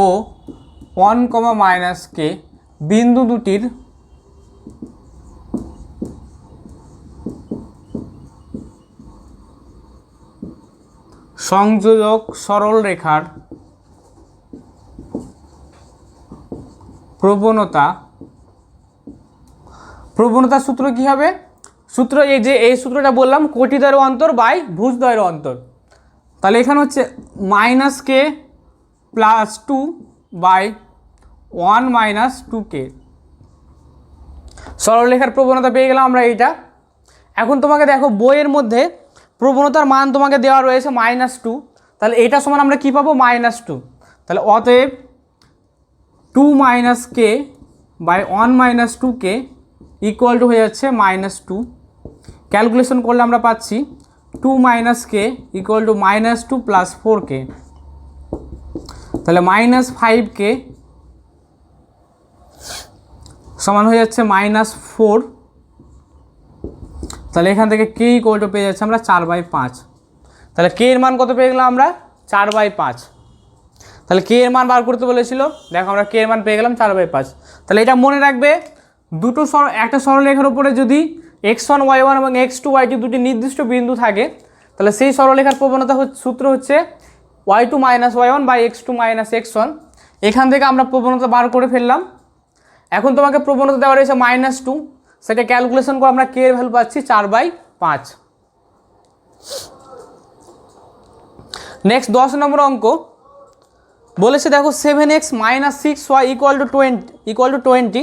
ও 1, কে বিন্দু দুটির সংযোজক সরল রেখার প্রবণতা সূত্র কি হবে? সূত্র এই সূত্রটা বললাম কোটি দ্বয়ের অন্তর বাই ভুজ দ্বয়ের অন্তর। তাহলে এখানে হচ্ছে -k + 2 বাই 1 - 2k সরলরেখার প্রবণতা পেয়ে গেলাম আমরা এইটা। এখন তোমাকে দেখো বইয়ের মধ্যে প্রবণতার মান তোমাকে দেওয়া রয়েছে -2, তাহলে এটা সমান আমরা কি পাবো? -2। তাহলে অতএব 2 - k by 1 - 2k equal to হয়ে যাচ্ছে -2। ক্যালকুলেশন করলে আমরা পাচ্ছি 2 - k ইকুয়াল টু -2 + 4k, তাহলে -5k সমান হয়ে যাচ্ছে -4। তাহলে এখান থেকে k ইকুয়াল টু পেয়ে যাচ্ছে আমরা 4/5। তাহলে k এর মান কত পেয়ে গেলাম আমরা? 4/5। তাহলে k এর মান বার করতে বলেছিল, দেখো আমরা k এর মান পেয়ে গেলাম 4/5। তাহলে এটা মনে রাখবে, একটা সরলরেখার উপরে যদি x1 y1 এবং x2 y2 দুটি নির্দিষ্ট বিন্দু থাকে, তাহলে সেই সরলরেখার প্রবণতা সূত্র হচ্ছে y2 - y1 by x2 - x1। এখান থেকে আমরা প্রবণতা বার করে ফেললাম। এখন তোমাকে প্রবণতা দেওয়া রয়েছে -2, সেটা ক্যালকুলেশন করে আমরা k এর ভ্যালু পাচ্ছি 4/5। নেক্সট 10 নম্বর অঙ্ক বলেছে, দেখো 7x - 6y = 20।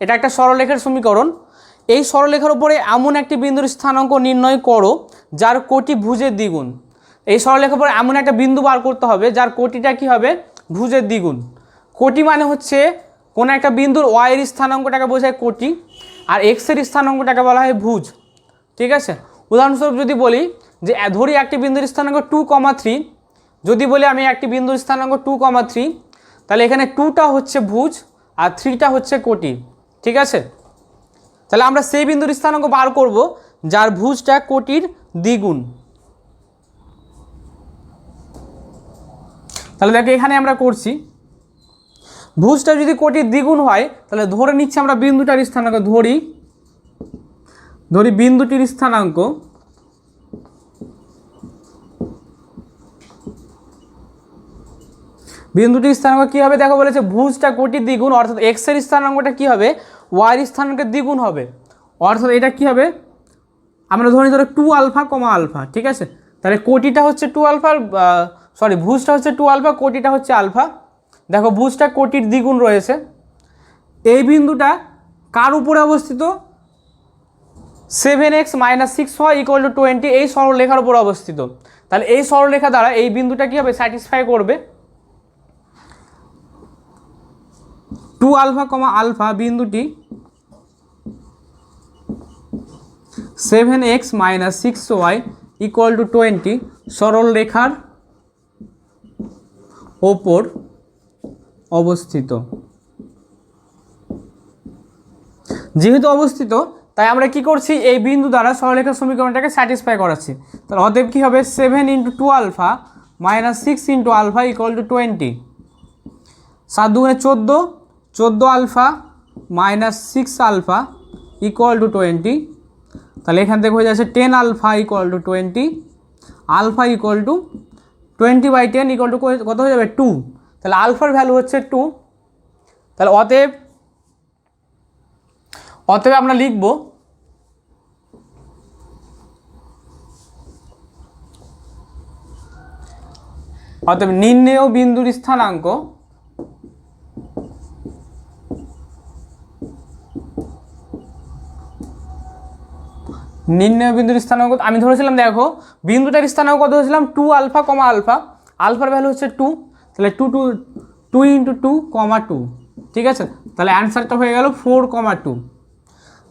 এটা একটা সরলরেখার সমীকরণ। এই সরলরেখার উপরে এমন একটি বিন্দুর স্থানাঙ্ক নির্ণয় করো যার কোটি ভুজের দ্বিগুণ। এই সরলরেখার উপরে এমন একটা বিন্দু বার করতে হবে যার কোটিটা কি হবে? ভুজের দ্বিগুণ। কোটি মানে হচ্ছে কোনো একটা বিন্দুর y এর স্থানাঙ্কটাকে বোঝায় কোটি, আর x এর স্থানাঙ্কটাকে বলা হয় ভুজ। ঠিক আছে, উদাহরণস্বরূপ যদি বলি যে ধরি একটি বিন্দুর স্থানাঙ্ক 2,3, যদি বলি আমি একটি বিন্দুর স্থানাঙ্ক 2,3, তাহলে এখানে 2টা হচ্ছে ভুজ আর 3টা হচ্ছে কোটি। ঠিক আছে, তাহলে আমরা সেই বিন্দুর স্থানাঙ্ক বার করব যার ভুজটা কোটির দ্বিগুণ। তাহলে দেখো এখানে আমরা করছি, ভুজটা যদি কোটির দ্বিগুণ হয় তাহলে ধরে নিচ্ছি আমরা বিন্দুটার স্থানাঙ্ক, ধরি বিন্দুটির স্থানাঙ্ক কী হবে? দেখো বলেছে ভুজটা কোটির দ্বিগুণ, অর্থাৎ x এর স্থানাঙ্কটা কী হবে? y এর স্থানাঙ্কের দ্বিগুণ হবে, অর্থাৎ এটা কি হবে? আমরা ধরি 2 আলফা, আলফা। ঠিক আছে, তাহলে কোটিটা হচ্ছে 2 আলফা, ভুজটা হচ্ছে 2 আলফা, কোটিটা হচ্ছে আলফা। দেখো ভুজটা কোটির দ্বিগুণ রয়েছে। এই বিন্দুটা কার উপরে অবস্থিত? 7x - 6y = 20 এই সরলরেখার উপর অবস্থিত। তাহলে এই সরলরেখা দ্বারা এই বিন্দুটা কি হবে? স্যাটিসফাই করবে। 2 আলফা, আলফা বিন্দুটি 7x - 6y = 20 সরলরেখার ওপর অবস্থিত। যেহেতু অবস্থিত, তাই আমরা কি করছি? এই বিন্দু দ্বারা সরলরেখার সমীকরণটাকে স্যাটিসফাই করাচ্ছি। তাহলে অতএব কি হবে? 7 × 2 আলফা - 6 × আলফা = 20। 7 × 14, 14 alpha - 6 alpha = 20। তাহলে এখান থেকে হয়ে যাচ্ছে 10 আলফা = 20, আলফা = 20/10 = কত হয়ে যাবে? 2। তাহলে আলফার ভ্যালু হচ্ছে 2। তাহলে অতএব আমরা লিখব নির্ণেয় বিন্দুর স্থানাঙ্ক আমি ধরেছিলাম, দেখো বিন্দুটার স্থানাঙ্ক কত ধরেছিলাম? 2 আলফা, আলফা। আলফার ভ্যালু হচ্ছে 2, তাহলে 2 × 2, 2। ঠিক আছে, তাহলে অ্যান্সারটা হয়ে গেল 4,2।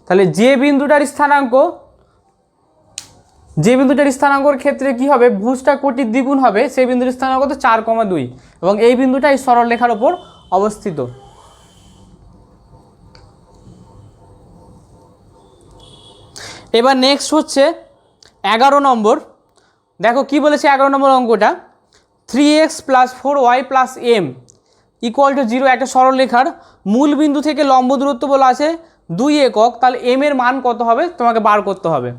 তাহলে যে বিন্দুটার স্থানাঙ্কর ক্ষেত্রে কি হবে? ভুজটা কোটির দ্বিগুণ হবে, সেই বিন্দুর স্থানাঙ্ক কত? 4,2, এবং এই বিন্দুটা এই সরলরেখার ওপর অবস্থিত। এবার নেক্সট হচ্ছে 11 নম্বর। দেখো কি বলেছে 11 নম্বর অঙ্কটা, 3x + 4y + m equal to 0 একটা সরলরেখার মূল বিন্দু থেকে লম্ব দূরত্ব বলা আছে 2 একক, তাহলে এম এর মান কত হবে তোমাকে বার করতে হবে।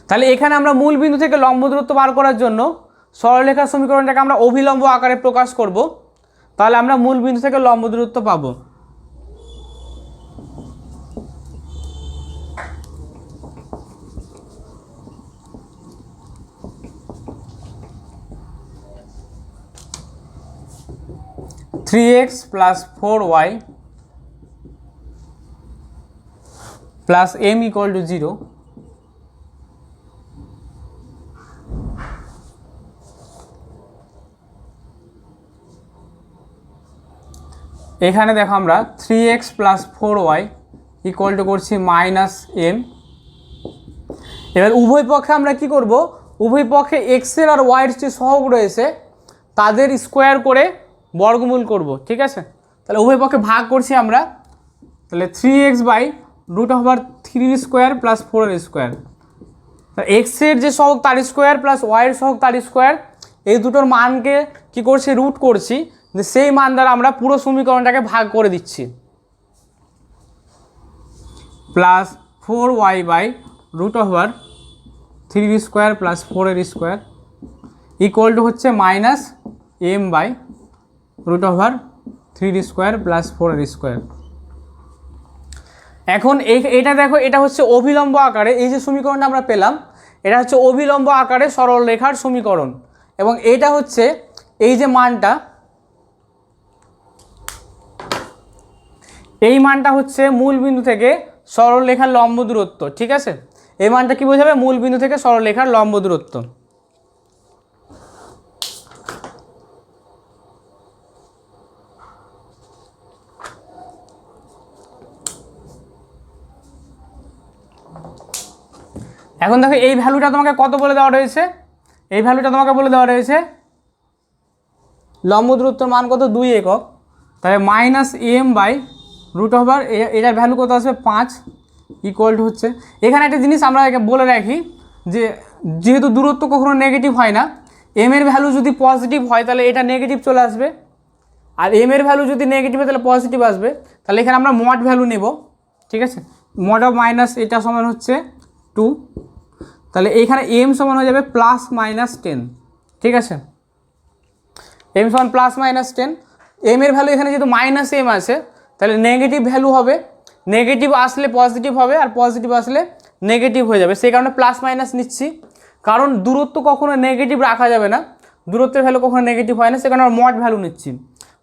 তাহলে এখানে আমরা মূল বিন্দু থেকে লম্ব দূরত্ব বার করার জন্য সরলরেখার সমীকরণটাকে আমরা অভিলম্ব আকারে প্রকাশ করব। তাহলে আমরা মূল বিন্দু থেকে লম্ব দূরত্ব পাবো। Three x plus 4y plus m equal to 0। এখানে দেখো আমরা 3x plus 4y equal to করছি মাইনাস এম। এবার উভয় পক্ষে আমরা কি করব, উভয় পক্ষে এক্সের আর ওয়াইয়ের যে সহগ রয়েছে তাদের স্কোয়ার করে বর্গমূল করব, ঠিক আছে। তাহলে উভয় পক্ষে ভাগ করছি আমরা, তাহলে 3x by root over 3 square plus 4 square. এক্সের যে সহগ তার স্কোয়ার প্লাস ওয়াইয়ের সহগ তার স্কোয়ার, এই দুটোর মানকে কি করছি রুট করছি, সেই মান দ্বারা আমরা পুরো সমীকরণটাকে ভাগ করে দিচ্ছি। Plus 4y by root over 3 square plus 4 square equal to হচ্ছে minus M by root over 3 square plus 4 square. এখন এটা দেখো, এটা হচ্ছে অভিলম্ব আকারে এই যে সমীকরণটা আমরা পেলাম, এটা হচ্ছে অভিলম্ব আকারে সরল রেখার সমীকরণ। এবং এটা হচ্ছে এই যে মানটা, এই মানটা হচ্ছে মূল বিন্দু থেকে সরল রেখার লম্ব দূরত্ব, ঠিক আছে। এই মানটা কি বোঝাবে, মূল বিন্দু থেকে সরল রেখার লম্ব দূরত্ব। এখন দেখো এই ভ্যালুটা তোমাকে কত বলে দেওয়া রয়েছে, এই ভ্যালুটা তোমাকে বলে দেওয়া রয়েছে লম্ব দূরত্বের মান কত 2 একক। তাহলে minus M by root over এটার ভ্যালু কত আসবে 5 ইকুয়াল টু হচ্ছে, এখানে একটা জিনিস আমরা বলে রাখি যে যেহেতু দূরত্ব কখনো নেগেটিভ হয় না, এম এর ভ্যালু যদি পজিটিভ হয় তাহলে এটা নেগেটিভ চলে আসবে, আর এম এর ভ্যালু যদি নেগেটিভ হয় তাহলে পজিটিভ আসবে। তাহলে এখানে আমরা মড ভ্যালু নেব, ঠিক আছে। মড অফ মাইনাস এটা সমান হচ্ছে 2, তাহলে এইখানে এম সমান হয়ে যাবে প্লাস মাইনাস 10, ঠিক আছে। এম সমান প্লাস মাইনাস 10, এম এর ভ্যালু এখানে যেহেতু মাইনাস এম আছে তাহলে নেগেটিভ ভ্যালু হবে, নেগেটিভ আসলে পজিটিভ হবে আর পজিটিভ আসলে নেগেটিভ হয়ে যাবে, সেই কারণে প্লাস মাইনাস নিচ্ছি। কারণ দূরত্ব কখনো নেগেটিভ রাখা যাবে না, দূরত্বের ভ্যালু কখনো নেগেটিভ হয় না, সেই কারণে আমরা মড ভ্যালু নিচ্ছি।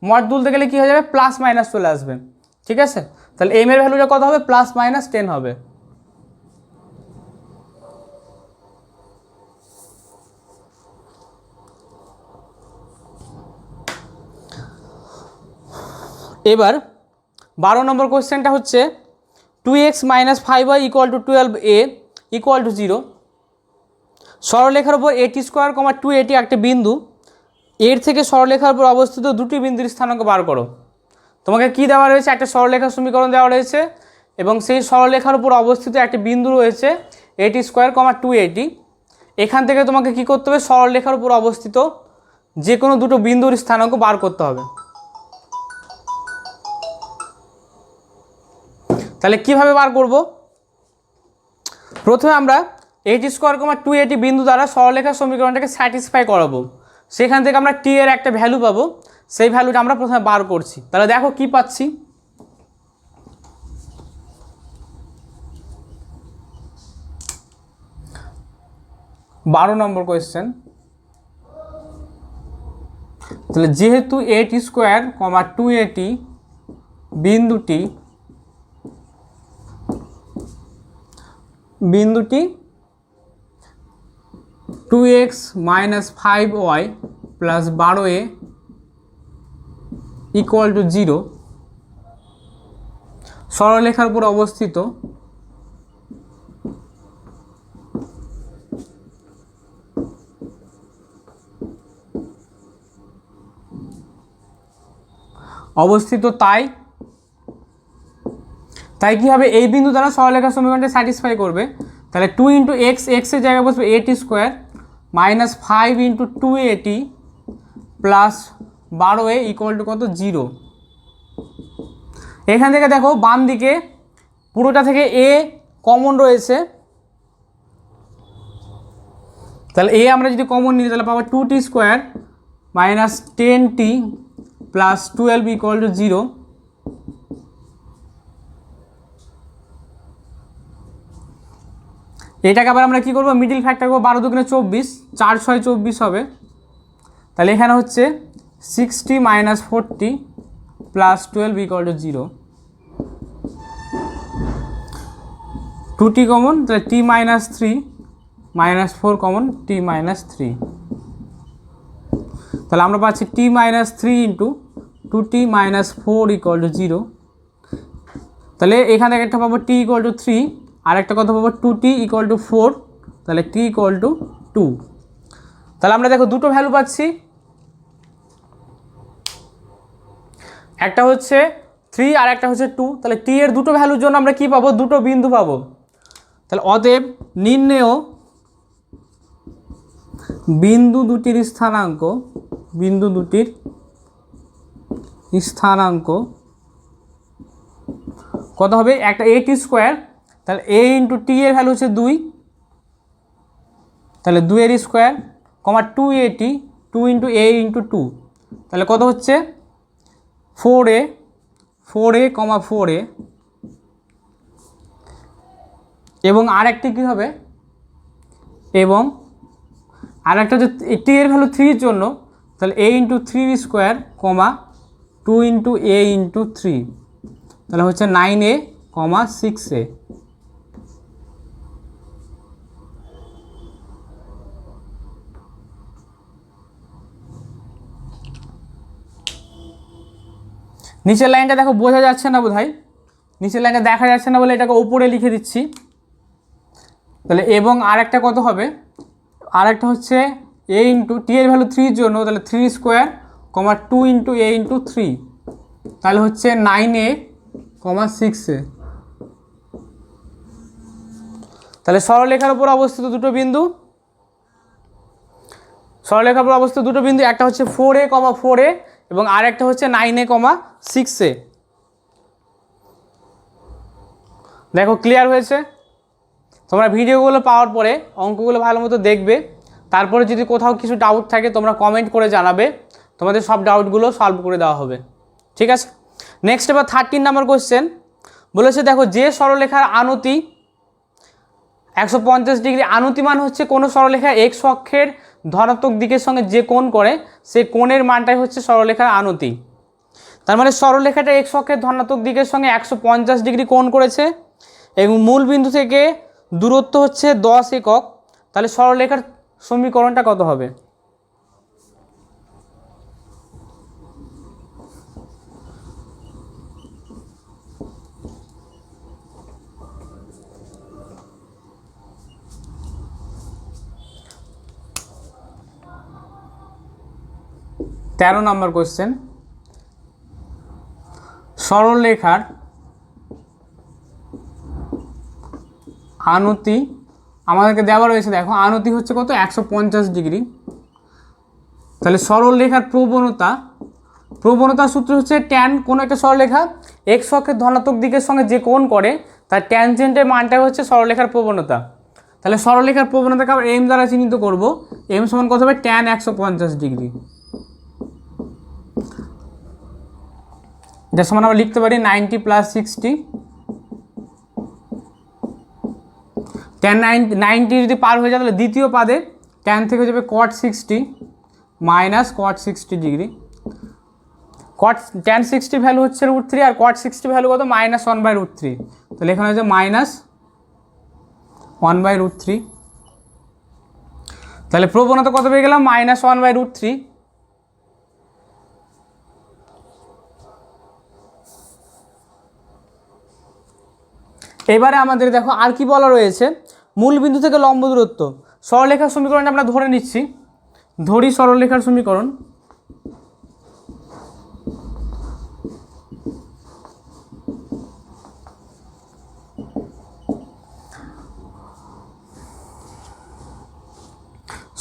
মড তুলতে গেলে কী হয়ে যাবে, প্লাস মাইনাস চলে আসবে, ঠিক আছে। তাহলে এম এর ভ্যালুটা কত হবে, প্লাস মাইনাস 10 হবে। এবার 12 নম্বর কোশ্চেনটা হচ্ছে 2x minus 5y equal to 12a equal to 0। সরলরেখার উপর এটি স্কোয়ার কমা 280 একটা বিন্দু, এর থেকে সরলরেখার উপর অবস্থিত দুটি বিন্দুর স্থানাঙ্ক বার করো। তোমাকে কি দেওয়া রয়েছে, একটা সরলরেখার সমীকরণ দেওয়া রয়েছে এবং সেই সরলরেখার উপর অবস্থিত একটা বিন্দু রয়েছে এটি স্কোয়ার কমা 280। এখান থেকে তোমাকে কি করতে হবে, সরলরেখার উপর অবস্থিত যে কোনো দুটো বিন্দুর স্থানাঙ্ক বার করতে হবে। তাহলে কিভাবে বার করব, প্রথমে আমরা এইট স্কোয়ার কমা 280 বিন্দু দ্বারা সরলরেখার সমীকরণটাকে স্যাটিসফাই করাবো, সেখান থেকে আমরা টি এর একটা ভ্যালু পাবো, সেই ভ্যালুটা আমরা প্রথমে বার করছি। তাহলে দেখো কি পাচ্ছি, বারো নম্বর কোয়েশ্চেন। তাহলে যেহেতু 8 স্কোয়ার কমা 280 বিন্দুটি 2x minus 5y plus 12a equal to 0 সরলরেখার উপর অবস্থিত, তাই কি হবে, এই বিন্দু দ্বারা সরলরেখার সমীকরণটা স্যাটিসফাই করবে। তাহলে 2 ইন্টু এক্স, এক্সের জায়গায় বসবে 8 square minus 5 into 280 plus 12a equal to কত 0। এখান থেকে দেখো বাম দিকে পুরোটা থেকে a কমন রয়েছে, তাহলে a আমরা যদি কমন নিই তাহলে পাবো 2t square minus 10t plus 12 equal to 0। এটাকে আবার আমরা কী করবো, মিডিল ফ্যাক্টর করবো, 12 দুগুণে 24, 4 6 24 হবে। তাহলে এখানে হচ্ছে 60 minus 40 plus 12 equal to 0। 2t common, তাহলে t minus 3 minus 4 common, t minus 3। তাহলে আমরা পাচ্ছি t minus 3 into 2t minus 4 equal to 0। তাহলে এখান থেকে একটা পাবো t ইকুয়াল টু 3, আর একটা কথা পাবো 2t ইকুয়াল টু 4, তাহলে t ইকুয়াল টু 2। তাহলে আমরা দেখো দুটো ভ্যালু পাচ্ছি, একটা হচ্ছে 3 আর একটা হচ্ছে 2। তাহলে t এর দুটো ভ্যালুর জন্য আমরা কি পাবো, দুটো বিন্দু পাবো। তাহলে অতএব নির্ণেয় বিন্দু দুটির স্থানাঙ্ক কত হবে, একটা a t স্কোয়ার, তাহলে a ইন্টু t এর ভ্যালু হচ্ছে 2, তাহলে 2 এর square comma 2at 2 into a into 2, তাহলে কত হচ্ছে 4a কমা 4a। এবং আরেকটি কী হবে, এবং আরেকটা হচ্ছে t এর ভ্যালু 3 এর জন্য, তাহলে a into 3 square comma 2 into a into 3, তাহলে হচ্ছে 9a কমা 6a। নিচের লাইনটা দেখো বোঝা যাচ্ছে না বোধহয়, নিচের লাইনটা দেখা যাচ্ছে না বলে এটাকে উপরে লিখে দিচ্ছি। তাহলে এবং আরেকটা কত হবে, আরেকটা হচ্ছে a ইন্টু t এর ভ্যালু 3 এর জন্য, তাহলে 3 square comma 2 into a into 3, তাহলে হচ্ছে 9a কমা 6a। তাহলে সরলরেখার উপর অবস্থিত দুটো বিন্দু, সরলরেখার উপর অবস্থিত দুটো বিন্দু, একটা হচ্ছে 4a কমা 4a এবং আরেকটা হচ্ছে 9a কমা 6a। দেখো ক্লিয়ার হয়েছে। তোমরা ভিডিওগুলো পাওয়ার পরে অঙ্কগুলো ভালো মতো দেখবে, তারপরে যদি কোথাও কিছু ডাউট থাকে তোমরা কমেন্ট করে জানাবে, তোমাদের সব ডাউটগুলো সলভ করে দেওয়া হবে। ঠিক আছে, নেক্সট এবার 13 নম্বর কোশ্চেন বলেছে, দেখো যে সরলরেখার আনতি 150 ডিগ্রি, আনতি মান হচ্ছে কোনো সরলরেখা x অক্ষের ধনাত্মক দিকের সঙ্গে যে কোণ করে সেই কোণের মানটাই হচ্ছে সরলরেখার আনতি। তার মানে সরলরেখাটা x অক্ষের ধনাত্মক দিকের সঙ্গে 150 ডিগ্রি কোণ করেছে এবং মূল বিন্দু থেকে দূরত্ব হচ্ছে 10 একক। তাহলে সরলরেখার সমীকরণটা কত হবে? তেরো নম্বর কোশ্চেন, সরলরেখার আনতি আমাদেরকে দেওয়া রয়েছে, দেখো আনতি হচ্ছে কত 150 ডিগ্রি। তাহলে সরলরেখার প্রবণতা সূত্র হচ্ছে ট্যান, কোনো একটা সরলরেখা x অক্ষের ধনাত্মক দিকের সঙ্গে যে কোণ করে তার ট্যানজেন্টের মানটা হচ্ছে সরলরেখার প্রবণতা। তাহলে সরলরেখার প্রবণতাকে আবার m দ্বারা চিহ্নিত করব, m সমান কত হবে ট্যান 150 ডিগ্রি। যার সমান আমরা লিখতে পারি 90 প্লাস 60। ট্যান 90 যদি পার হয়ে যায় তাহলে দ্বিতীয় পাদে ট্যান থেকে যাবে cot 60 minus cot 60 degree. Tan 60 value হচ্ছে √3 আর cot 60 ভ্যালু কত -1/√3, তাহলে এখানে হচ্ছে -1/√3। তাহলে প্রবণতা কত পেয়ে গেলাম -1/√3। এবারে আমাদের দেখো আর কি বলা রয়েছে, মূল বিন্দু থেকে লম্ব দূরত্ব। সরলরেখার সমীকরণটা আমরা ধরে নিচ্ছি, ধরি সরলরেখার সমীকরণ।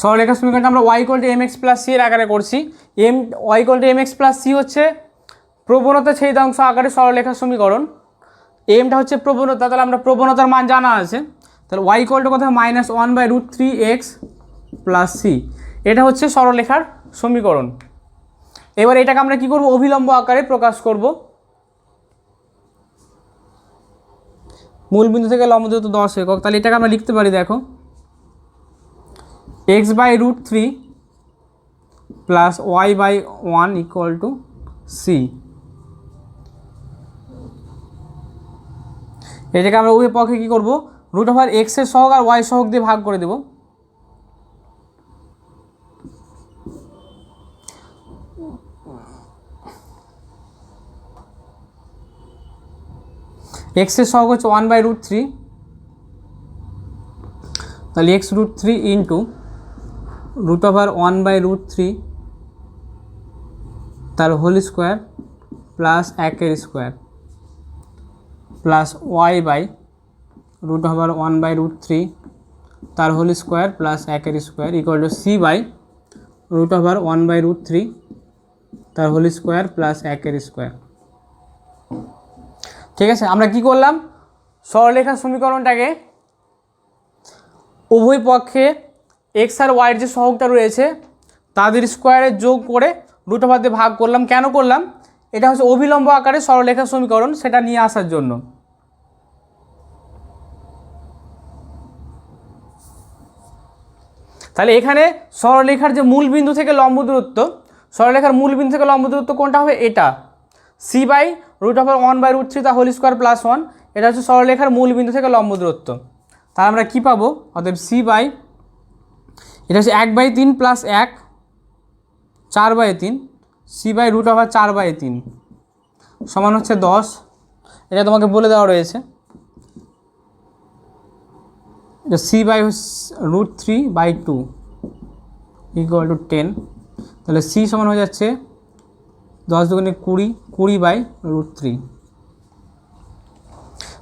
সরলরেখার সমীকরণটা আমরা y = mx + c এর আকারে করছি, m y equal to m x plus c হচ্ছে প্রবণতা ছেদাংশ আকারে সরলরেখার সমীকরণ। এমটা হচ্ছে প্রবণতা, তাহলে আমরা প্রবণতার মান জানা আছে, তাহলে ওয়াই ইকুয়াল টু কত -1/√3x প্লাস সি, এটা হচ্ছে সরলরেখার সমীকরণ। এবার এটাকে আমরা কি করব, অভিলম্ব আকারে প্রকাশ করব। মূলবিন্দু থেকে লম্ব দূরত্ব 10 একক, তাহলে এটাকে আমরা লিখতে পারি, দেখো x/√3 plus y/1 equal to C. এটাকে আমরা উভয় পক্ষে কী করবো, √x এর সহগ আর y সহগ দিয়ে ভাগ করে দেব। x এর সহগ হচ্ছে 1/√3, তাহলে x√3 ইন্টু √1/√3 তার whole square plus 1 square plus y/√1/√3 তার whole square plus 1 square equal to c/√1/√3 তার হোল স্কোয়ার প্লাস 1 স্কোয়ার। ঠিক আছে, আমরা কি করলাম, সরলরেখার সমীকরণটাকে উভয় পক্ষে এক্স আর ওয়াইয়ের যে সহগটা রয়েছে তাদের স্কোয়ারের যোগ করে √1 দিয়ে ভাগ করলাম। কেন করলাম, এটা হচ্ছে অভিলম্ব আকারে সরলরেখার সমীকরণ, সেটা নিয়ে আসার জন্য। তাহলে এখানে সরলরেখার যে মূল বিন্দু থেকে লম্ব দূরত্ব, সরলরেখার মূল বিন্দু থেকে লম্ব দূরত্ব কোনটা হবে, এটা c/√1/√3 তার হোল স্কোয়ার প্লাস 1, এটা হচ্ছে সরলরেখার মূল বিন্দু থেকে লম্ব দূরত্ব। তাহলে আমরা কি পাবো, অতএব এটা হচ্ছে 1/3 প্লাস 1 4/3 c/√4/3 সমান হচ্ছে 10। এটা তোমাকে বলে দেওয়া রয়েছে, এটা c/√3/2 ইকুয়াল টু 10, তাহলে c সমান হয়ে যাচ্ছে 10 দুগুণে 20, 20/√3,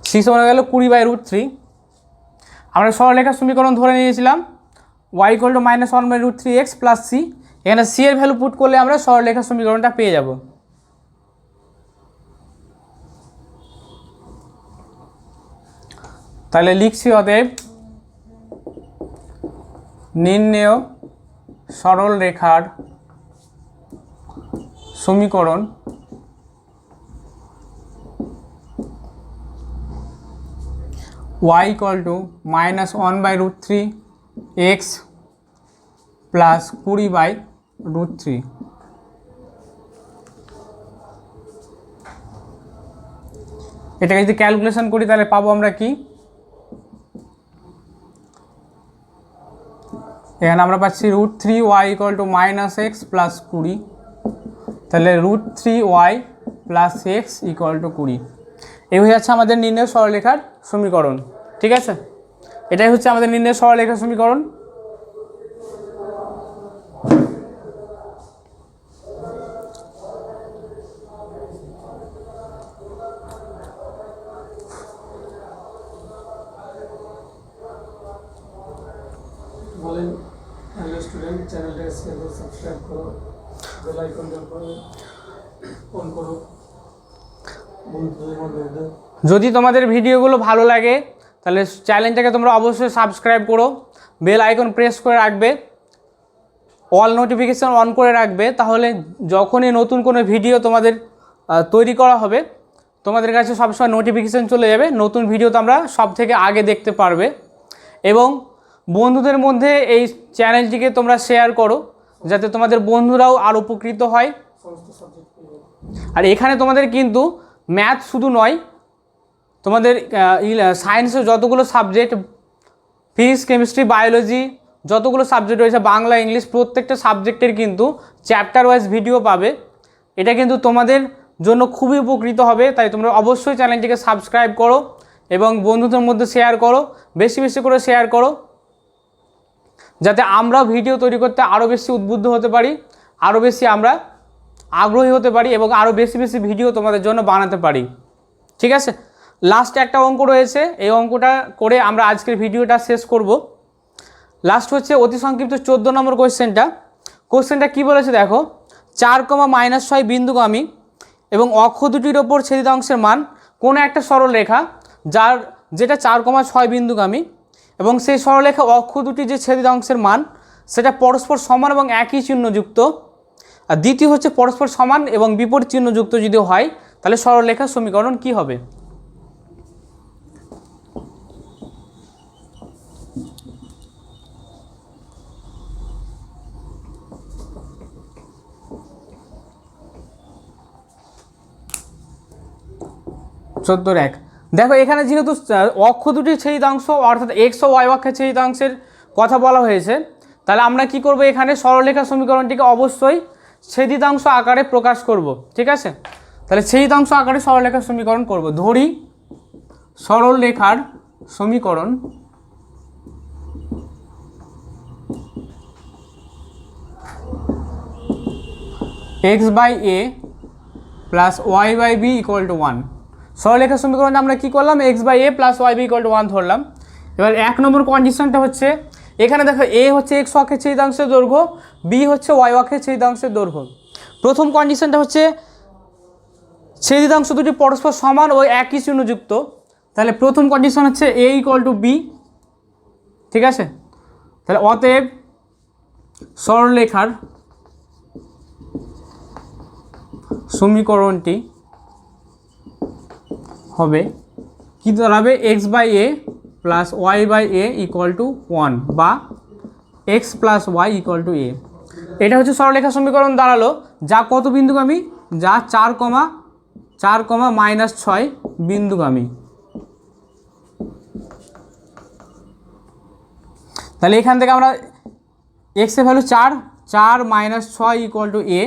c সমান হয়ে গেল 20/√3। আমরা সরলরেখার সমীকরণ ধরে নিয়েছিলাম y equal to -1/√3x plus c, এখানে c এর ভ্যালু পুট করলে আমরা সরলরেখার সমীকরণটা পেয়ে যাব। তাহলে লিখছি, অতএব নির্ণেয় সরলরেখার সমীকরণ y equal to -1/√3x plus 20/√3। এটাকে যদি ক্যালকুলেশন করি তাহলে পাবো আমরা কি, এখানে আমরা পাচ্ছি √3y equal to -x plus 20, তাহলে √3y plus x equal to 20। এই হয়ে যাচ্ছে আমাদের নির্ণেয় সরলরেখার সমীকরণ। ঠিক আছে, এটাই হচ্ছে আমাদের নির্ণেয় সরলরেখার সমীকরণ। বলেন, হ্যালো স্টুডেন্ট, চ্যানেলটাকে শেয়ার করো, সাবস্ক্রাইব করো, বেল আইকনটা অন করো, বন্ধুদের মধ্যে। যদি তোমাদের ভিডিওগুলো ভালো লাগে তাহলে চ্যানেলটাকে তোমরা অবশ্যই সাবস্ক্রাইব করো, বেল আইকন প্রেস করে রাখবে, অল নোটিফিকেশান অন করে রাখবে, তাহলে যখনই নতুন কোনো ভিডিও তোমাদের তৈরি করা হবে তোমাদের কাছে সবসময় নোটিফিকেশান চলে যাবে, নতুন ভিডিও তোমরা সব থেকে আগে দেখতে পারবে। এবং বন্ধুদের মধ্যে এই চ্যানেলটিকে তোমরা শেয়ার করো যাতে তোমাদের বন্ধুরাও আরও উপকৃত হয়। আর এখানে তোমাদের কিন্তু ম্যাথ শুধু নয়, তোমাদের সায়েন্সের যতগুলো সাবজেক্ট, ফিজিক্স, কেমিস্ট্রি, বায়োলজি, যতগুলো সাবজেক্ট রয়েছে, বাংলা, ইংলিশ, প্রত্যেকটা সাবজেক্টের কিন্তু চ্যাপ্টার ওয়াইজ ভিডিও পাবে। এটা কিন্তু তোমাদের জন্য খুবই উপকৃত হবে, তাই তোমরা অবশ্যই চ্যানেলটিকে সাবস্ক্রাইব করো এবং বন্ধুদের মধ্যে শেয়ার করো, বেশি বেশি করে শেয়ার করো, যাতে আমরা ভিডিও তৈরি করতে আরও বেশি উদ্বুদ্ধ হতে পারি, আরও বেশি আমরা আগ্রহী হতে পারি এবং আরও বেশি বেশি ভিডিও তোমাদের জন্য বানাতে পারি। ঠিক আছে, লাস্টে একটা অঙ্ক রয়েছে, এই অঙ্কটা করে আমরা আজকের ভিডিওটা শেষ করব। লাস্ট হচ্ছে অতি সংক্ষিপ্ত 14 নম্বর কোয়েশ্চেনটা। কোয়েশ্চেনটা কী বলেছে দেখো, 4, -6 বিন্দুগামী এবং অক্ষ দুটির ওপর ছেদিতাংশের মান কোনো একটা সরলরেখা যেটা 4, 6 বিন্দুগামী এবং সেই সরলরেখা অক্ষ দুটি যে ছেদিতাংশের মান সেটা পরস্পর সমান এবং একই চিহ্নযুক্ত। আর দ্বিতীয় হচ্ছে পরস্পর সমান এবং বিপরীত চিহ্নযুক্ত যদি হয় তাহলে সরলরেখার সমীকরণ কি হবে? চোদ্দোর এক। দেখো এখানে যেহেতু অক্ষ দুটির ছেদিতাংশ অর্থাৎ এক্স ও ওয়াই অক্ষের ছেদিতাংশের কথা বলা হয়েছে, তাহলে আমরা কি করব, এখানে সরলরেখার সমীকরণটিকে অবশ্যই ছেদিতাংশ আকারে প্রকাশ করব। ঠিক আছে, তাহলে ছেদিতাংশ আকারে সরলরেখার সমীকরণ করব। ধরি সরলরেখার সমীকরণ x/a প্লাস y/b = 1। সরলরেখার সমীকরণে আমরা কি করলাম, x/a প্লাস y/b = 1 ধরলাম। এবার 1 নম্বর কন্ডিশনটা হচ্ছে, এখানে দেখো a হচ্ছে x অক্ষের ছেদিতাংশের দৈর্ঘ্য, b হচ্ছে y অক্ষের ছেদিতাংশের দৈর্ঘ্য। প্রথম কন্ডিশনটা হচ্ছে ছেদিতাংশ দুটি পরস্পর সমান ও একই চিহ্নযুক্ত। তাহলে প্রথম কন্ডিশন হচ্ছে a = b। ঠিক আছে, তাহলে অতএব সরলরেখার সমীকরণটি হবে কি দাঁড়াবে, x/a প্লাস y/a = 1 বা x প্লাস y = a। এটা হচ্ছে সরলরেখার সমীকরণ দাঁড়ালো, যা কত বিন্দুগামী, যা 4, -6 বিন্দুগামী। তাহলে এখান থেকে আমরা x এর ভ্যালু 4, 4 - 6 = a।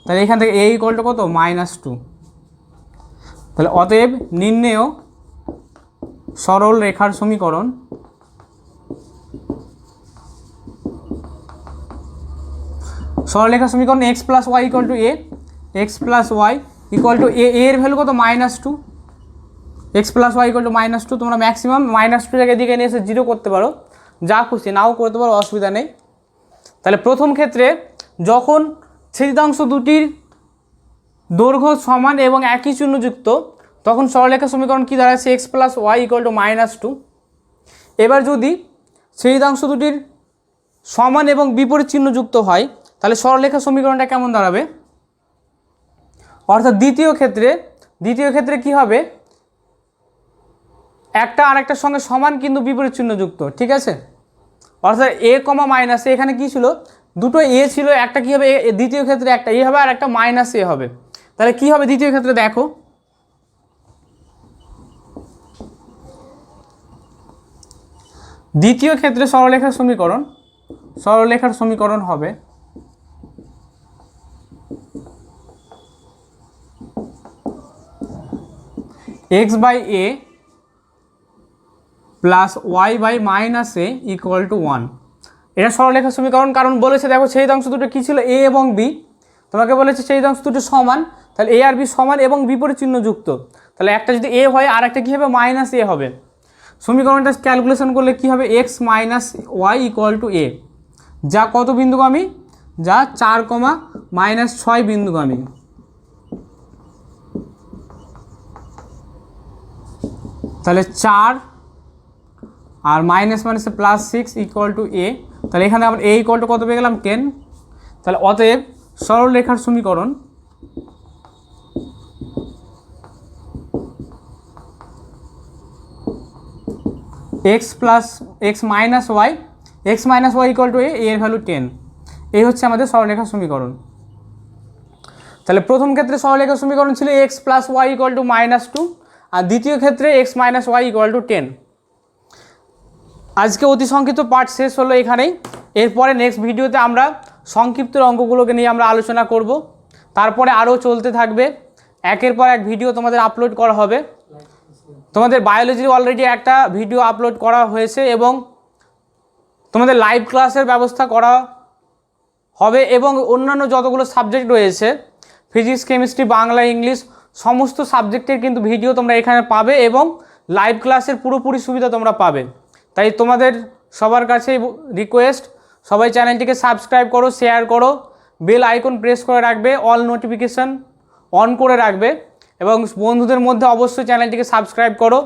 তাহলে এখান থেকে a = কত, -2। তাহলে অতএব নির্ণেয় সরল রেখার সমীকরণ সরলরেখার সমীকরণ x plus y = a, x plus y = a, এর ভ্যালু কত, -2। x plus y = -2। তোমরা ম্যাক্সিমাম -2 জায়গায় দিকে নিয়ে এসে 0 করতে পারো, যা খুশি নাও করতে পারো, অসুবিধা নেই। তাহলে প্রথম ক্ষেত্রে যখন ছেদিতাংশ দুটির দৈর্ঘ্য সমান এবং একই চিহ্নযুক্ত তখন সরলরেখার সমীকরণ কি দাঁড়াচ্ছে, x প্লাস y = -2। এবার যদি ছেদিতাংশ দুটির সমান এবং বিপরীত চিহ্নযুক্ত হয় তাহলে সরলরেখার সমীকরণটা কেমন দাঁড়াবে, অর্থাৎ দ্বিতীয় ক্ষেত্রে কি হবে, একটা আরেকটার সঙ্গে সমান কিন্তু বিপরীত চিহ্নযুক্ত। ঠিক আছে, অর্থাৎ a, -a এখানে কি ছিল, দুটো a ছিল, একটা কি হবে, দ্বিতীয় ক্ষেত্রে একটা a হবে আর একটা -a হবে। তাহলে কি হবে দ্বিতীয় ক্ষেত্রে, দেখো দ্বিতীয় ক্ষেত্রে সরলরেখার সমীকরণ হবে x/a প্লাস y/-a = 1। এটা সরলরেখার সমীকরণ, কারণ বলেছে দেখো ছেদিতাংশ দুটো কী ছিল, a এবং b। তোমাকে বলেছে ছেদিতাংশ দুটো সমান, তাহলে a আর b সমান এবং বিপরীত চিহ্নযুক্ত। তাহলে একটা যদি a হয় আর একটা কী হবে, -a হবে। সমীকরণটা ক্যালকুলেশন করলে কি হবে, x - y = a, যা কত বিন্দুগামী, যা 4, -6 বিন্দুগামী। তাহলে 4 আর -6 = a। তাহলে এখানে আমরা a = কত পেয়ে গেলাম, 10। তাহলে অতএব সরলরেখার সমীকরণ x - y = a, এর ভ্যালু 10। এই হচ্ছে আমাদের সরলরেখার সমীকরণ। তাহলে প্রথম ক্ষেত্রে সরলরেখার সমীকরণ ছিল x প্লাস y = -2 আর দ্বিতীয় ক্ষেত্রে x - y = 10। আজকে অতি সংক্ষিপ্ত পাঠ শেষ হলো এখানেই। এরপরে নেক্সট ভিডিওতে আমরা সংক্ষিপ্ত অঙ্কগুলোকে নিয়ে আমরা আলোচনা করব। তারপরে আরও চলতে থাকবে, একের পর এক ভিডিও তোমাদের আপলোড করা হবে। তোমাদের বায়োলজির অলরেডি একটা ভিডিও আপলোড করা হয়েছে এবং তোমাদের লাইভ ক্লাসের ব্যবস্থা করা হবে এবং অন্যান্য যতগুলো সাবজেক্ট রয়েছে, ফিজিক্স, কেমিস্ট্রি, বাংলা, ইংলিশ, সমস্ত সাবজেক্টের কিন্তু ভিডিও তোমরা এখানে পাবে এবং লাইভ ক্লাসের পুরোপুরি সুবিধা তোমরা পাবে। তাই তোমাদের সবার কাছে রিকোয়েস্ট, সবাই চ্যানেলটিকে সাবস্ক্রাইব করো, শেয়ার করো, বেল আইকন প্রেস করে রাখবে, অল নোটিফিকেশান অন করে রাখবে এবং বন্ধুদের মধ্যে অবশ্যই চ্যানেলটিকে সাবস্ক্রাইব করো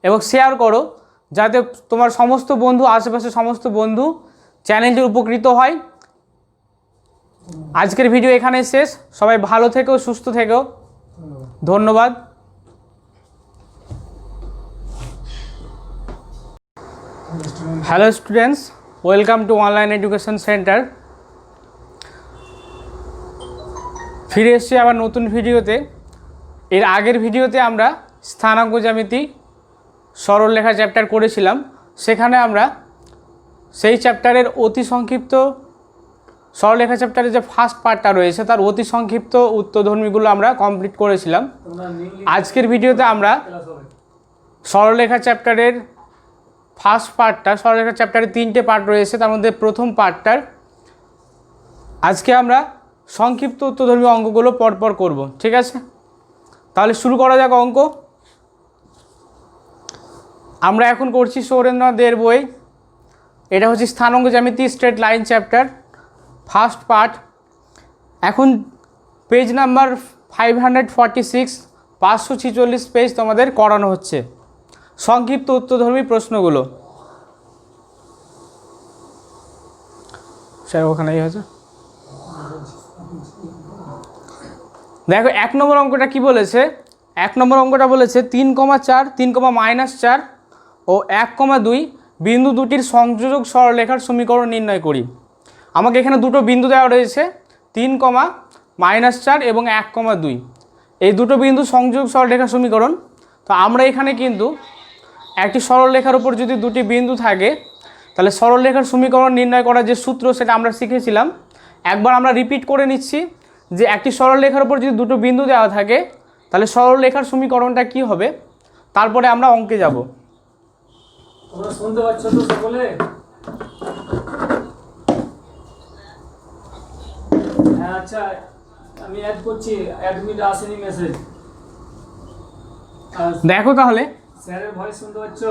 এবং শেয়ার করো, যাতে তোমার সমস্ত বন্ধু, আশেপাশে সমস্ত বন্ধু চ্যানেলটির উপকৃত হয়। আজকের ভিডিও এখানে শেষ। সবাই ভালো থেকো, সুস্থ থেকো। ধন্যবাদ। Hello students, welcome to online education centre. ফিরে এসেছি আবার নতুন ভিডিওতে। এর আগের ভিডিওতে আমরা স্থানাঙ্ক জ্যামিতি সরলরেখা চ্যাপ্টার করেছিলাম। সেখানে আমরা সেই চ্যাপ্টারের অতি সংক্ষিপ্ত সরলরেখা চ্যাপ্টারের যে ফার্স্ট পার্টটা রয়েছে তার অতি সংক্ষিপ্ত উত্তরধর্মীগুলো আমরা কমপ্লিট করেছিলাম। আজকের ভিডিওতে আমরা সরলরেখা চ্যাপ্টারের ফার্স্ট পার্টটা, সরলরেখা চ্যাপ্টারের 3টে পার্ট রয়েছে, তার মধ্যে প্রথম পার্টটার আজকে আমরা সংক্ষিপ্ত উত্তরধর্মী অঙ্কগুলো পরপর করব। ঠিক আছে, তাহলে শুরু করা যাক অঙ্ক। আমরা এখন করছি সৌরেন্দ্রনাথ দের বই। এটা হচ্ছে স্থানাঙ্ক জ্যামিতি straight line chapter first part. এখন পেজ নাম্বার 546, 546 পেজ তোমাদের করানো হচ্ছে সংক্ষিপ্ত উত্তরধর্মী প্রশ্নগুলো। স্যার ওখানেই হয়েছে। দেখো 1 নম্বর অঙ্কটা কি বলেছে। 1 নম্বর অঙ্কটা বলেছে 3,4, 3,-4 ও 1,2 বিন্দু দুটির সংযোজক সরলরেখার সমীকরণ নির্ণয় করি। আমাকে এখানে দুটো বিন্দু দেওয়া রয়েছে, 3,-4 এবং 1,2। এই দুটো বিন্দু সংযোজক সরলরেখার সমীকরণ। তো আমরা এখানে কিন্তু একটি সরলরেখার উপর যদি দুটি বিন্দু থাকে তাহলে সরলরেখার সমীকরণ নির্ণয় করার যে সূত্র সেটা আমরা শিখেছিলাম। একবার আমরা রিপিট করে নিচ্ছি যে একটি সরলরেখার উপর যদি দুটো বিন্দু দেওয়া থাকে তাহলে সরলরেখার সমীকরণটা কি হবে, তারপরে আমরা অঙ্কে যাব। তোমরা শুনতে পাচ্ছ তো সকলে? হ্যাঁ, আচ্ছা, আমি অ্যাড করছি, অ্যাডমিট আসেনি মেসেজ। দেখো তাহলে স্যারের ভয়েস শুনতে পাচ্ছ?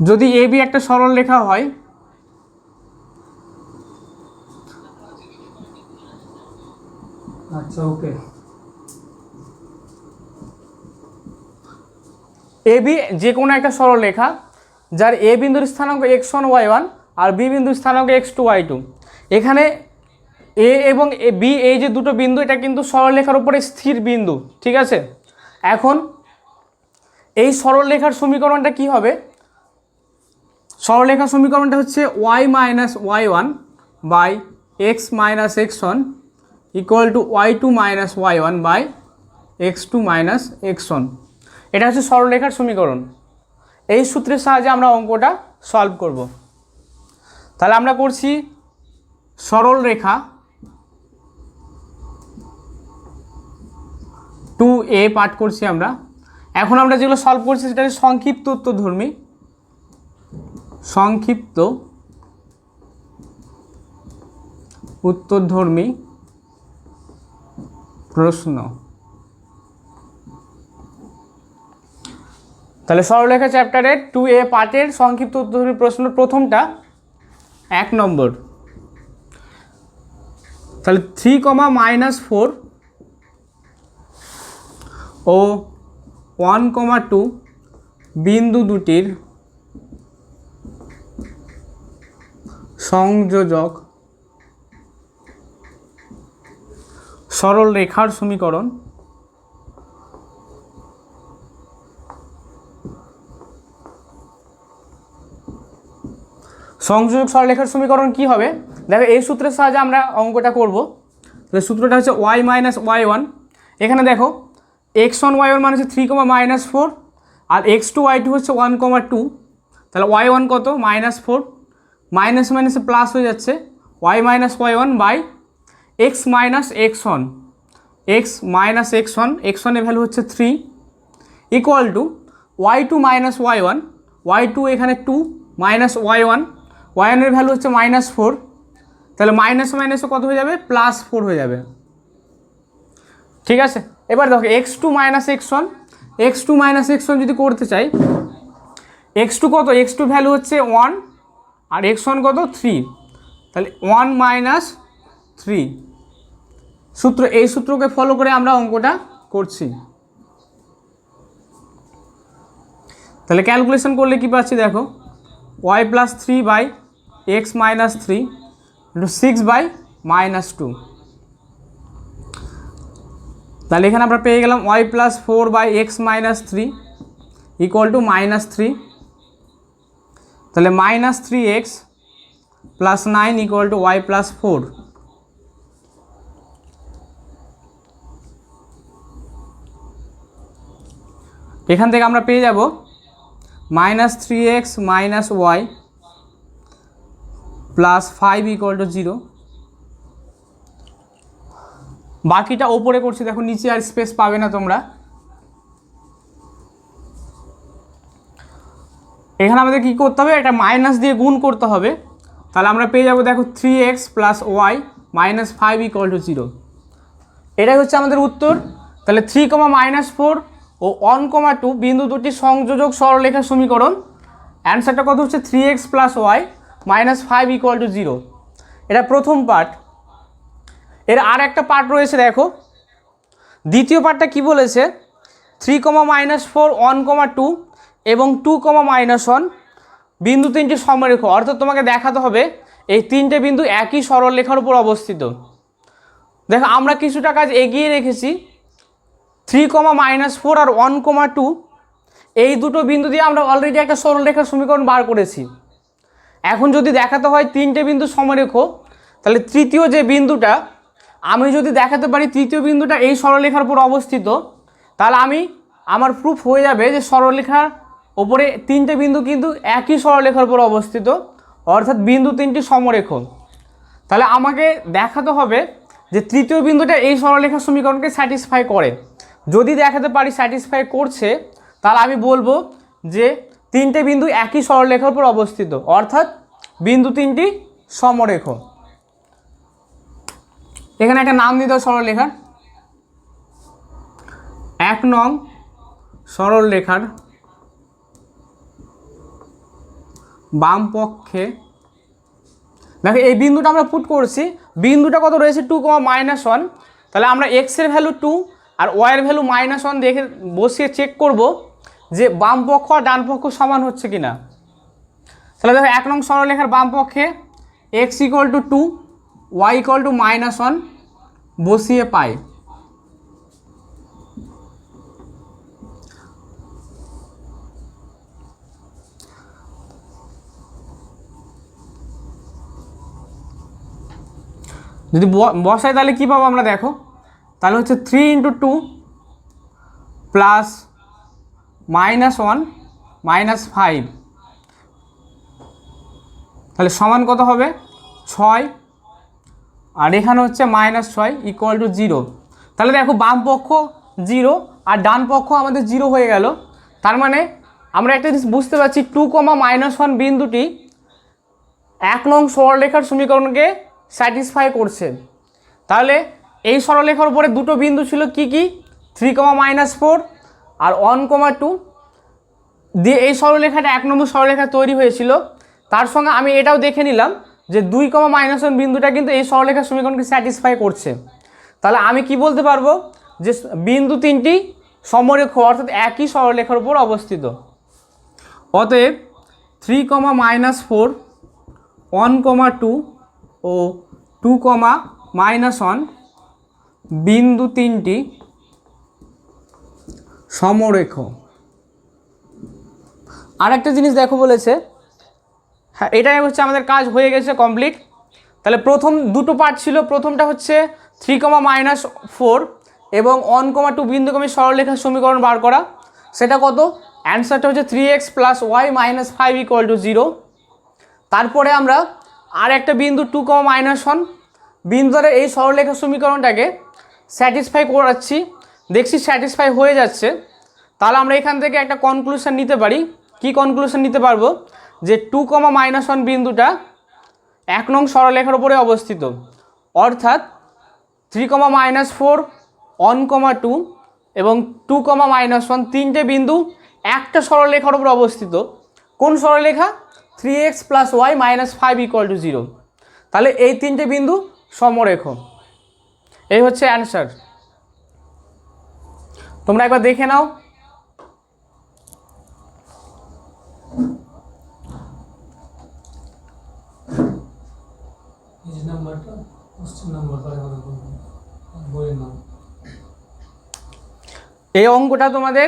যদি এ বি একটা সরলরেখা হয়, আচ্ছা, ওকে। এ বি যে কোনো একটা সরলরেখা যার এ বিন্দুর স্থানাঙ্ক x1 y1 আর বি বিন্দুর স্থানাঙ্ক x2 y2। এখানে এ এবং বি, এই যে দুটো বিন্দু, এটা কিন্তু সরলরেখার উপরে স্থির বিন্দু। ঠিক আছে, এখন এই সরলরেখার সমীকরণটা কি হবে? সরলরেখার সমীকরণটা হচ্ছে y - y1 by x - x1 equal to y2 - y1 by x2 - x1। এটা হচ্ছে সরলরেখার সমীকরণ। এই সূত্রের সাহায্যে আমরা অঙ্কটা সলভ করব। তাহলে আমরা করছি সরলরেখা 2a পাঠ করছি আমরা। এখন আমরা যেগুলো সলভ করছি সেটা হচ্ছে সংক্ষিপ্ত উত্তরধর্মী, সংক্ষিপ্ত উত্তরধর্মী প্রশ্ন। তাহলে সরলরেখা চ্যাপ্টারের 2a পার্টের সংক্ষিপ্ত উত্তরধর্মী প্রশ্ন প্রথমটা 1 নম্বর। তাহলে 3,-4 ও 1,2 বিন্দু দুটির সংযোজক সরলরেখার সমীকরণ সংযোজক সরলরেখার সমীকরণ কি হবে? দেখো এই সূত্রের সাহায্যে আমরা অঙ্কটা করব। তাহলে সূত্রটা হচ্ছে y - y1। এখানে দেখো x1 y1 মানে হচ্ছে 3,-4 আর x2 y2 হচ্ছে 1,2। তাহলে y1 কত? -4, মাইনাস মাইনাসে প্লাস হয়ে যাচ্ছে, y - y1 by x - x1, x - x1, x1 এর ভ্যালু হচ্ছে 3 equal to y2 - y1, y2 এখানে 2 মাইনাস y1, y1 এর ভ্যালু হচ্ছে -4। তাহলে মাইনাস মাইনাসে কত হয়ে যাবে? +4 হয়ে যাবে। ঠিক আছে, এবার দেখো x2 - x1, x2 - x1 যদি করতে চাই, x2 কত? x2 ভ্যালু হচ্ছে 1 আর x1 কত? 3। তাহলে 1 - 3 সূত্র, এই সূত্রকে ফলো করে আমরা অঙ্কটা করছি। তাহলে ক্যালকুলেশন করলে কি পাচ্ছি দেখো, y plus 3 by x minus 3 into 6 by minus 2। তাহলে এখানে আমরা পেয়ে গেলাম y plus 4 by x minus 3 equal to minus 3। তাহলে minus 3x plus 9 equal to y plus 4। এখান থেকে আমরা পেয়ে যাব minus 3x minus y plus 5 equal to 0। বাকিটা ওপরে করছি, দেখো নিচে আর স্পেস পাবে না তোমরা। এখানে আমাদের কী করতে হবে, একটা মাইনাস দিয়ে গুণ করতে হবে। তাহলে আমরা পেয়ে যাব দেখো 3x plus y minus 5 equal to 0। এটাই হচ্ছে আমাদের উত্তর। তাহলে 3, -4 ও 1, 2 বিন্দু দুটি সংযোজক সরলরেখার সমীকরণ। অ্যান্সারটা কত হচ্ছে 3x plus y minus 5 equal to 0। এটা প্রথম পার্ট। এর আর একটা পার্ট রয়েছে দেখো, দ্বিতীয় পার্টটা কি বলেছে, 3, -4 1, 2 এবং 2, -1 বিন্দু তিনটি সমরেখ। অর্থাৎ তোমাকে দেখাতে হবে এই তিনটে বিন্দু একই সরলরেখার উপর অবস্থিত। দেখো আমরা কিছুটা কাজ এগিয়ে রেখেছি। 3, -4 আর 1, 2 এই দুটো বিন্দু দিয়ে আমরা অলরেডি একটা সরলরেখার সমীকরণ বার করেছি। এখন যদি দেখাতে হয় তিনটে বিন্দু সমরেখ, তাহলে তৃতীয় যে বিন্দুটা আমি যদি দেখাতে পারি তৃতীয় বিন্দুটা এই সরলরেখার উপর অবস্থিত, তাহলে আমার প্রুফ হয়ে যাবে যে সরলরেখার ওপরে তিনটে বিন্দু কিন্তু একই সরলরেখার উপর অবস্থিত, অর্থাৎ বিন্দু তিনটি সমরেখ। তাহলে আমাকে দেখাতে হবে যে তৃতীয় বিন্দুটা এই সরলরেখার সমীকরণকে স্যাটিসফাই করে। যদি দেখাতে পারি স্যাটিসফাই করছে, তাহলে আমি বলবো যে তিনটে বিন্দু একই সরলরেখার উপর অবস্থিত, অর্থাৎ বিন্দু তিনটি সমরেখ। এখানে একটা নাম দিতে হবে সরলরেখার। 1 নং সরলরেখার বাম পক্ষে, দেখো এই বিন্দুটা আমরা পুট করছি, বিন্দুটা কত রয়েছে 2, -1। তাহলে আমরা এক্স এর ভ্যালু 2 আর ওয়াই এর ভ্যালু -1 দেখে বসিয়ে চেক করব যে বাম পক্ষ আর ডান পক্ষ সমান হচ্ছে কিনা। তাহলে দেখো 1 নং সরলরেখার বাম পক্ষে x equal to 2 y equal to -1 বসিয়ে পাই। যদি বসাই তাহলে কী পাবো আমরা দেখো, তাহলে হচ্ছে 3 × 2 প্লাস -1 -5, তাহলে সমান কত হবে 6, আর এখানে হচ্ছে -6 ইকুয়াল টু 0। তাহলে দেখো বাম পক্ষ 0 আর ডান পক্ষ আমাদের 0 হয়ে গেল। তার মানে আমরা একটা জিনিস বুঝতে পারছি 2, -1 বিন্দুটি 1 নং সরলরেখার সমীকরণকে স্যাটিসফাই করছে। তাহলে এই সরলরেখার উপরে দুটো বিন্দু ছিল কি কি, 3, -4 আর 1, 2 দিয়ে এই সরলরেখাটা 1 নম্বর সরলরেখা তৈরি হয়েছিল। তার সঙ্গে আমি এটাও দেখে নিলাম যে 2, -1 বিন্দুটা কিন্তু এই সরলরেখার সমীকরণকে স্যাটিসফাই করছে। তাহলে আমি কি বলতে পারবো যে বিন্দু তিনটি সমরেখ, অর্থাৎ একই সরলরেখার উপর অবস্থিত। অতএব 3, -4 1, 2 ও 2, -1 বিন্দু তিনটি সমরেখ। আর একটা জিনিস দেখো বলেছে, হ্যাঁ এটাই হচ্ছে আমাদের কাজ হয়ে গেছে কমপ্লিট। তাহলে প্রথম দুটো পার্ট ছিল, প্রথমটা হচ্ছে 3, -4 এবং 1, 2 বিন্দুগামী সরলরেখার সমীকরণ বার করা। সেটা কত, অ্যান্সারটা হচ্ছে 3x plus y minus 5 equal to 0। তারপরে আমরা আর একটা বিন্দু 2, -1 বিন্দু দ্বারা এই সরলরেখার সমীকরণটাকে স্যাটিসফাই করাচ্ছি, দেখছি স্যাটিসফাই হয়ে যাচ্ছে। তাহলে আমরা এখান থেকে একটা কনক্লুশন নিতে পারি। কি কনক্লুশন নিতে পারবো, যে 2, -1 বিন্দুটা 1 নং সরলরেখার উপরে অবস্থিত, অর্থাৎ 3, -4 1, 2 এবং 2, -1 তিনটে বিন্দু একটা সরলরেখার উপর অবস্থিত। কোন সরলরেখা, 3x plus y minus 5 equal to 0। তাহলে এই তিনটে বিন্দু সমরেখ। এই হচ্ছে অ্যান্সার। তোমরা একবার দেখে নাও। এই নাম্বারটা কোশ্চেন নাম্বারটা এখানে বইয়ের নাম। এই অঙ্কটা তোমাদের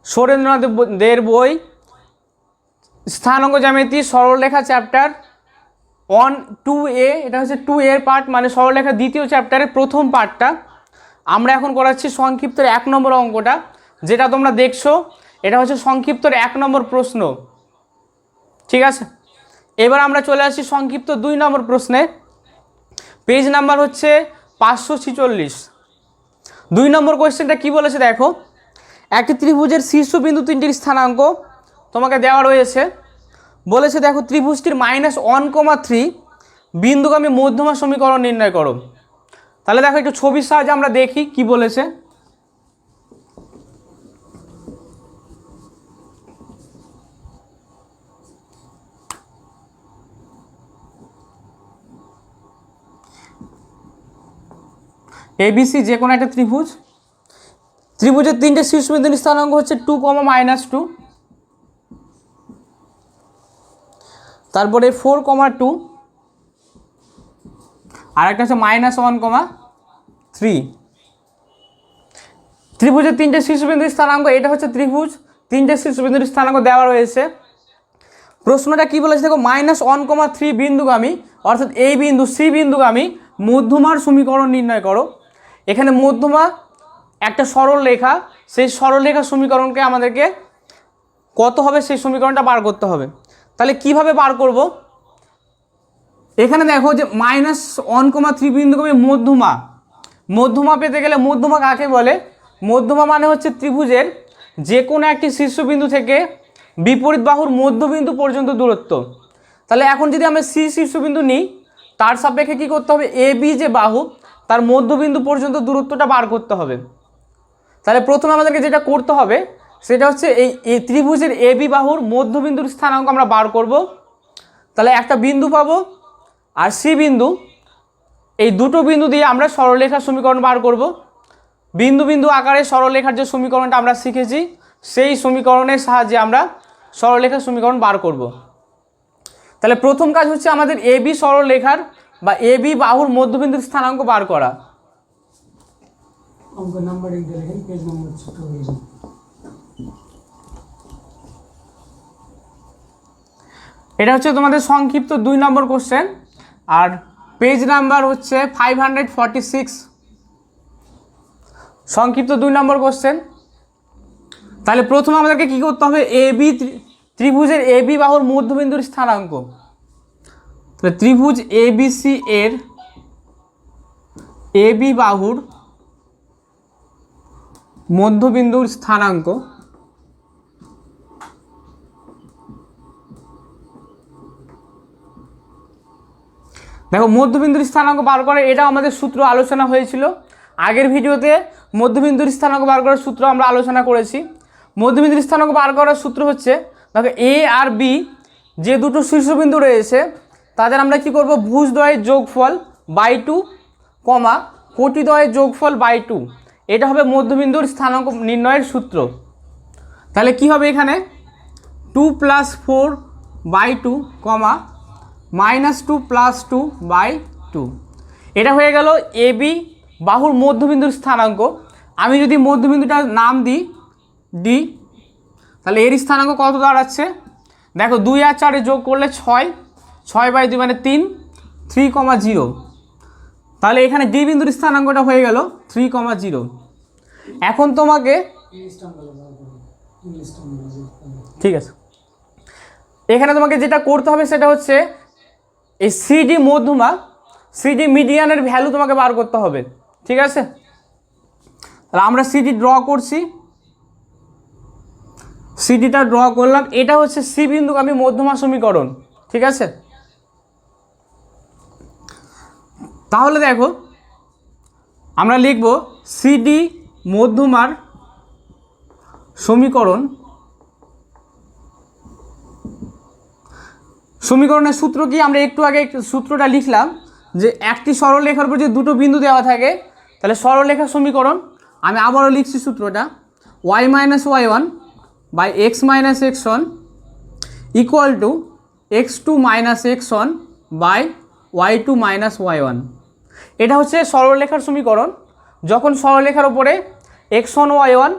সুরেন্দ্রনাথ দের বই স্থানাঙ্ক জ্যামিতি সরলরেখা চ্যাপ্টার 1-2A, এটা হচ্ছে 2A পার্ট, মানে সরলরেখা দ্বিতীয় চ্যাপ্টারের প্রথম পার্টটা। আমরা এখন করাচ্ছি সংক্ষিপ্তের 1 নম্বর অঙ্কটা, যেটা তোমরা দেখছো এটা হচ্ছে সংক্ষিপ্তর 1 নম্বর প্রশ্ন। ঠিক আছে, এবার আমরা চলে আসছি সংক্ষিপ্ত 2 নম্বর প্রশ্নে। পেজ নাম্বার হচ্ছে 546। 2 নম্বর কোয়েশ্চেনটা কি বলেছে দেখো, একটি ত্রিভুজের শীর্ষবিন্দু 3টির স্থানাঙ্ক তোমাকে দেওয়া রয়েছে। বলেছে দেখো ত্রিভুজটির -1,3 বিন্দুগামী মধ্যমা সমীকরণ নির্ণয় করো। তাহলে দেখো একটু ছবির সাহায্যে আমরা দেখি কি বলেছে। ABC যে কোনো একটা ত্রিভুজ, ত্রিভুজের 3টে শীর্ষবিন্দুর স্থানাঙ্ক হচ্ছে 2, -2, তারপরে 4, 2, আর একটা হচ্ছে -1, 3। ত্রিভুজের 3টে শীর্ষবিন্দুর স্থানাঙ্ক, এটা হচ্ছে ত্রিভুজ, 3টে শীর্ষবিন্দুর স্থানাঙ্ক দেওয়া রয়েছে। প্রশ্নটা কি বলেছে দেখো, -1, 3 বিন্দুগামী, অর্থাৎ এই বিন্দু সি বিন্দুগামী মধ্যমার সমীকরণ নির্ণয় করো। এখানে মধ্যমা একটা সরল রেখা, সেই সরল রেখার সমীকরণকে আমাদেরকে কত হবে সেই সমীকরণটা বার করতে হবে। তাহলে কিভাবে বার করব, এখানে দেখো যে -1, 3 বিন্দুগামী মধ্যমা পেতে গেলে, মধ্যমা কাকে বলে, মধ্যমা মানে হচ্ছে ত্রিভুজের যে কোনো একটি শীর্ষবিন্দু থেকে বিপরীত বাহুর মধ্যবিন্দু পর্যন্ত দূরত্ব। তাহলে এখন যদি আমরা সি শীর্ষবিন্দু নিই, তার সাপেক্ষে কী করতে হবে, এ বি যে বাহু তার মধ্যবিন্দু পর্যন্ত দূরত্বটা বার করতে হবে। তাহলে প্রথমে আমাদেরকে যেটা করতে হবে সেটা হচ্ছে এই ত্রিভুজের এ বি বাহুর মধ্যবিন্দুর স্থানাঙ্ক আমরা বার করব। তাহলে একটা বিন্দু পাবো আর সি বিন্দু, এই দুটো বিন্দু দিয়ে আমরা সরলরেখার সমীকরণ বার করব। বিন্দু বিন্দু আকারে সরলরেখার যে সমীকরণটা আমরা শিখেছি, সেই সমীকরণের সাহায্যে আমরা সরলরেখার সমীকরণ বার করব। তাহলে প্রথম কাজ হচ্ছে আমাদের এ বি সরলরেখার বা এ বি বাহুর মধ্যবিন্দুর স্থানাঙ্ক বার করা। অঙ্ক নাম্বারিং দিয়ে লিখেন, পেজ নম্বর ছোট হয়ে যাবে। এটা হচ্ছে তোমাদের সংক্ষিপ্ত 2 নম্বর কোশ্চেন, আর পেজ নাম্বার হচ্ছে 546। সংক্ষিপ্ত 2 নম্বর কোশ্চেন। তাহলে প্রথমে আমাদেরকে কী করতে হবে, এ বি ত্রিভুজের এ বি বাহুর মধ্যবিন্দুর স্থানাঙ্ক। তাহলে ত্রিভুজ এ বি সি এর এ বি বাহুর মধ্যবিন্দুর স্থানাঙ্ক দেখো, মধ্যবিন্দুর স্থানাঙ্ক বার করে, এটা আমাদের সূত্র আলোচনা হয়েছিল আগের ভিডিওতে। মধ্যবিন্দুর স্থানাঙ্ক বার করার সূত্র আমরা আলোচনা করেছি। মধ্যবিন্দুর স্থানাঙ্ক বার করার সূত্র হচ্ছে দেখো, এ আর বি যে দুটো শীর্ষবিন্দু রয়েছে তাদের আমরা কি করব, ভুজদ্বয়ের যোগফল /2, কোটিদ্বয়ের যোগফল /2, এটা হবে মধ্যবিন্দুর স্থানাঙ্ক নির্ণয়ের সূত্র। তাহলে কি হবে এখানে, 2 + 4/2, -2 + 2/2, এটা হয়ে গেল এ বি বাহুর মধ্যবিন্দুর স্থানাঙ্ক। আমি যদি মধ্যবিন্দুটার নাম দিই ডি, তাহলে এর স্থানাঙ্ক কত দাঁড়াচ্ছে দেখো, 2 আর 4 যোগ করলে 6, 6/2 মানে 3, 3,0। তাহলে এখানে ডি বিন্দুর স্থানাঙ্কটা হয়ে গেল 3,0। এখন তোমাকে ঠিক আছে, এখানে তোমাকে যেটা করতে হবে সেটা হচ্ছে এই সিডি মধ্যমা, সিডি মিডিয়ানের ভ্যালু তোমাকে বার করতে হবে। ঠিক আছে, তাহলে আমরা সিডি ড্র করছি, সিডিটা ড্র করলাম। এটা হচ্ছে সি বিন্দুগামী মধ্যমা সমীকরণ। ঠিক আছে, তাহলে দেখো আমরা লিখব সিডি মধ্যমার সমীকরণ। সমীকরণের সূত্র কি, আমরা একটু আগে সূত্রটা লিখলাম যে একটি সরলরেখার উপর যে দুটো বিন্দু দেওয়া থাকে তাহলে সরলরেখার সমীকরণ আমি আবারও লিখছি সূত্রটা y minus y1 by x minus x1 equal to x2 minus x1 by y2 minus y1। এটা হচ্ছে সরলরেখার সমীকরণ। যখন সরলরেখার উপরে x1 y1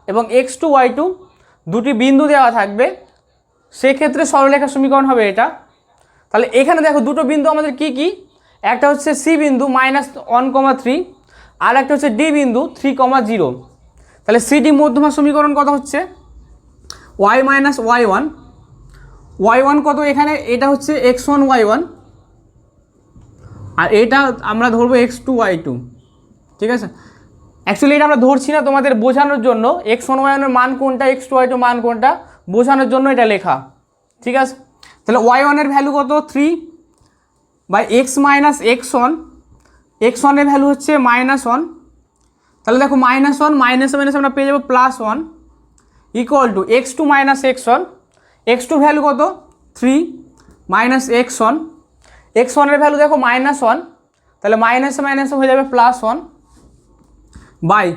এবং x2 y2 দুটি বিন্দু দেওয়া থাকবে সেক্ষেত্রে সরলরেখার সমীকরণ হবে এটা। তাহলে এখানে দেখো দুটো বিন্দু আমাদের কি কি, একটা হচ্ছে সি বিন্দু -1,3 আর একটা হচ্ছে ডি বিন্দু 3,0। তাহলে সিডি মধ্যমা সমীকরণ কত হচ্ছে y মাইনাস y1 কত এখানে, এটা হচ্ছে x1 y1 আর এটা আমরা ধরবো x2 y2, ঠিক আছে। অ্যাকচুয়ালি এটা আমরা ধরছি না, তোমাদের বোঝানোর জন্য x1 y1 এর মান কোনটা x2 y2 মান কোনটা বোঝানোর জন্য এটা লেখা, ঠিক আছে। তাহলে y1 এর ভ্যালু কত 3 বাই x মাইনাস x1 এর ভ্যালু হচ্ছে -1। তাহলে দেখো -1 মাইনাসে মাইনাসে আমরা পেয়ে যাবো +1 equal to x2 minus x2 value কত 3 মাইনাস x1 এর ভ্যালু দেখো -1, তাহলে মাইনাসে মাইনাসে হয়ে যাবে +1 বাই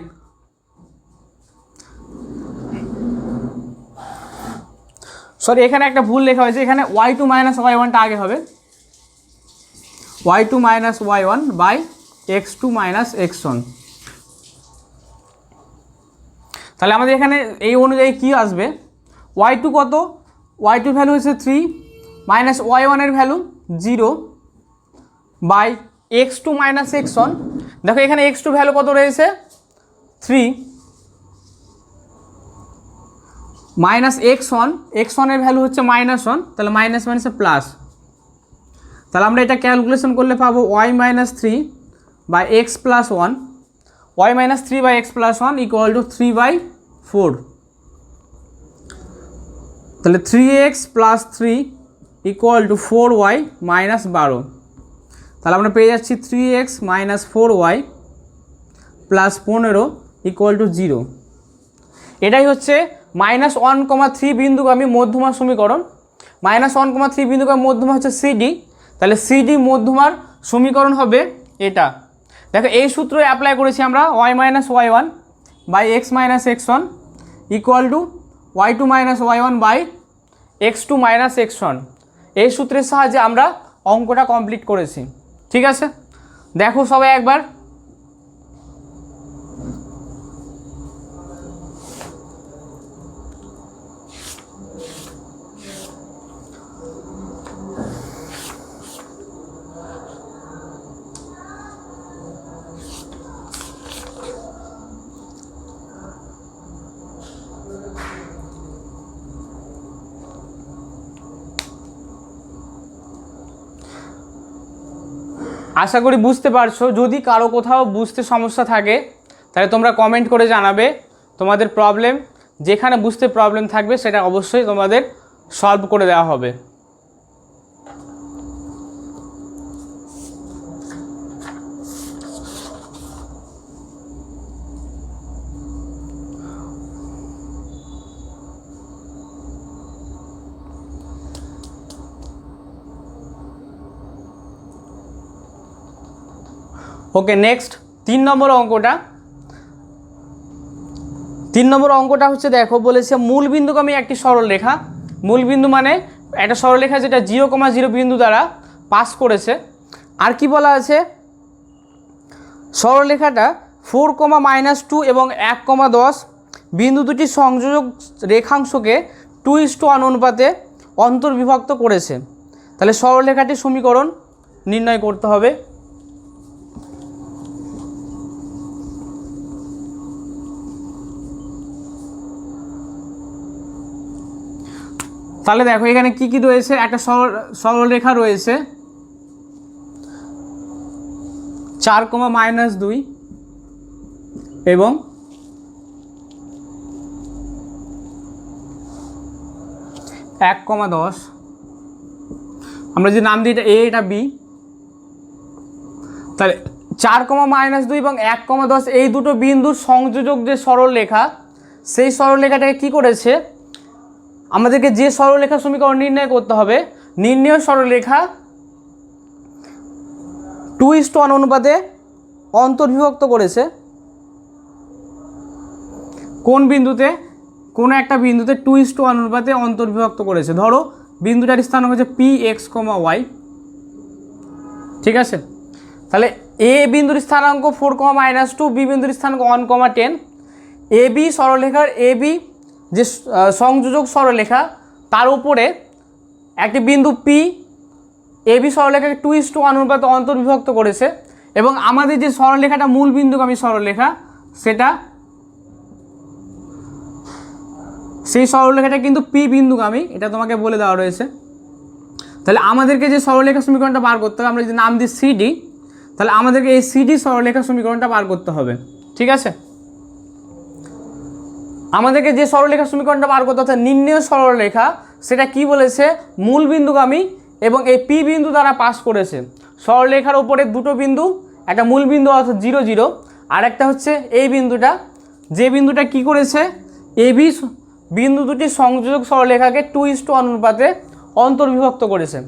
সরি এখানে একটা ভুল লেখা হয়েছে, এখানে y2 মাইনাস y1টা আগে হবে, y2 minus y1 by x2 minus x1। তাহলে আমাদের এখানে এই অনুযায়ী কি আসবে, y2 কত, y2 ভ্যালু হচ্ছে 3 মাইনাস y1 এর value 0 by x2 minus x1। দেখো এখানে x2 ভ্যালু কত রয়েছে 3 মাইনাস x1 এর ভ্যালু হচ্ছে -1, তাহলে মাইনাস মাইনাসে প্লাস। তাহলে আমরা এটা ক্যালকুলেশন করলে পাবো y minus 3 by x plus 1, y minus 3 by x plus 1 equal to 3/4। তাহলে 3x plus 3 equal two 4y minus 12। তাহলে আমরা পেয়ে যাচ্ছি 3x minus 4y plus 15 equal to 0। এটাই হচ্ছে -1,3 বিন্দুগামী মধ্যমার সমীকরণ। -1,3 বিন্দুগামী মধ্যমা হচ্ছে সিডি, তাহলে সিডি মধ্যমার সমীকরণ হবে এটা। দেখো এই সূত্র অ্যাপ্লাই করেছি আমরা y minus y1 by x minus x1 equal to y2 minus y1 by x2 minus x1। এই সূত্রের সাহায্যে আমরা অঙ্কটা কমপ্লিট করেছি, ঠিক আছে। দেখো সবাই একবার, আশা করি বুঝতে পারছো। যদি কারো কোথাও বুঝতে সমস্যা থাকে তাহলে তোমরা কমেন্ট করে জানাবে। তোমাদের প্রবলেম যেখানে বুঝতে প্রবলেম থাকবে সেটা অবশ্যই তোমাদের সলভ করে দেওয়া হবে। ওকে, নেক্সট 3 নম্বর অঙ্কটা। 3 নম্বর অঙ্কটা হচ্ছে দেখো বলেছে মূল বিন্দুগামী একটি সরলরেখা। মূল বিন্দু মানে একটা সরলরেখা যেটা 0,0 বিন্দু দ্বারা পাস করেছে। আর কি বলা আছে, সরলরেখাটা 4,-2 এবং 1,10 বিন্দু দুটি সংযোজক রেখাংশকে 2:1 অনুপাতে অন্তর্বিভক্ত করেছে। তাহলে সরলরেখাটির সমীকরণ নির্ণয় করতে হবে। তাহলে দেখো এখানে কি কি রয়েছে, একটা সরলরেখা রয়েছে 4,-2 এবং 1,10। আমরা যে নাম দিই এটা এ, এটা বি। তাহলে 4,-2 এবং 1,10 এই দুটো বিন্দুর সংযোজক যে সরলরেখা, সেই সরলরেখাটাকে কি করেছে, আমাদেরকে যে সরলরেখা সমীকরণ নির্ণয় করতে হবে, নির্ণেয় সরলরেখা 2:1 অনুপাতে অন্তর্বিভক্ত করেছে কোন বিন্দুতে, কোনো একটা বিন্দুতে 2:1 অনুপাতে অন্তর্বিভক্ত করেছে। ধরো বিন্দুটার স্থানাঙ্ক হচ্ছে px, y, ঠিক আছে। তাহলে এ বিন্দুর স্থানাঙ্ক 4, -2, বি বিন্দুর স্থানাঙ্ক 1, 10। এ বি সরলরেখার এ বি যে সংযোজক সরলরেখা তার উপরে একটি বিন্দু পি এ বি সরলরেখাকে 2:1 অনুপাতে অন্তর্বিভক্ত করেছে এবং আমাদের যে সরলরেখাটা মূল বিন্দুগামী সরলরেখা সেটা, সেই সরলরেখাটা কিন্তু পি বিন্দুগামী, এটা তোমাকে বলে দেওয়া রয়েছে। তাহলে আমাদেরকে যে সরলরেখা সমীকরণটা বার করতে হবে, আমরা যদি নাম দিই সিডি, তাহলে আমাদেরকে এই সিডি সরলরেখা সমীকরণটা বার করতে হবে, ঠিক আছে। আমাদেরকে যে সরলরেখা সমীকরণটা বার করতে অর্থাৎ নির্ণেয় সরলরেখা, সেটা কি বলেছে, মূল বিন্দুগামী এবং এই পি বিন্দু দ্বারা পাস করেছে। সরলরেখার ওপরে দুটো বিন্দু, একটা মূল বিন্দু অর্থাৎ 0, 0, আর একটা হচ্ছে এই বিন্দুটা, যে বিন্দুটা কি করেছে, এ বি বিন্দু দুটি সংযোজক সরলরেখাকে 2:1 অনুপাতে অন্তর্বিভক্ত করেছে।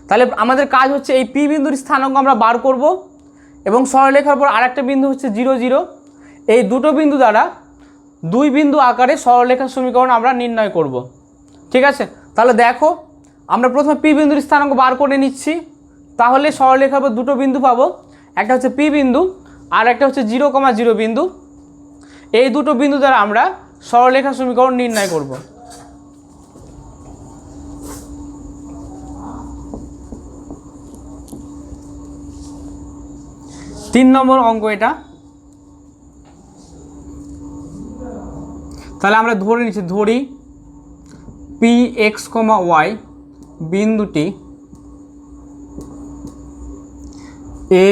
তাহলে আমাদের কাজ হচ্ছে এই পি বিন্দুর স্থানাঙ্ক আমরা বার করব এবং সরলরেখার পর আরেকটা বিন্দু হচ্ছে 0, 0, এই দুটো বিন্দু দ্বারা দুই বিন্দু আকারে সরলরেখার সমীকরণ আমরা নির্ণয় করব, ঠিক আছে। তাহলে দেখো আমরা প্রথমে পি বিন্দুর স্থানাঙ্ক বার করে নিচ্ছি, তাহলে সরলরেখার পর দুটো বিন্দু পাবো, একটা হচ্ছে পি বিন্দু আর একটা হচ্ছে 0, 0 বিন্দু। এই দুটো বিন্দু দ্বারা আমরা সরলরেখা সমীকরণ নির্ণয় করব। তিন নম্বর অঙ্ক এটা। তাহলে আমরা ধরে নিচ্ছি, ধরি px, y বিন্দুটি a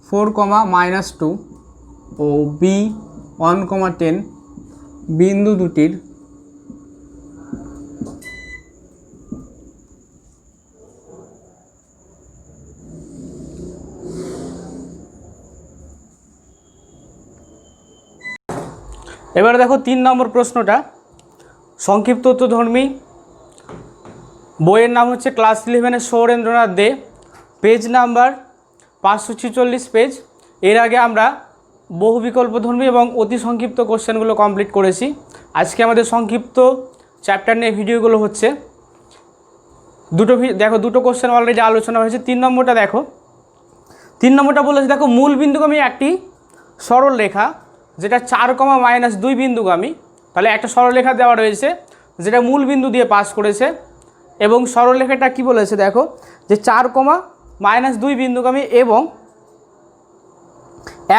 4, -2 ও b 1, 10 বিন্দু দুটির এবারে দেখো 3 নম্বর প্রশ্নটা, সংক্ষিপ্ত উত্তরধর্মী, বইয়ের নাম হচ্ছে ক্লাস 11-এর সৌরেন্দ্রনাথ দে, পেজ নাম্বার 546 পেজ। এর আগে আমরা বহু বিকল্পধর্মী এবং অতি সংক্ষিপ্ত কোশ্চেনগুলো কমপ্লিট করেছি। আজকে আমাদের সংক্ষিপ্ত চ্যাপ্টার নিয়ে ভিডিওগুলো হচ্ছে। দুটো কোশ্চেন অলরেডি আলোচনা হয়েছে। 3 নম্বরটা দেখো, 3 নম্বরটা বলেছে দেখো মূল বিন্দুগামী একটি সরল রেখা যেটা 4, -2 বিন্দুগামী। তাহলে একটা সরলরেখা দেওয়া রয়েছে যেটা মূল বিন্দু দিয়ে পাস করেছে এবং সরলরেখাটা কি বলেছে দেখো যে 4, -2 এবং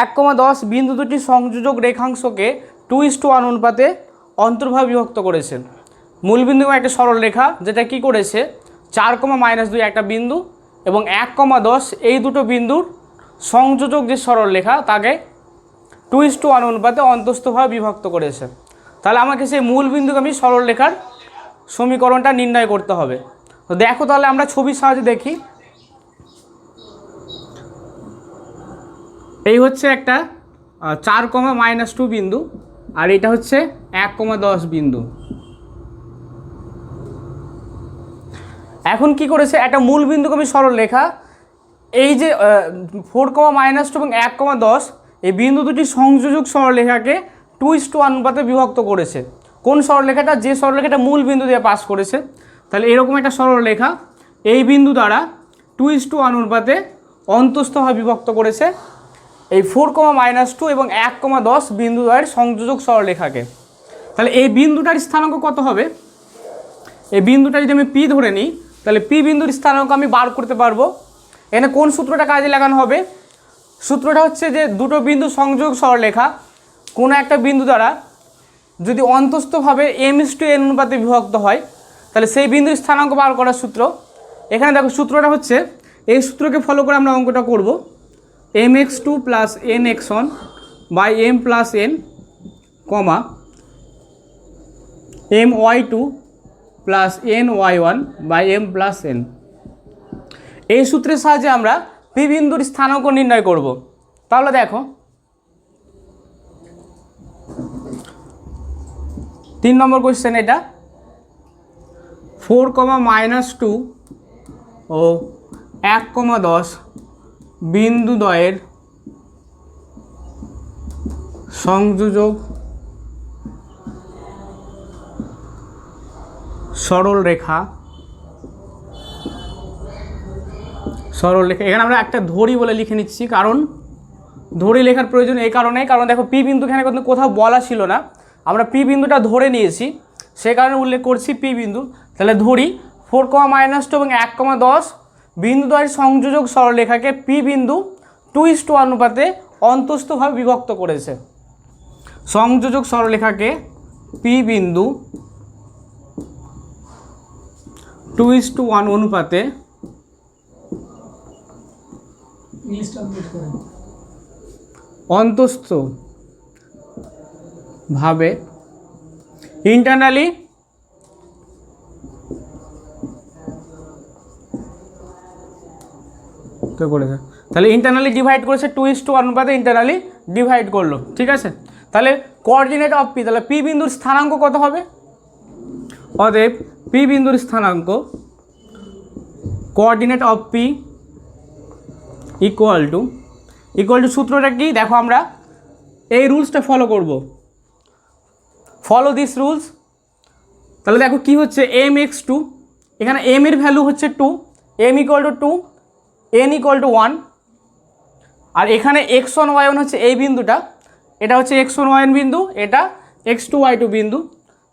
1, 10 বিন্দু দুটি সংযোজক রেখাংশকে 2:1 অনুপাতে অন্তর্ভাবে বিভক্ত করেছে। মূল বিন্দু একটা সরলরেখা যেটা কি করেছে 4, -2 একটা বিন্দু এবং 1, 10 এই দুটো বিন্দুর সংযোজক যে সরলরেখা তাকে 2:1 অনুপাতে অন্তস্থভাবে বিভক্ত করেছে। তাহলে আমাকে সেই মূল বিন্দুগামী সরলরেখার সমীকরণটা নির্ণয় করতে হবে। তো দেখো তাহলে আমরা ছবির সাহায্যে দেখি। এই হচ্ছে একটা 4, -2 বিন্দু আর এটা হচ্ছে 1, 10 বিন্দু। এখন কি করেছে, একটা মূল বিন্দুগামী সরলরেখা এই যে 4, -2 এবং 1, 10 এই বিন্দু দুটি সংযোজক সরলরেখাকে 2:1 অনুপাতে বিভক্ত করেছে। কোন সরলরেখাটা, যে সরলরেখাটা মূল বিন্দু দিয়ে পাস করেছে। তাহলে এরকম একটা সরলরেখা এই বিন্দু দ্বারা 2:1 অনুপাতে অন্তস্থভাবে বিভক্ত করেছে এই 4, -2 এবং 1, 10 বিন্দু দ্বয়ের সংযোজক সরলরেখাকে। তাহলে এই বিন্দুটার স্থানাঙ্ক কত হবে, এই বিন্দুটা যদি আমি পি ধরে নিই তাহলে পি বিন্দুর স্থানাঙ্ক আমি বার করতে পারবো। এখানে কোন সূত্রটা কাজে লাগানো হবে, সূত্রটা হচ্ছে যে দুটো বিন্দু সংযোগ সরলরেখা কোনো একটা বিন্দু দ্বারা যদি অন্তস্থভাবে m:n অনুপাতে বিভক্ত হয় তাহলে সেই বিন্দুর স্থানাঙ্ক বার করার সূত্র। এখানে দেখো সূত্রটা হচ্ছে, এই সূত্রকে ফলো করে আমরা অঙ্কটা করব। mx2 + nx1 / m + n, my2 + ny1 / m + n। এই সূত্রের সাহায্যে আমরা পি বিন্দুর স্থানাঙ্ক নির্ণয় করব। তাহলে দেখো 3 নম্বর কোশ্চেন এটা, 4, -2 ও 1, 10 বিন্দুদ্বয়ের সংযোজক সরলরেখা এখানে আমরা একটা ধরি বলে লিখে নিচ্ছি, কারণ ধরি লেখার প্রয়োজন এই কারণ দেখো পি বিন্দু এখানে কিন্তু কোথাও বলা ছিল না, আমরা পি বিন্দুটা ধরে নিয়েছি, সে কারণে উল্লেখ করছি পি বিন্দু। তাহলে ধরি 4,-2 এবং 1,10 বিন্দুদ্বয়ের সংযোজক সরলরেখাকে পি বিন্দু 2:1 অনুপাতে অন্তস্থভাবে বিভক্ত করেছে। সংযোজক সরলরেখাকে পি বিন্দু 2:1 অনুপাতে ইংলিশটা আপডেট করেন। অন্তস্থ ভাবে ইন্টারনালি তো করেছে, তাহলে ইন্টারনালি ডিভাইড করেছে 2:1 অনুপাতে ইন্টারনালি ডিভাইড করলো, ঠিক আছে। তাহলে কোঅর্ডিনেট অফ পি, তাহলে পি বিন্দুর স্থানাঙ্ক কত হবে? অতএব পি বিন্দুর স্থানাঙ্ক coordinate of p equal two সূত্রটা কি দেখো, আমরা এই রুলসটা ফলো করব, ফলো দিস রুলস। তাহলে দেখো কি হচ্ছে, mx2, এখানে m এর ভ্যালু হচ্ছে 2, m = 2, n = 1, আর এখানে x1 y1 হচ্ছে এই বিন্দুটা, এটা হচ্ছে x1 y1 বিন্দু, এটা x2 y2 বিন্দু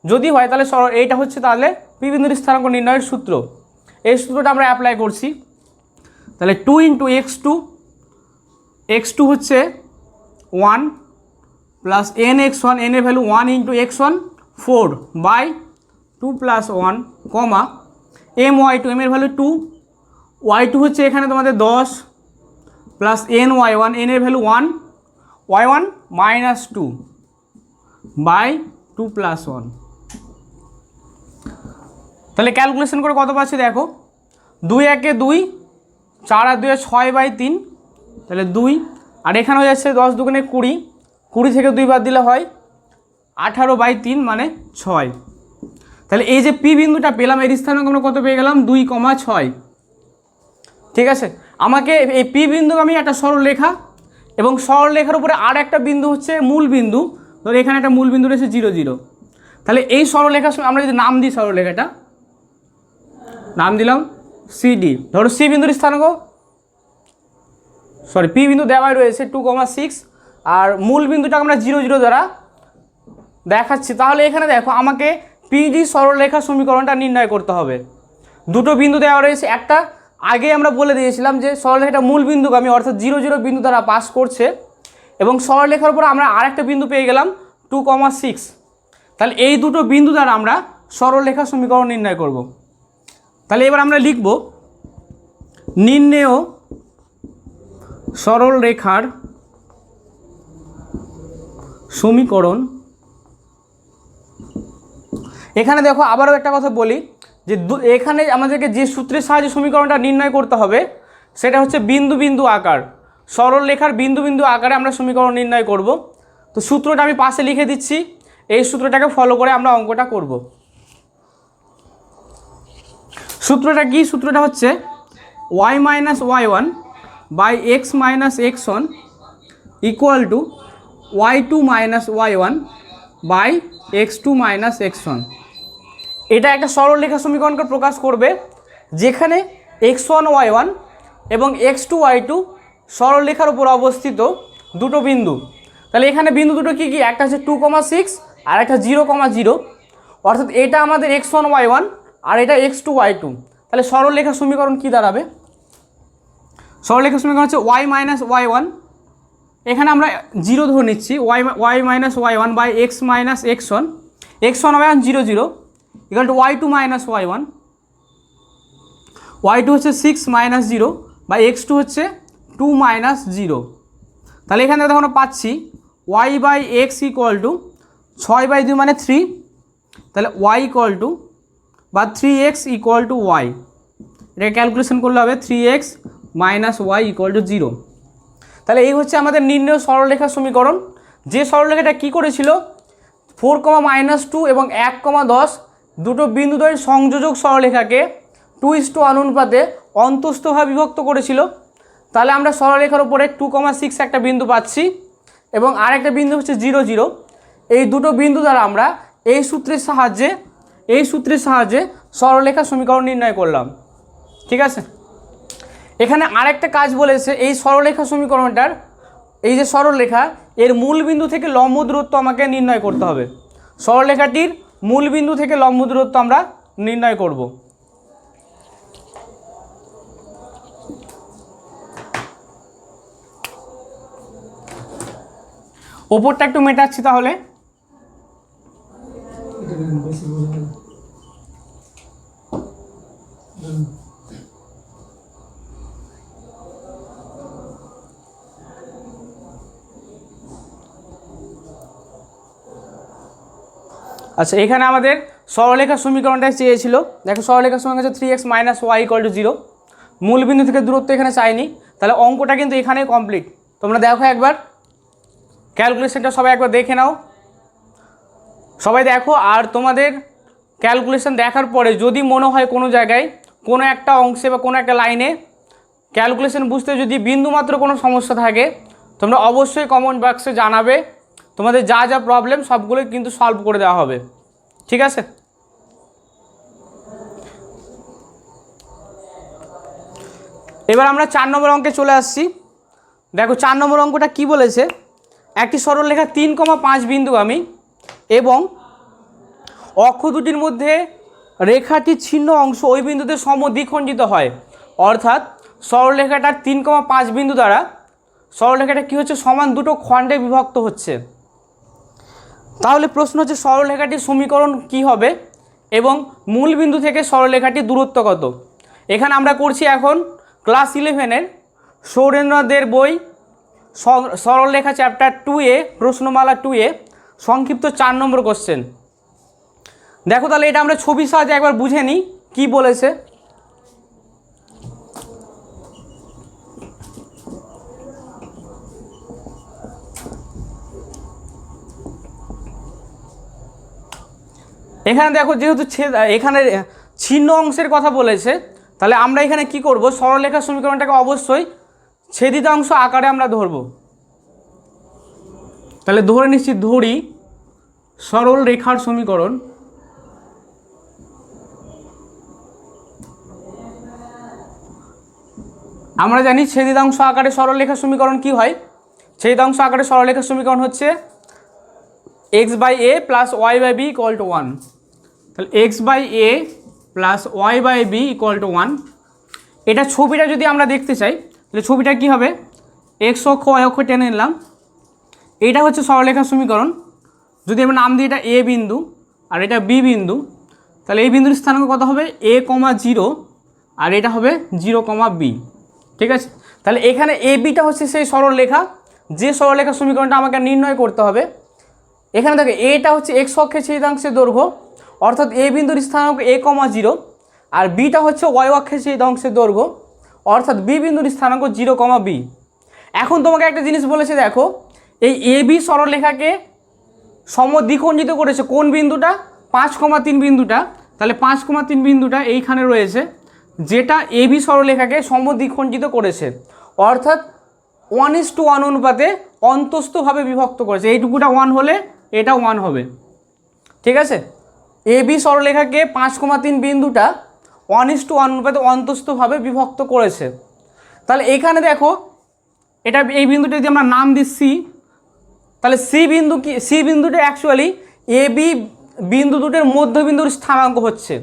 যদি হয়, তাহলে এইটা হচ্ছে তাহলে পি বিন্দুর স্থানাঙ্ক নির্ণয়ের সূত্র। এই সূত্রটা আমরা অ্যাপ্লাই করছি। তাহলে 2 × x2 হচ্ছে 1 প্লাস nx1, n এর ভ্যালু 1 × x1 4/2 + 1 কমা my2, m এর ভ্যালু 2, y2 হচ্ছে এখানে তোমাদের 10 প্লাস ny1, n এর ভ্যালু 1, y1 -2/2 + 1। তাহলে ক্যালকুলেশন করে কত পাচ্ছি দেখো, 2 × 1 = 2, 4 × 2 = 6/3, তাহলে 2, আর এখানে হয়ে যাচ্ছে 10 × 2 = 20, 20 থেকে 2 বাদ দিলে হয় 18/3 মানে 6। তাহলে এই যে পি বিন্দুটা পেলাম, এর স্থানাঙ্ক আমরা কত পেয়ে গেলাম, 2,6। ঠিক আছে, আমাকে এই পি বিন্দু আমি একটা সরলরেখা এবং সরলরেখার উপরে আর একটা বিন্দু হচ্ছে মূল বিন্দু, ধরো এখানে একটা মূল বিন্দু রয়েছে 0, 0। তাহলে এই সরলরেখার সঙ্গে আমরা যদি নাম দিই, সরলরেখাটা নাম দিলাম সিডি। ধরো সি বিন্দুর স্থানাঙ্ক পি বিন্দু দেওয়াই রয়েছে 2,6, আর মূল বিন্দুটা আমরা 0, 0 দ্বারা দেখাচ্ছি। তাহলে এখানে দেখো আমাকে পিডি সরলরেখা সমীকরণটা নির্ণয় করতে হবে। দুটো বিন্দু দেওয়া রয়েছে, একটা আগে আমরা বলে দিয়েছিলাম যে সরলরেখাটা মূল বিন্দুগামী, অর্থাৎ 0, 0 বিন্দু দ্বারা পাস করছে, এবং সরলরেখার উপর আমরা আরেকটা বিন্দু পেয়ে গেলাম 2,6। তাহলে এই দুটো বিন্দু দ্বারা আমরা সরলরেখা সমীকরণ নির্ণয় করব। তাহলে এবার আমরা লিখব, নির্ণেয় সরলরেখার সমীকরণ। এখানে দেখো আবারও একটা কথা বলি, যে এখানে আমাদেরকে যে সূত্রের সাহায্যে সমীকরণটা নির্ণয় করতে হবে সেটা হচ্ছে বিন্দু বিন্দু আকার, সরলরেখার বিন্দু বিন্দু আকারে আমরা সমীকরণ নির্ণয় করব। তো সূত্রটা আমি পাশে লিখে দিচ্ছি, এই সূত্রটাকে ফলো করে আমরা অঙ্কটা করব। সূত্রটা কি? সূত্রটা হচ্ছে y - y1 / x - x1 = y2 - y1 / x2 - x1। এটা একটা সরলরেখা সমীকরণকে প্রকাশ করবে যেখানে x1 y1 এবং x2 y2 সরলরেখার উপর অবস্থিত দুটো বিন্দু। তাহলে এখানে বিন্দু দুটো কি কি? একটা হচ্ছে 2,6 আর একটা 0,0, অর্থাৎ এটা আমাদের x1 y1 আর এটা x2 y2। তাহলে সরলরেখা সমীকরণ কি দাঁড়াবে? সরলরেখা সমীকরণ হচ্ছে y - y1, এখানে আমরা 0 ধরে নিচ্ছি, y - y1 / x - x1, x1 y1 0, 0 = y2 - y1, y2 হচ্ছে 6 - 0 বা x2 হচ্ছে 2 - 0। তাহলে এখানে দেখো আমরা পাচ্ছি y / x = 6/2 মানে 3, তাহলে y = বা 3x = y, এটা ক্যালকুলেশন করলে হবে 3x - y = 0। তাহলে এই হচ্ছে আমাদের নির্ণেয় সরলরেখা সমীকরণ। যে সরলরেখাটা কি করেছিল, 4, -2 এবং 1,10 দুটো বিন্দুদ্বয়ের সংযোজক সরলরেখাকে 2:1 অনুপাতে অন্তস্থভাবে বিভক্ত করেছিল। তাহলে আমরা সরলরেখার উপরে 2,6 একটা বিন্দু পাচ্ছি এবং আরেকটা বিন্দু হচ্ছে 0 0। এই দুটো বিন্দু দ্বারা আমরা এই সূত্রের সাহায্যে সরলরেখার সমীকরণ নির্ণয় করলাম। ঠিক আছে, এখানে আরেকটা কাজ বলেছে, এই সরলরেখা সমীকরণটার এই যে সরলরেখা এর মূল বিন্দু থেকে লম্ব দূরত্ব আমাকে নির্ণয় করতে হবে। সরলরেখাটির মূল বিন্দু থেকে লম্ব দূরত্ব আমরা নির্ণয় করব। ওপরটা একটু মেটাচ্ছি তাহলে। বেশি বোঝা যায়। আচ্ছা, এখানে আমাদের সরলরেখার সমীকরণটা চেয়েছিল। দেখো সরলরেখার সমীকরণ হচ্ছে 3x - y = 0। মূল বিন্দু থেকে দূরত্ব এখানে চাইনি, তাহলে অঙ্কটা কিন্তু এখানেই কমপ্লিট। তোমরা দেখো একবার ক্যালকুলেশনটা সবাই একবার দেখে নাও, সবাই দেখো। আর তোমাদের ক্যালকুলেশন দেখার পরে যদি মনে হয় কোনো জায়গায় কোনো একটা অংশে বা কোনো একটা লাইনে ক্যালকুলেশন বুঝতে যদি বিন্দুমাত্র কোনো সমস্যা থাকে, তোমরা অবশ্যই কমেন্ট বক্সে জানাবে। তোমাদের যা যা প্রবলেম সবগুলোই কিন্তু সলভ করে দেওয়া হবে। ঠিক আছে, এবার আমরা 4 নম্বর অঙ্কে চলে আসছি। দেখো 4 নম্বর অঙ্কটা কি বলেছে, একটি সরলরেখা 3,5 বিন্দুগামী এবং অক্ষ দুটির মধ্যে রেখাটির ছিন্ন অংশ ওই বিন্দুতে সমদ্বিখণ্ডিত হয়। অর্থাৎ সরলরেখাটার 3,5 বিন্দু দ্বারা সরলরেখাটা কী হচ্ছে, সমান দুটো খণ্ডে বিভক্ত হচ্ছে। তাহলে প্রশ্ন হচ্ছে সরলরেখাটির সমীকরণ কি হবে এবং মূল বিন্দু থেকে সরলরেখাটির দূরত্ব কত। এখানে আমরা করছি এখন ক্লাস 11-এর সৌরেন্দ্রনাথের বই সরলরেখা চ্যাপ্টার 2-এ প্রশ্নমালা 2-এ সংক্ষিপ্ত 4 নম্বর কোশ্চেন। দেখো তাহলে এটা আমরা ছবির সাহায্যে একবার বুঝে নিই কী বলেছে। এখানে দেখো যেহেতু এখানে ছিন্ন অংশের কথা বলেছে, তাহলে আমরা এখানে কি করব, সরলরেখার সমীকরণটাকে অবশ্যই ছেদিতাংশ আকারে আমরা ধরব। তাহলে ধরে নিচ্ছি, ধরি সরল রেখার সমীকরণ আমরা জানি ছেদিতাংশ আকারে সরলরেখার সমীকরণ কি হয়। ছেদিতাংশ আকারে সরলরেখার সমীকরণ হচ্ছে x/a + y/b = 1। তাহলে x/a + y/b = 1। এটা ছবিটা যদি আমরা দেখতে চাই তাহলে ছবিটা কি হবে, x অক্ষ y অক্ষ টেনে নিলাম, এইটা হচ্ছে সরলরেখার সমীকরণ। যদি আমরা নাম দিই এটা a বিন্দু আর এটা b বিন্দু, তাহলে এই বিন্দুর স্থানাঙ্ক কত হবে, a, 0 আর এটা হবে 0, b। ঠিক আছে, তাহলে এখানে a bটা হচ্ছে সেই সরলরেখা, যে সরলরেখার সমীকরণটা আমাকে নির্ণয় করতে হবে। এখানে দেখো এটা হচ্ছে x অক্ষের ছেদিতাংশের দৈর্ঘ্য, অর্থাৎ a বিন্দুর স্থানাঙ্ক a, 0 আর bটা হচ্ছে y অক্ষের ছেদিতাংশের দৈর্ঘ্য, অর্থাৎ b বিন্দুর স্থানাঙ্ক 0, b। এখন তোমাকে একটা জিনিস বলেছে, দেখো এই a b সরলরেখাকে সমদ্বিখণ্ডিত করেছে কোন বিন্দুটা, 5,3 বিন্দুটা। তাহলে 5,3 বিন্দুটা এইখানে রয়েছে, যেটা a b সরলরেখাকে সমদ্বিখণ্ডিত করেছে, অর্থাৎ 1:1 অনুপাতে অন্তস্থভাবে বিভক্ত করেছে। এইটুকুটা 1 হলে এটা 1 হবে। ঠিক আছে, এ বি সরলরেখাকে 5,3 বিন্দুটা 1:1 অনুপাতে অন্তস্থভাবে বিভক্ত করেছে। তাহলে এখানে দেখো এটা এই বিন্দুটা যদি আমরা নাম দিই সি, তাহলে সি বিন্দু কি, সি বিন্দুটা অ্যাকচুয়ালি এ বি বিন্দু দুটোর মধ্যবিন্দুর স্থানাঙ্ক হচ্ছে।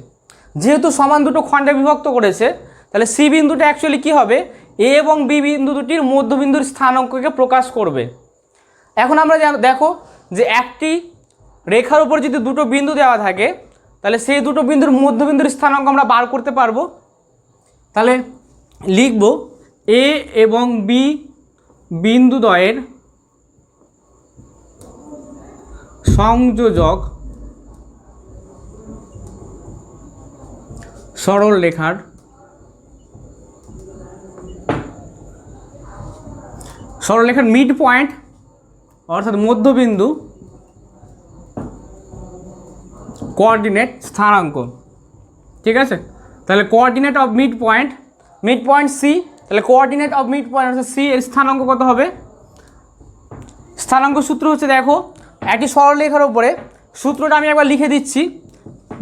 যেহেতু সমান দুটো খণ্ডে বিভক্ত করেছে, তাহলে সি বিন্দুটা অ্যাকচুয়ালি কি হবে, এ এবং বি বিন্দু দুটির মধ্যবিন্দুর স্থানাঙ্ককে প্রকাশ করবে। এখন আমরা দেখো যে একটি রেখার উপর যদি দুটো বিন্দু দেওয়া থাকে, তাহলে সেই দুটো বিন্দুর মধ্যবিন্দুর স্থানাঙ্ক আমরা বার করতে পারবো। তাহলে লিখব এ এবং বি বিন্দুদ্বয়ের সংযোজক সরলরেখার মিড পয়েন্ট অর্থাৎ মধ্যবিন্দু কোঅর্ডিনেট স্থানাঙ্ক। ঠিক আছে, তাহলে coordinate of mid point c তাহলে কোঅর্ডিনেট অফ মিড পয়েন্ট হচ্ছে সি, এর স্থানাঙ্ক কত হবে? স্থানাঙ্ক সূত্র হচ্ছে দেখো একটি সরলরেখার উপরে, সূত্রটা আমি একবার লিখে দিচ্ছি।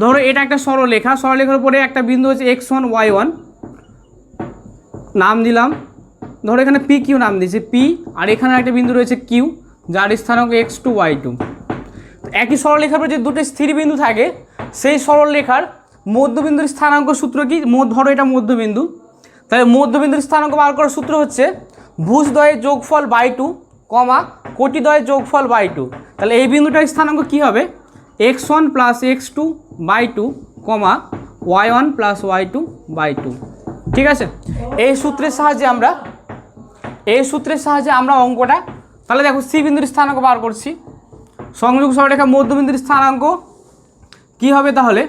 ধরো এটা একটা সরলরেখা, সরলরেখার উপরে একটা বিন্দু হচ্ছে x1 y1 নাম দিলাম, ধরো এখানে পি কিউ নাম দিয়েছে পি, আর এখানে একটা বিন্দু রয়েছে কিউ যার স্থানাঙ্ক x2 y2। একই সরলরেখার উপরে যে দুটো স্থির বিন্দু থাকে সেই সরলরেখার মধ্যবিন্দুর স্থানাঙ্ক সূত্র কি? ধরো এটা মধ্যবিন্দু, তাহলে মধ্যবিন্দুর স্থানাঙ্ক বার করার সূত্র হচ্ছে ভুজদ্বয়ের যোগফল বাই 2 কমা কোটিদ্বয়ের যোগফল বাই 2। তাহলে এই বিন্দুটার স্থানাঙ্ক কি হবে? x1 plus x2 by 2 comma y1 plus y2 by 2। ঠিক আছে, এই সূত্রের সাহায্যে আমরা অঙ্কটা, তাহলে দেখো সি বিন্দুর স্থানাঙ্ক বার করছি। সংযোগ সরলরেখা মধ্যবিন্দুর স্থানাঙ্ক কি হবে? তাহলে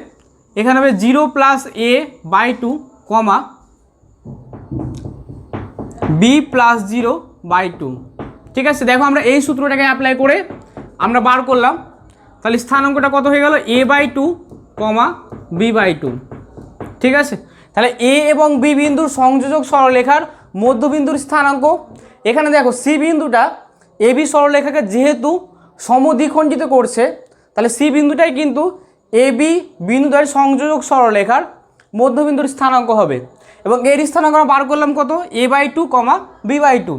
এখানে হবে 0 plus a by 2 comma b plus 0 by 2। ঠিক আছে, দেখো আমরা এই সূত্রটাকে অ্যাপ্লাই করে আমরা বার করলাম, তাহলে স্থানাঙ্কটা কত হয়ে গেল? a by 2 comma b by 2। ঠিক আছে, তাহলে a এবং b বিন্দুর সংযোজক সরলরেখার মধ্যবিন্দুর স্থানাঙ্ক, এখানে দেখো সি বিন্দুটা এ বি সরলরেখাকে যেহেতু সমদ্বিখণ্ডিত করছে, তাহলে সি বিন্দুটাই কিন্তু এ বি বিন্দুদ্বয়ের সংযোজক সরলরেখার মধ্যবিন্দুর স্থানাঙ্ক হবে, এবং এর স্থানাঙ্ক আমরা বার করলাম কত? a by 2 comma b by 2।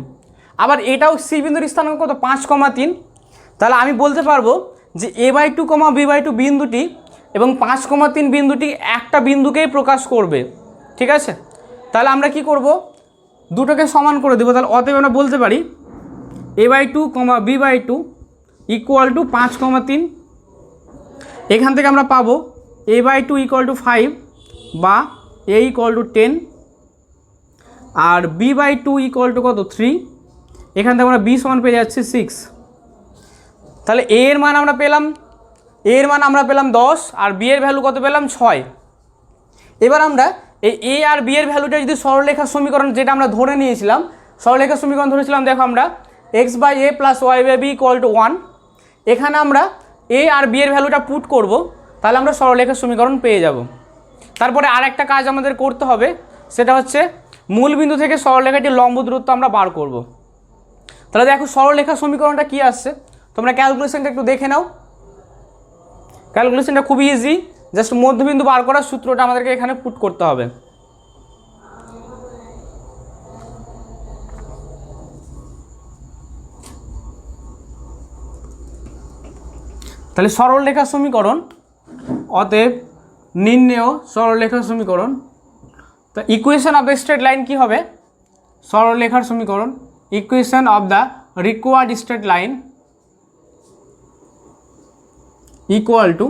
আবার এটাও সি বিন্দুর স্থানাঙ্ক কত? 5,3। তাহলে আমি বলতে পারবো যে a by 2 comma b by 2 বিন্দুটি এবং 5,3 বিন্দুটি একটা বিন্দুকেই প্রকাশ করবে। ঠিক আছে, তাহলে আমরা কি করব? দুটোকে সমান করে দেবো। তাহলে অতএব আমরা বলতে পারি a by 2 comma b by 2 equal to 5,3। এখান থেকে আমরা পাবো a বাই 2 ইকুয়াল টু 5 বা a ইকুয়াল টু 10 আর b বাই 2 ইকুয়াল টু কত? 3। এখান থেকে আমরা b সমান পেয়ে যাচ্ছি 6। তাহলে a এর মান আমরা পেলাম 10 আর b এর ভ্যালু কত পেলাম? 6। এবার আমরা এই a আর b এর ভ্যালুটা যদি সরলরেখার সমীকরণ, যেটা আমরা ধরে নিয়েছিলাম, সরলরেখার সমীকরণ ধরেছিলাম, দেখো আমরা x by a plus y by b equal to 1, এখানে আমরা a আর b এর ভ্যালুটা পুট করব, তাহলে আমরা সরলরেখার সমীকরণ পেয়ে যাব। তারপরে আর একটা কাজ আমাদের করতে হবে, সেটা হচ্ছে মূল বিন্দু থেকে সরলরেখাটির লম্ব দূরত্ব আমরা বার করব। তাহলে দেখো সরলরেখার সমীকরণটা কি আসছে, তোমরা ক্যালকুলেশনটা একটু দেখে নাও। ক্যালকুলেশনটা খুবই ইজি, জাস্ট মধ্যবিন্দু বার করার সূত্রটা আমাদেরকে এখানে পুট করতে হবে। তাহলে সরলরেখার সমীকরণ, অতএব নির্ণেয় সরলরেখার সমীকরণ। তো equation of the straight line কি হবে? সরলরেখার সমীকরণ, equation of the required straight line equal to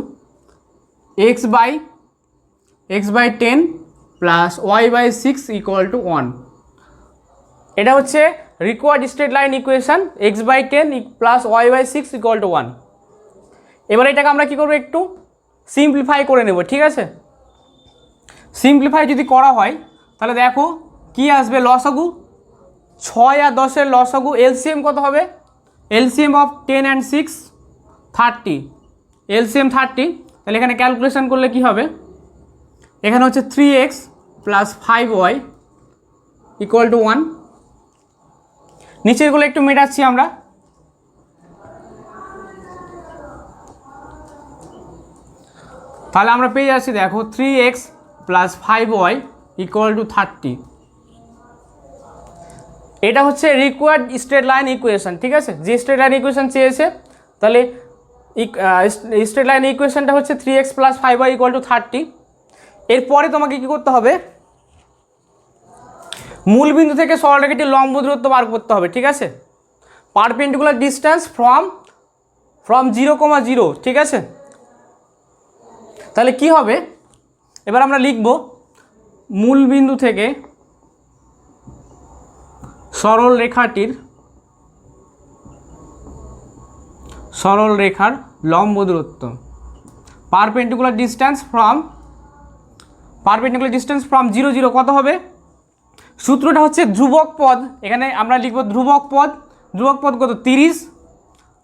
x by 10 plus y by 6 equal to 1। এটা হচ্ছে required straight line equation, x by 10 plus y by 6 equal to 1। এবার এটাকে আমরা কী করবো? একটু সিম্পলিফাই করে নেব। ঠিক আছে, সিম্পলিফাই যদি করা হয় তাহলে দেখো কি আসবে? লসাগু 6 আর 10-এর লসাগু, এলসিএম কত হবে? LCM of 10 and 6 30, LCM 30। তাহলে এখানে ক্যালকুলেশন করলে কি হবে? এখানে হচ্ছে 3x plus 5y equal to 1। নিচেরগুলো একটু মেটাচ্ছি আমরা। তাহলে আমরা পেয়ে যাচ্ছি দেখো 3x plus 5y equal to 30। এটা হচ্ছে রিকোয়ার্ড স্ট্রেট লাইন ইকুয়েশন। ঠিক আছে, যে স্ট্রেট লাইন ইকুয়েশন চেয়েছে, তাহলে স্ট্রেট লাইন ইকুয়েশনটা হচ্ছে 3x plus 5y equal to 30। এরপরে তোমাকে কী করতে হবে? মূল বিন্দু থেকে সরলরেখাটির লম্ব দূরত্ব বার করতে হবে। ঠিক আছে, পারপেন্ডিকুলার ডিস্টেন্স ফ্রম 0,0। ঠিক আছে, তাহলে কি হবে? এবার আমরা লিখব মূল বিন্দু থেকে সরলরেখার লম্ব দূরত্ব, পারপেন্ডিকুলার ডিস্টেন্স ফ্রম 0,0 কত হবে? সূত্রটা হচ্ছে ধ্রুবক পদ, এখানে আমরা লিখব ধ্রুবক পদ কত? 30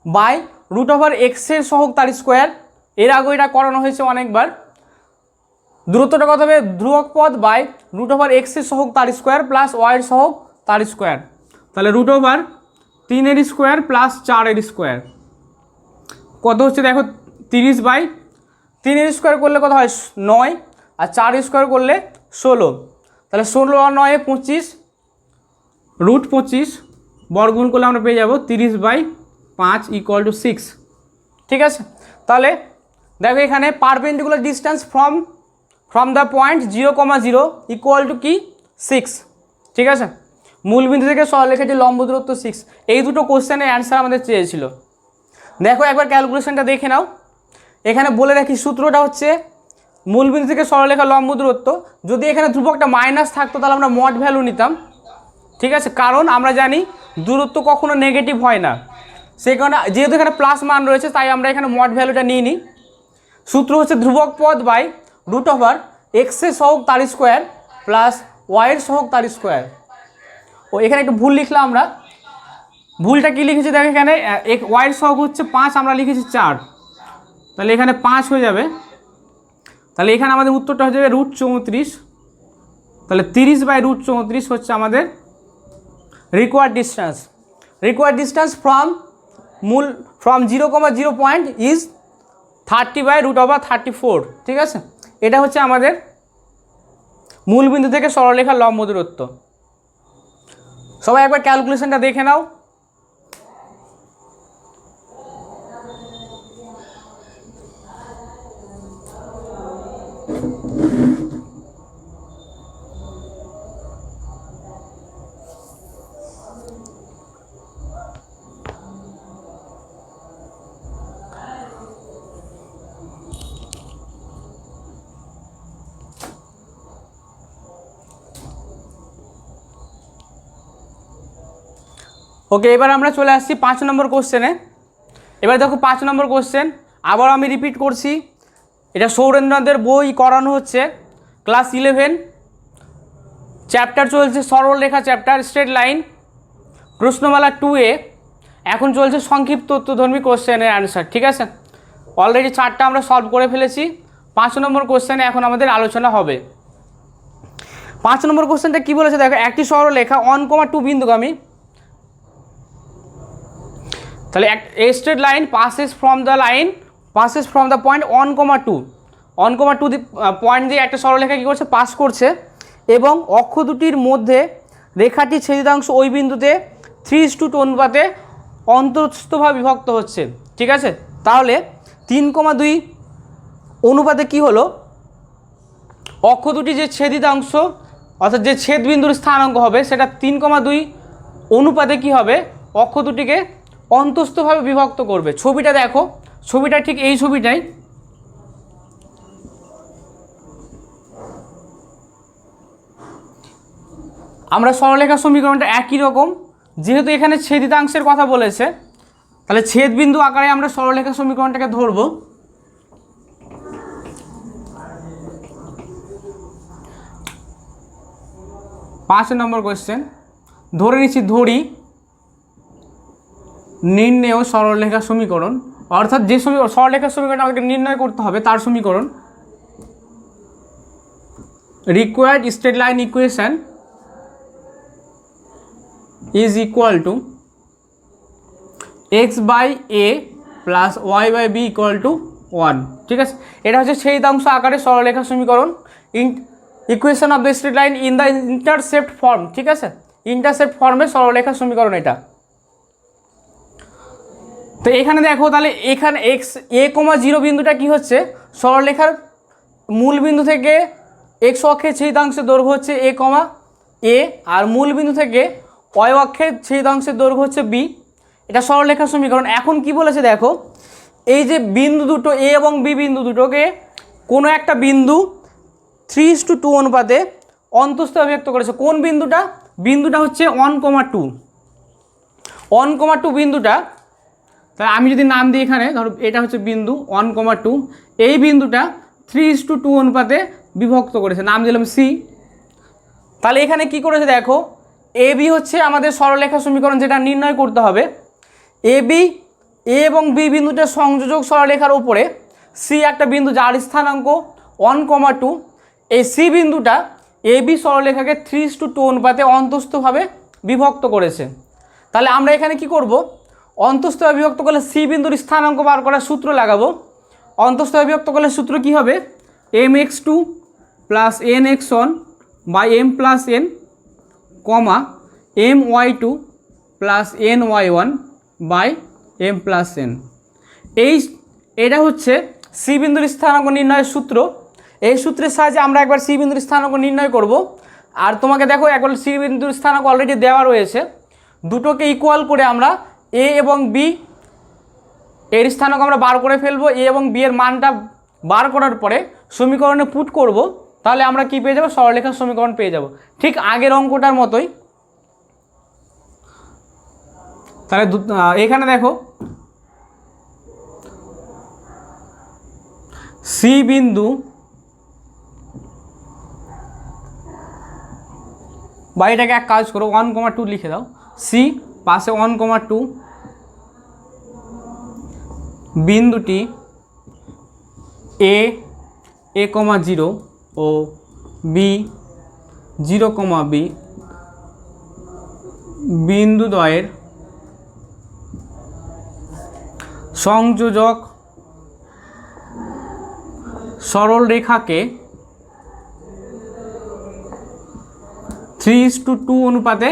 বাই √x এর সহগ তার স্কোয়ার। এর আগে এটা করানো হয়েছে অনেকবার। দূরত্বটা কত হবে, ধ্রুবক পদ বাই রুট ওভার এক্স এর সহগ তার স্কোয়ার প্লাস ওয়াই এর সহগ তার স্কোয়ার, তাহলে রুট ওভার 3 এর স্কোয়ার প্লাস 4 এর স্কোয়ার কত হচ্ছে দেখো 30/3 এর স্কোয়ার করলে কত হয় 9, আর 4 স্কোয়ার করলে 16, তাহলে 16 আর 9 25, রুট 25 বর্গমূল করলে আমরা পেয়ে যাবো 30/5 ইকুয়াল টু 6। ঠিক আছে, তাহলে দেখো এখানে perpendicular distance from the point 0,0 equal to কি 6। ঠিক আছে, মূলবিন্দু থেকে সরলরেখাটি লম্ব দূরত্ব 6। এই দুটো কোশ্চেনের অ্যান্সার আমাদের চেয়েছিল। দেখো একবার ক্যালকুলেশনটা দেখে নাও। এখানে বলে রাখি সূত্রটা হচ্ছে মূলবিন্দু থেকে সরলরেখা লম্ব দূরত্ব, যদি এখানে ধ্রুবকটা মাইনাস থাকতো তাহলে আমরা মড ভ্যালু নিতাম। ঠিক আছে, কারণ আমরা জানি দূরত্ব কখনো নেগেটিভ হয় না, সেই কারণে যেহেতু এখানে প্লাস মান রয়েছে তাই আমরা এখানে মড ভ্যালুটা নিয়ে নিই। সূত্র হচ্ছে ধ্রুবক পদ বাই রুট ওভার এক্স এর সহগ তার স্কোয়ার প্লাস ওয়াই এর সহগ তার স্কোয়ার। ও এখানে একটু ভুল লিখলাম আমরা, ভুলটা কী লিখেছি দেখো এখানে ওয়াই এর সহগ হচ্ছে 5, আমরা লিখেছি 4, তাহলে এখানে 5 হয়ে যাবে। তাহলে এখানে আমাদের উত্তরটা হয়ে যাবে রুট 34, তাহলে 30/√34 হচ্ছে আমাদের required distance from 0,0 point is 30/√34। ঠিক আছে, এটা হচ্ছে আমাদের মূলবিন্দু থেকে সরলরেখার লম্ব দূরত্ব। সবাই একবার ক্যালকুলেশনটা দেখে নাও। ওকে, এবার আমরা চলে আসছি 5 নম্বর কোশ্চেনে। এবার দেখো 5 নম্বর কোশ্চেন, আবার আমি রিপিট করছি, এটা সৌরেন্দ্রনাথের বই করানো হচ্ছে ক্লাস 11, চ্যাপ্টার চলছে সরলরেখা চ্যাপ্টার, স্ট্রেট লাইন, প্রশ্নমালা 2A। এখন চলছে সংক্ষিপ্ত উত্তরধর্মী কোশ্চেনের অ্যান্সার। ঠিক আছে, অলরেডি 4টা আমরা সলভ করে ফেলেছি। 5 নম্বর কোশ্চেনে এখন আমাদের আলোচনা হবে। 5 নম্বর কোশ্চেনটা কী বলেছে দেখো, একটি সরলরেখা 1,2 বিন্দুগামী, তাহলে a straight line passes from the point 1,2 point দিয়ে একটা সরলরেখা কী করছে পাস করছে, এবং অক্ষ দুটির মধ্যে রেখাটি ছেদিতাংশ ওই বিন্দুতে 3:2 অনুপাতে অন্তঃস্থভাবে বিভক্ত হচ্ছে। ঠিক আছে, তাহলে 3,2 অনুপাতে কি হলো, অক্ষ দুটি যে ছেদিতাংশ অর্থাৎ যে ছেদবিন্দুর স্থানাঙ্ক হবে সেটা 3,2 অনুপাতে কি হবে, অক্ষ দুটিকে অন্তঃস্থভাবে বিভক্ত করবে। ছবিটা দেখো, ছবিটা ঠিক এই ছবিটাই। আমরা সরলরেখা সমীকরণটা একই রকম, যেহেতু এখানে ছেদিতাংশের কথা বলেছে তাহলে ছেদবিন্দু আকারে আমরা সরলরেখা সমীকরণটাকে ধরব। পাঁচ নম্বর কোয়েশ্চেন, ধরে নিচ্ছি ধরি নির্ণেয় সরলরেখা সমীকরণ, অর্থাৎ যে সরলরেখা সমীকরণ আমাদেরকে নির্ণয় করতে হবে তার সমীকরণ। Required straight line equation is equal to x/a plus y/b equal to 1। ঠিক আছে, এটা হচ্ছে ছেদিতাংশ আকারে সরলরেখা সমীকরণ, equation of the straight line in the intercept form. ঠিক আছে, ইন্টারসেপ্ট ফর্মে সরলরেখা সমীকরণ এটা। তো এখানে দেখো, তাহলে এখানে a,0 বিন্দুটা কি হচ্ছে, সরলরেখার মূল বিন্দু থেকে x অক্ষের ছেদিতাংশের দৈর্ঘ্য হচ্ছে a, আর মূল বিন্দু থেকে y অক্ষের ছেদিতাংশের দৈর্ঘ্য হচ্ছে b। এটা সরলরেখা সমীকরণ। এখন কি বলেছে দেখো, এই যে বিন্দু দুটো a এবং b বিন্দু দুটোকে কোনো একটা বিন্দু 3:2 অনুপাতে অন্তঃস্থভাবে বিভক্ত করেছে। কোন বিন্দুটা, বিন্দুটা হচ্ছে 1,2 বিন্দুটা। তাহলে আমি যদি নাম দিই এখানে, ধরো এটা হচ্ছে বিন্দু 1,2, এই বিন্দুটা 3:2 অনুপাতে বিভক্ত করেছে, নাম দিলাম সি। তাহলে এখানে কি করেছে দেখো, এ বি হচ্ছে আমাদের সরলরেখা সমীকরণ যেটা নির্ণয় করতে হবে। এ এবং বি বিন্দুটার সংযোজক সরলরেখার উপরে সি একটা বিন্দু যার স্থানাঙ্ক 1,2, এই সি বিন্দুটা এ বি সরলরেখাকে 3:2 অনুপাতে অন্তস্থভাবে বিভক্ত করেছে। তাহলে আমরা এখানে কি করব, অন্তস্থভাবে বিভক্ত করলে সি বিন্দুর স্থানাঙ্ক বার করার সূত্র লাগাবো। অন্তস্থভাবে বিভক্ত করলে সূত্র কি হবে, mx2 plus nx1 by m plus n comma my2 plus ny1 by m plus n। এটা হচ্ছে সি বিন্দুর স্থানাঙ্ক নির্ণয়ের সূত্র। এই সূত্রের সাহায্যে আমরা একবার সি বিন্দুর স্থানাঙ্ক নির্ণয় করব। আর তোমাকে দেখো একবার সি বিন্দুর স্থানাঙ্ক অলরেডি দেওয়া রয়েছে, দুটোকে ইকুয়াল করে আমরা এ এবং বি এর স্থানাঙ্ক আমরা বার করে ফেলবো। এ এবং বি এর মানটা বার করার পরে সমীকরণে পুট করব, তাহলে আমরা কি পেয়ে যাব, সরলরেখার সমীকরণ পেয়ে যাব, ঠিক আগের অঙ্কটার মতোই। তাহলে এখানে দেখো সি বিন্দু বা এটাকে এক কাজ করো 1,2 লিখে দাও, সি পাশে 1,2 বিন্দুটি a 0 ও b 0, b বিন্দুদ্বয়ের সংযোজক সরল রেখাকে 3:2 অনুপাতে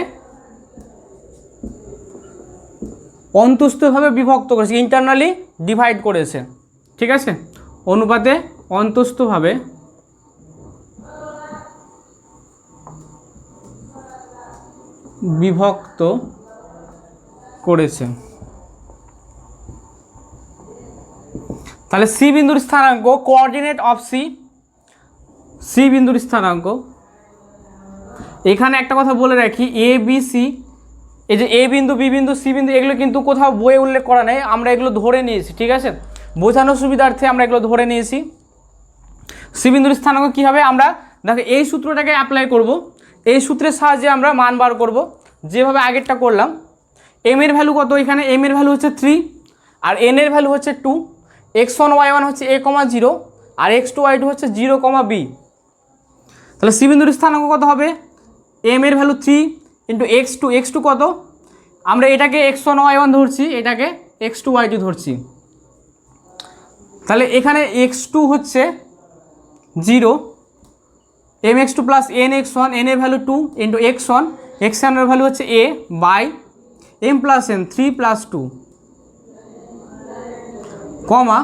অন্তস্থভাবে বিভক্ত করেছে, ইন্টারনালি ডিভাইড করেছে। ঠিক আছে, অনুপাতে অন্তস্থভাবে বিভক্ত করেছে। তাহলে সি বিন্দুর স্থানাঙ্ক, কোঅর্ডিনেট অফ সি বিন্দুর স্থানাঙ্ক, এখানে একটা কথা বলে রাখি, এ বি সি, এই যে এ বিন্দু, বি বিন্দু, সি বিন্দু, এগুলো কিন্তু কোথাও বইয়ে উল্লেখ করা নেই, আমরা এগুলো ধরে নিয়েছি। ঠিক আছে, বোঝানোর সুবিধার্থে আমরা এগুলো ধরে নিয়েছি। সি বিন্দুর স্থানাঙ্ক কী হবে, আমরা দেখো এই সূত্রটাকে অ্যাপ্লাই করব। এই সূত্রের সাহায্যে আমরা মান বার করব, যেভাবে আগেরটা করলাম। এম এর ভ্যালু কত, এখানে এম এর ভ্যালু হচ্ছে 3 আর এন এর ভ্যালু হচ্ছে 2, x1 y1 হচ্ছে a, 0 আর x2 y2 হচ্ছে 0, b। তাহলে সি বিন্দুর স্থানাঙ্ক কত হবে, এম এর ভ্যালু 3 ইন্টু x2 কত, আমরা এটাকে x1 y1 ধরছি, এটাকে x2 y2 ধরছি। তাহলে এখানে x2 হচ্ছে 0, mx2 প্লাস nx1, n এর ভ্যালু 2 ইন্টু x1 এর ভ্যালু হচ্ছে a by m plus n 3 plus 2 comma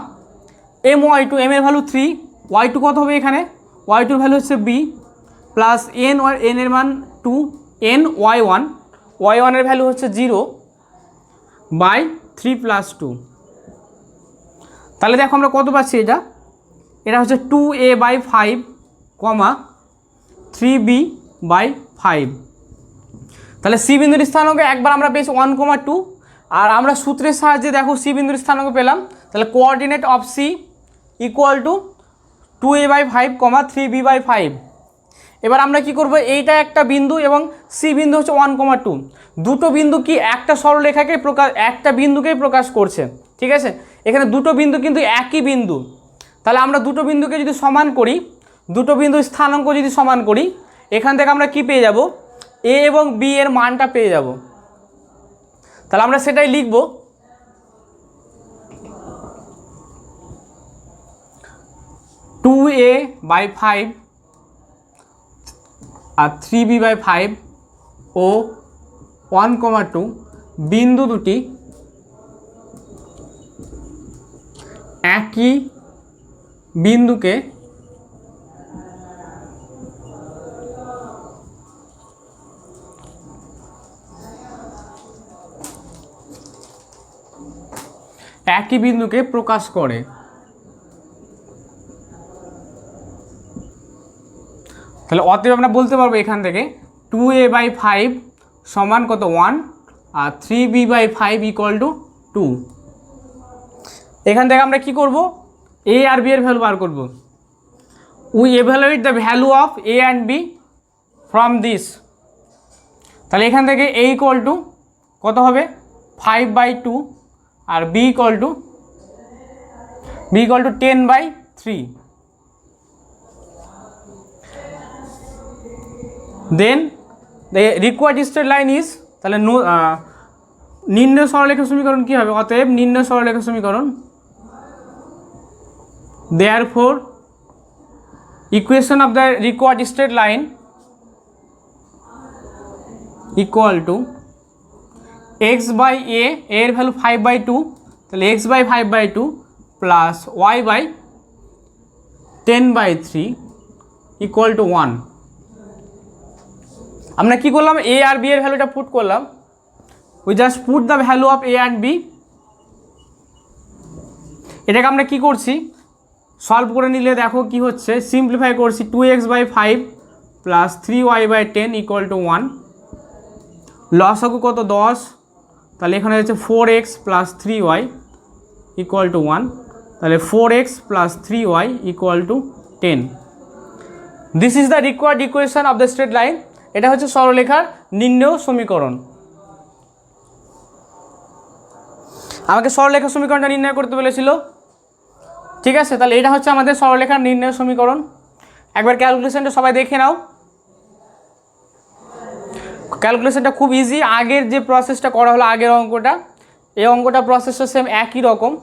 my2, m এর ভ্যালু 3, y2 কত হবে, এখানে y2 এর ভ্যালু হচ্ছে b প্লাস n এর মান 2, n y1 এর ভ্যালু হচ্ছে 0 বাই 3 প্লাস 2। তাহলে দেখো আমরা কত পাচ্ছি, এটা হচ্ছে 2a by 5 comma 3b by 5। তাহলে সি বিন্দুর স্থানাঙ্ক একবার আমরা পেয়েছি 1,2, আর আমরা সূত্রের সাহায্যে দেখো সি বিন্দুর স্থানাঙ্ক পেলাম। তাহলে coordinate of c equal to 2a by 5, 3b by 5। এবার আমরা কি করব, এইটা একটা বিন্দু এবং সি বিন্দু হচ্ছে 1,2, দুটো বিন্দু কি একটা সরলরেখাকে একটা বিন্দুকেই প্রকাশ করছে। ঠিক আছে, এখানে দুটো বিন্দু কিন্তু একই বিন্দু। তাহলে আমরা দুটো বিন্দুকে যদি সমান করি, দুটো বিন্দুর স্থানাঙ্ক যদি সমান করি, এখান থেকে আমরা কি পেয়ে যাব, এ এবং বি এর মানটা পেয়ে যাব। তাহলে আমরা সেটাই লিখব। টু এ বাই 5 আর 3b বাই 5 ও 1,2 বিন্দু দুটি একই বিন্দুকে প্রকাশ করে। তাহলে অতএব আমরা বলতে পারবো এখান থেকে 2a বাই 5 সমান কত 1 আর 3b বাই 5 ইকুয়াল টু 2। এখান থেকে আমরা কি করব, a আর b এর ভ্যালু বার করব। We evaluate the value of a and b from this. তাহলে এখান থেকে a ইকুয়াল টু কত হবে 5 বাই 2 আর b equal to 10 by 3। Then the required straight line is, তাহলে নির্ণয় সরলরেখার সমীকরণ কী হবে? অতএব নির্ণয় সরলরেখার সমীকরণ, therefore equation of the required straight line equal to x by এর ভ্যালু 5/2, তাহলে x by 5/2 plus y by 10/3 equal to 1। আমরা কী করলাম? এ আর বি এর ভ্যালুটা পুট করলাম, we just put the value of a and b. এটাকে আমরা কি করছি? সলভ করে নিলে দেখো কি হচ্ছে, সিম্পলিফাই করছি 2x/5 plus 3y/10 equal to 1। লসাগু কত? 10, তাহলে এখানে হচ্ছে 4x plus 3y equal to 1, তাহলে 4x plus 3y equal to 10। This is the required equation of the straight line. এটা হচ্ছে সরলরেখার নির্ণয় সমীকরণ। আমাকে সরলরেখার সমীকরণটা নির্ণয় করতে বলেছিল, ঠিক আছে? তাহলে এটা হচ্ছে আমাদের সরলরেখার নির্ণয় সমীকরণ। একবার ক্যালকুলেশনটা সবাই দেখে নাও। ক্যালকুলেশনটা খুব ইজি, আগের যে প্রসেসটা করা হলো, আগের অঙ্কটা, এই অঙ্কটা প্রসেসটা সেম একই রকম।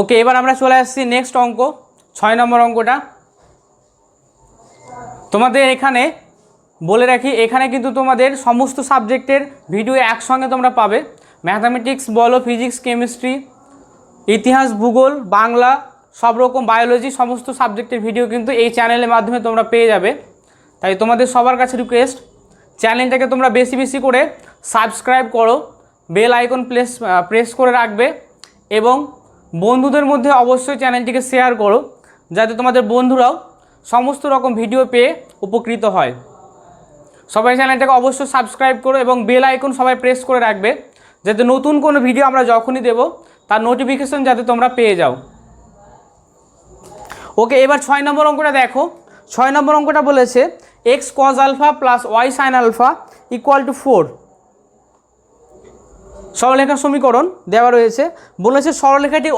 ওকে, এবার আমরা চলে আসছি নেক্সট অঙ্ক, 6 নম্বর অঙ্কটা। তোমাদের এখানে বলে রাখি, এখানে কিন্তু তোমাদের সমস্ত সাবজেক্টের ভিডিও একসঙ্গে তোমরা পাবে। ম্যাথামেটিক্স বলো, ফিজিক্স, কেমিস্ট্রি, ইতিহাস, ভূগোল, বাংলা, সব রকম, বায়োলজি, সমস্ত সাবজেক্টের ভিডিও কিন্তু এই চ্যানেলের মাধ্যমে তোমরা পেয়ে যাবে। তাই তোমাদের সবার কাছে রিকোয়েস্ট, চ্যানেলটাকে তোমরা বেশি বেশি করে সাবস্ক্রাইব করো, বেল আইকন প্রেস করে রাখবে এবং বন্ধুদের মধ্যে অবশ্যই চ্যানেলটিকে শেয়ার করো, যাতে তোমাদের বন্ধুরাও সমস্ত রকম ভিডিও পেয়ে উপকৃত হয়। সবাই চ্যানেলটাকে অবশ্যই সাবস্ক্রাইব করো এবং বেল আইকন সবাই প্রেস করে রাখবে, যাতে নতুন কোনো ভিডিও আমরা যখনই দেব তার নোটিফিকেশন যাতে তোমরা পেয়ে যাও। ওকে, এবার 6 নম্বর অঙ্কটা দেখো। 6 নম্বর অঙ্কটা বলেছে x cos alpha plus y sin alpha equal to 4। সরলরেখার সমীকরণ দেওয়া রয়েছে। বলেছে সরলরেখাটির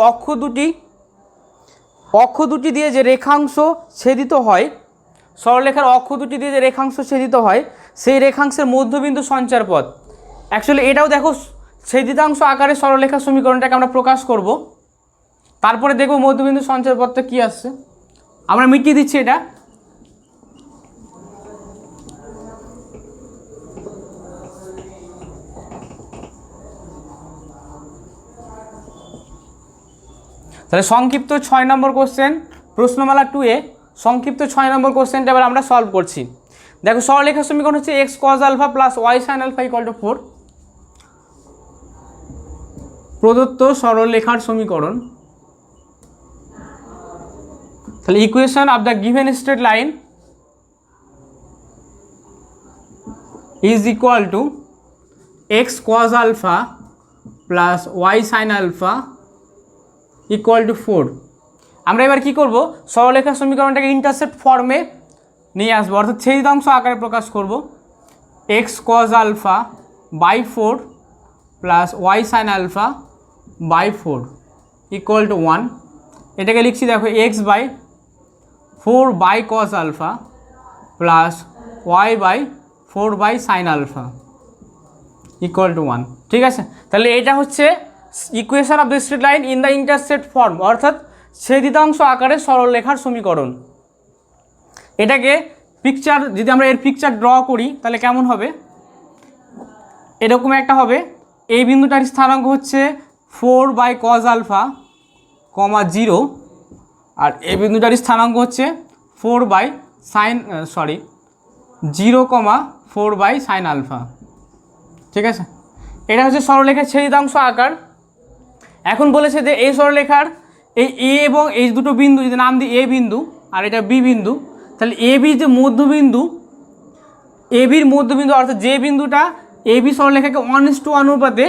অক্ষ দুটি দিয়ে যে রেখাংশ ছেদিত হয়, সরলরেখার অক্ষ দুটি দিয়ে যে রেখাংশ ছেদিত হয়, সেই রেখাংশের মধ্যবিন্দু সঞ্চার পথ। অ্যাকচুয়ালি এটাও দেখো ছেদিতাংশ আকারে সরলরেখার সমীকরণটাকে আমরা প্রকাশ করব, তারপরে দেখব মধ্যবিন্দু সঞ্চার পথটা কী আসছে। আমরা মিটিয়ে দিচ্ছি এটা। তাহলে সংক্ষিপ্ত 6 নম্বর কোশ্চেন, প্রশ্নমালা 2-এ সংক্ষিপ্ত 6 নম্বর কোশ্চেনটা এবার আমরা সলভ করছি। দেখো সরলরেখার সমীকরণ হচ্ছে x cos alpha plus y sin alpha equal to 4। প্রদত্ত সরলরেখার সমীকরণ, তাহলে equation of the given straight line is equal to x cos alpha plus y sin alpha equal to 4। আমরা এবার কী করব? সরলরেখার সমীকরণটাকে ইন্টারসেপ্ট ফর্মে নিয়ে আসবো, অর্থাৎ ছেদিতাংশ আকারে প্রকাশ করব। x cos alpha by 4 plus y sin alpha by 4 equal to 1। এটাকে লিখছি দেখো x by 4 by cos alpha plus y by 4 by sin alpha equal to 1। ঠিক আছে, তাহলে এটা হচ্ছে equation of the straight line in the intercept form, অর্থাৎ ছেদিতাংশ আকারে সরলরেখার সমীকরণ। এটাকে পিকচার, যদি আমরা এর পিকচার ড্র করি তাহলে কেমন হবে? এরকম একটা হবে। এই বিন্দুটার স্থানাঙ্ক হচ্ছে 4 বাই cos আলফা, 0, আর এই বিন্দুটার স্থানাঙ্ক হচ্ছে 4 by sin 0, 4 by sin alpha. ঠিক আছে, এটা হচ্ছে সরলরেখার ছেদিতাংশ আকার। এখন বলেছে যে এই সরলরেখার এই এ এবং এই দুটো বিন্দু যদি নাম দিই এ বিন্দু আর এটা বি বিন্দু, তাহলে এ বির যে মধ্যবিন্দু, এ বির মধ্যবিন্দু অর্থাৎ যে বিন্দুটা এ বি সরলরেখাকে 1:1 অনুপাতে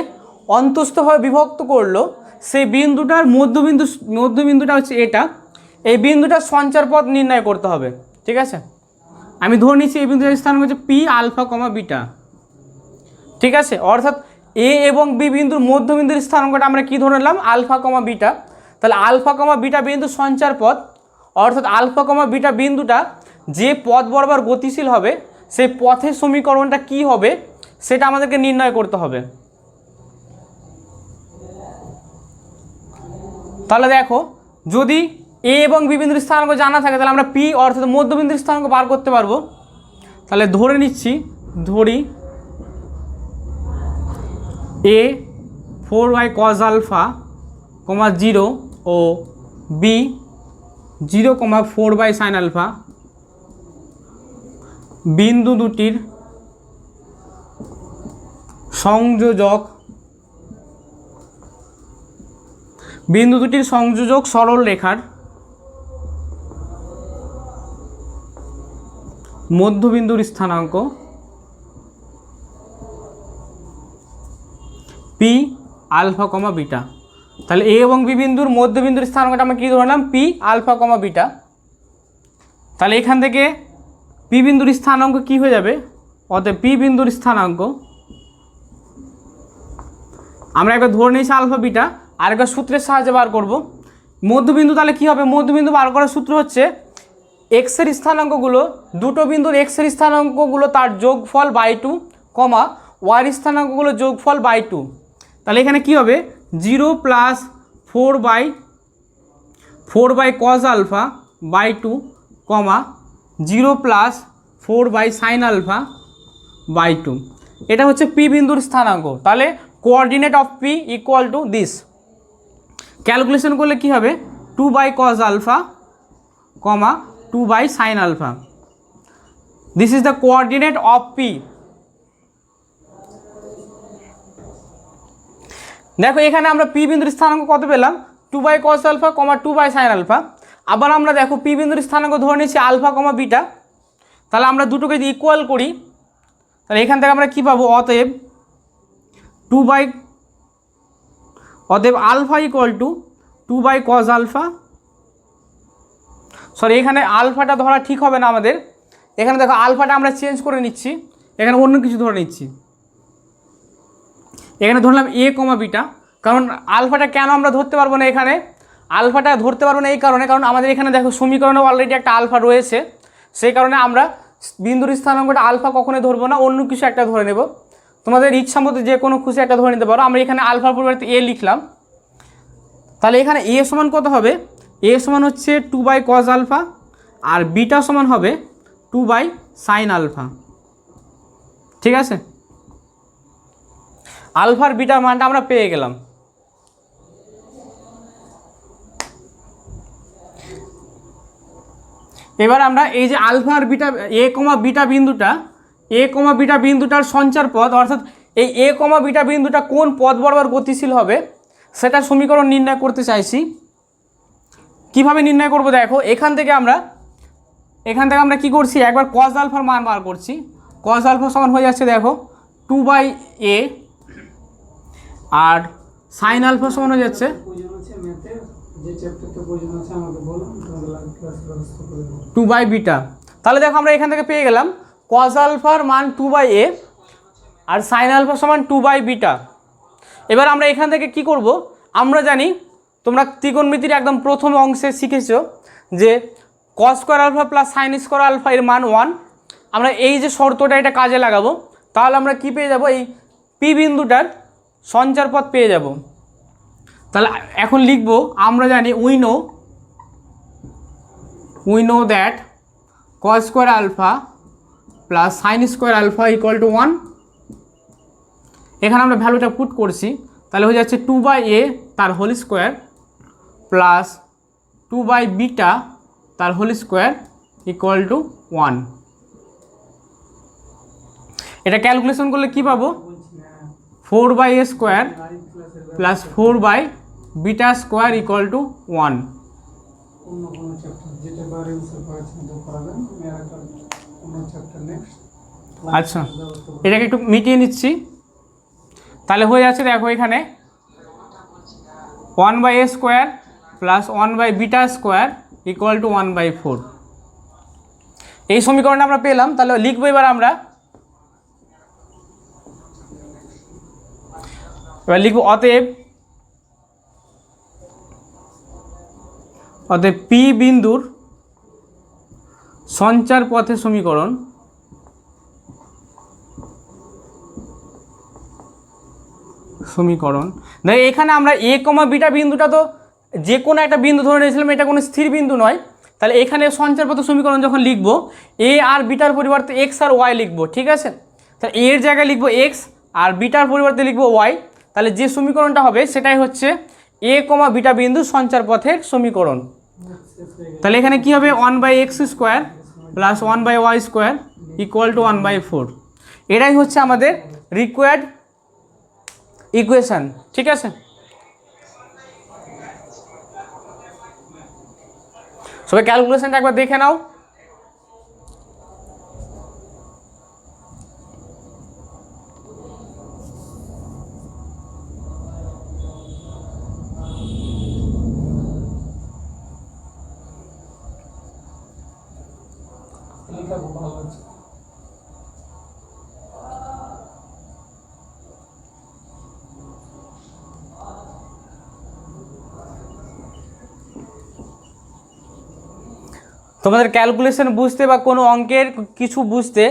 অন্তস্থভাবে বিভক্ত করলো, সেই বিন্দুটার মধ্যবিন্দুটা হচ্ছে এটা। এই বিন্দুটার সঞ্চার পথ নির্ণয় করতে হবে। ঠিক আছে, আমি ধরে নিচ্ছি এই বিন্দুটার স্থান হচ্ছে পি আলফা কমা বিটা। ঠিক আছে, অর্থাৎ এ এবং বি বিন্দুর মধ্যবিন্দুর স্থানাঙ্কটা আমরা কি ধরে নিলাম? Alpha comma beta. তাহলে আলফা কমা বিটা বিন্দু সঞ্চার পথ, অর্থাৎ আলফা কমা বিটা বিন্দুটা যে পথ বরাবর গতিশীল হবে সেই পথের সমীকরণটা কি হবে সেটা আমাদেরকে নির্ণয় করতে হবে। তাহলে দেখো, যদি এ এবং বি বিন্দুর স্থানাঙ্ক জানা থাকে তাহলে আমরা পি অর্থাৎ মধ্যবিন্দুর স্থানাঙ্ক বার করতে পারবো। তাহলে ধরি এ 4y cos আলফা, 0 ও বি 0, 4y sin আলফা বিন্দু দুটির সংযোজক সরল রেখার মধ্যবিন্দুর স্থানাঙ্ক পি আলফা কমা বিটা। তাহলে এ এবং বি বিন্দুর মধ্যবিন্দুর স্থানাঙ্কটা আমরা কী ধরলাম? P alpha comma beta. তাহলে এখান থেকে পি বিন্দুর স্থানাঙ্ক কি হয়ে যাবে? অতএব পি বিন্দুর স্থানাঙ্ক আমরা একবার ধরে নিয়েছি আলফা বিটা, আরেকবার সূত্রের সাহায্যে বার করব মধ্যবিন্দু। তাহলে কি হবে? মধ্যবিন্দু বার করার সূত্র হচ্ছে এক্সের স্থানাঙ্কগুলো, দুটো বিন্দুর এক্সের স্থানাঙ্কগুলো তার যোগফল বাই 2, ওয়ার স্থানাঙ্কগুলো যোগফল বাই 2। তাহলে এখানে কি হবে? 0 + 4/4 cos alpha by 2, 0 + 4 sin alpha by 2। এটা হচ্ছে পি বিন্দুর স্থানাঙ্ক। তাহলে coordinate of p equal to this. Calculation করলে কি হবে? 2 cos alpha, 2 sin alpha. This is the coordinate of p. দেখো এখানে আমরা পি বিন্দুর স্থানাঙ্ক কত পেলাম? 2 cos আলফা, 2 sin আলফা। আবার আমরা দেখো পি বিন্দুর স্থানাঙ্ক ধরে নিয়েছি আলফা কমা বিটা। তাহলে আমরা দুটোকে যদি ইকুয়াল করি তাহলে এখান থেকে আমরা কি পাবো? অতএব alpha equal to 2 cos alpha. Sorry, এখানে আলফাটা ধরা ঠিক হবে না আমাদের। এখানে দেখো আলফাটা আমরা চেঞ্জ করে নিচ্ছি, এখানে অন্য কিছু ধরে নিচ্ছি। এখানে ধরলাম এ কমা বিটা, কারণ আলফাটা কেন আমরা ধরতে পারবো না? এখানে আলফাটা ধরতে পারবো না এই কারণে, কারণ আমাদের এখানে দেখো সমীকরণে অলরেডি একটা আলফা রয়েছে। সেই কারণে আমরা বিন্দুর স্থানাঙ্কটা আলফা কখনোই ধরবো না, অন্য কিছু একটা ধরে নেব। তোমাদের ইচ্ছা মতো যে কোনো খুশি একটা ধরে নিতে পারো। আমরা এখানে আলফার পরিবর্তে এ লিখলাম। তাহলে এখানে এ সমান কত হবে? এ সমান হচ্ছে 2 cos আলফা, আর বিটা সমান হবে 2 sin আলফা। ঠিক আছে, আলফার বিটার মানটা আমরা পেয়ে গেলাম। এবার আমরা এই যে আলফার বিটা এ কমা বিটা বিন্দুটার সঞ্চার পথ, অর্থাৎ এই এ কমা বিটা বিন্দুটা কোন পথ বরাবর গতিশীল হবে সেটা সমীকরণ নির্ণয় করতে চাইছি। কিভাবে নির্ণয় করব? দেখো এখান থেকে আমরা কি করছি? একবার cos আলফার মান বার করছি। cos আলফা সমান হয়ে যাচ্ছে দেখো 2/a, আর sin আলফা সমান হয়ে যাচ্ছে 2/বিটা। তাহলে দেখো আমরা এখান থেকে পেয়ে গেলাম cos আলফার মান 2/a আর sin আলফা সমান 2/বিটা। এবার আমরা এখান থেকে কি করব? আমরা জানি, তোমরা ত্রিকোণমিতির একদম প্রথম অংশে শিখেছো যে cos square alpha plus sin square alpha এর মান 1। আমরা এই যে শর্তটা এটা কাজে লাগাবো, তাহলে আমরা কি পেয়ে যাব? এই পি বিন্দুটার সঞ্চার পথ পেয়ে যাব। তাহলে এখন লিখব, আমরা জানি we know that cos square alpha plus sin square alpha equal to 1। এখানে আমরা ভ্যালুটা পুট করছি, তাহলে হয়ে যাচ্ছে 2/a তার হোল স্কোয়ার প্লাস 2/বিটা তার হোল স্কোয়ার ইকুয়াল টু 1। এটা ক্যালকুলেশন করলে কি পাবো? 4/a² +9 plus 4/β² equal to 1। অন্য কোনো চ্যাপ্টার যেটা বারে উত্তর করেছেন তো করাবেন, আমি আর একটা অন্য চ্যাপ্টার নেক্সট। আচ্ছা, এটাকে একটু মিটিয়ে নিচ্ছি। তাহলে হয়ে যাচ্ছে দেখো এখানে 1/a² প্লাস 1/β² ইকুয়াল টু 1/4। এই সমীকরণটা আমরা পেলাম। তাহলে লিখবো এবার আমরা, এবার লিখবো অতএব পি বিন্দুর সঞ্চার পথের সমীকরণ দেখ এখানে আমরা a, β বিন্দুটা তো যে কোনো একটা বিন্দু ধরে নিয়েছিলাম, এটা কোনো স্থির বিন্দু নয়। তাহলে এখানে সঞ্চার পথের সমীকরণ যখন লিখবো, a আর বিটার পরিবর্তে x আর y লিখবো, ঠিক আছে। তাহলে a এর জায়গায় লিখবো x আর বিটার পরিবর্তে লিখবো y। তাহলে যে সমীকরণটা হবে সেটাই হচ্ছে a, β বিন্দু সঞ্চার পথের সমীকরণ। তাহলে এখানে কি হবে 1/x² plus 1/y² equal to 1/4। এটাই হচ্ছে আমাদের রিকোয়ার্ড ইকুয়েশন, ঠিক আছে। সবাই ক্যালকুলেশনটা একবার দেখে নাও। লেখা খুব ভালো হচ্ছে। তোমাদের ক্যালকুলেশন বুঝতে বা কোনো অঙ্কের কিছু বুঝতে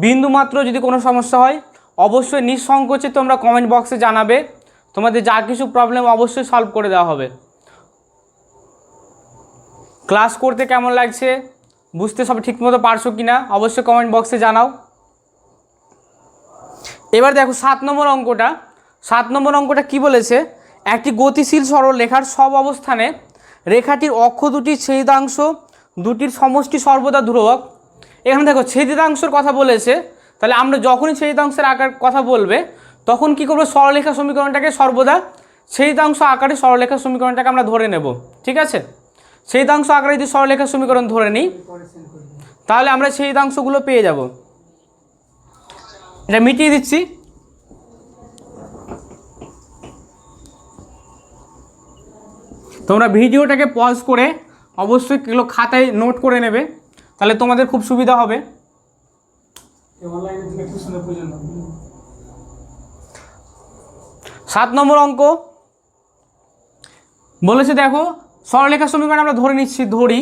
বিন্দুমাত্র যদি কোনো সমস্যা হয় অবশ্যই নিঃসংকোচে তোমরা কমেন্ট বক্সে জানাবে। তোমাদের যা কিছু প্রবলেম অবশ্যই সলভ করে দেওয়া হবে। ক্লাস করতে কেমন লাগছে, বুঝতে সব ঠিকমতো পারছো কি না অবশ্যই কমেন্ট বক্সে জানাও। এবার দেখো 7 নম্বর অঙ্কটা। 7 নম্বর অঙ্কটা কি বলেছে, একটি গতিশীল সরলরেখার সব অবস্থানে রেখাটির অক্ষ দুটির ছেদিতাংশ দুটির সমষ্টি সর্বদা ধ্রুবক। এখানে দেখো ছেদিতাংশের কথা বলেছে, তাহলে আমরা যখনই ছেদিতাংশের আকার কথা বলবে তখন কি করবো, সরলরেখা সমীকরণটাকে সর্বদা ছেদিতাংশ আকারে সরলরেখা সমীকরণটাকে আমরা ধরে নেব, ঠিক আছে। ছেদিতাংশ আকারে যদি সরলরেখা সমীকরণ ধরে নিই তাহলে আমরা ছেদিতাংশগুলো পেয়ে যাব। এটা মিটিয়ে দিচ্ছি। তোমরা ভিডিওটাকে পজ করে অবশ্যই এগুলো খাতায় নোট করে নেবে, তাহলে তোমাদের খুব সুবিধা হবে। অনলাইনে থেকে টিউশনে পর্যন্ত 7 নম্বর অঙ্ক বলেছে দেখো সরলরেখা সমীকরণ আমরা ধরে নিচ্ছি, ধরি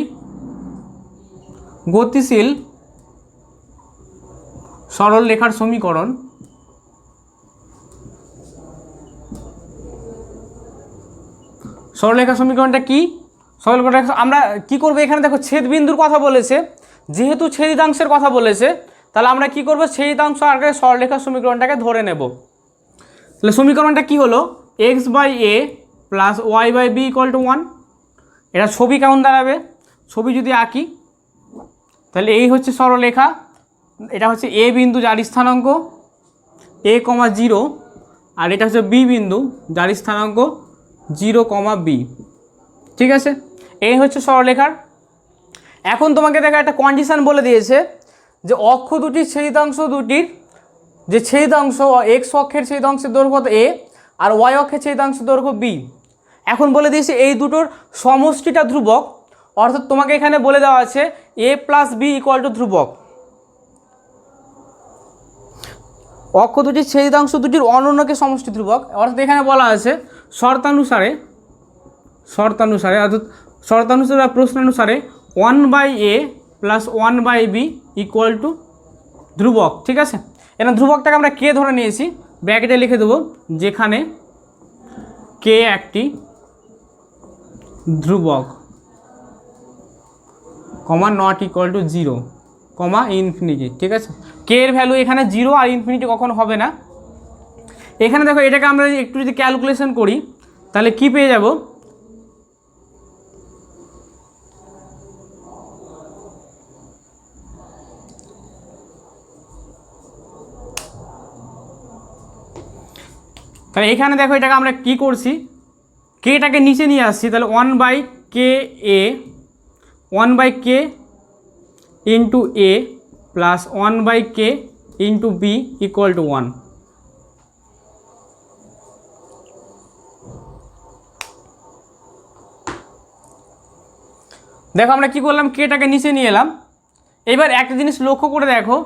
গতিশীল সরল রেখার সমীকরণ সরলরেখা সমীকরণটা কি, সরলরেখা আমরা কি করব, এখানে দেখো ছেদ বিন্দুর কথা বলেছে, যেহেতু ছেদিতাংশের কথা বলেছে তাহলে আমরা কি করব, ছেদিতাংশ আকারে সরলরেখা সমীকরণটাকে ধরে নেব। তাহলে সমীকরণটা কি হলো, x/a plus y/b equal to 1। এটা ছবি কেমন দাঁড়াবে, ছবি যদি আঁকি তাহলে এই হচ্ছে সরলরেখা, এটা হচ্ছে a বিন্দু যার স্থানাঙ্ক a, 0 আর এটা হচ্ছে b বিন্দু যার স্থানাঙ্ক 0, b, ঠিক আছে। এই হচ্ছে সরলরেখার। এখন তোমাকে দেখা একটা কন্ডিশন বলে দিয়েছে যে অক্ষ দুটির ছেদিতাংশ দুটির যে ছেদিতাংশ এক্স অক্ষের ছেদিতাংশের দৈর্ঘ্য a আর y অক্ষের ছেদিতাংশের দৈর্ঘ্য b। এখন বলে দিয়েছে এই দুটোর সমষ্টিটা ধ্রুবক, অর্থাৎ তোমাকে এখানে বলে দেওয়া আছে a plus b equal two ধ্রুবক। অক্ষ দুটির ছেদিতাংশ দুটির অনন্যকে সমষ্টি ধ্রুবক, অর্থাৎ এখানে বলা আছে শর্তানুসারে অর্থাৎ শর্তানুসারে বা প্রশ্নানুসারে 1/a plus 1/b equal to ধ্রুবক, ঠিক আছে। এখানে ধ্রুবকটাকে আমরা কে ধরে নিয়েছি, ব্র্যাকেটে লিখে দেবো, যেখানে কে একটি ধ্রুবক, comma not equal to 0, comma infinity, ঠিক আছে। কে এর ভ্যালু এখানে 0 আর ইনফিনিটি কখনো হবে না। এখানে দেখো এটাকে আমরা একটু যদি ক্যালকুলেশন করি তাহলে কি পেয়ে যাব, তাহলে এখানে দেখো এটাকে আমরা কি করছি, কেটাকে নিচে নিয়ে আসছি, তাহলে 1/k a 1/k into a plus 1/k into b equal to 1। দেখো আমরা কি করলাম, কেটাকে নিচে নিয়ে এলাম। এবার একটা জিনিস লক্ষ্য করে দেখো,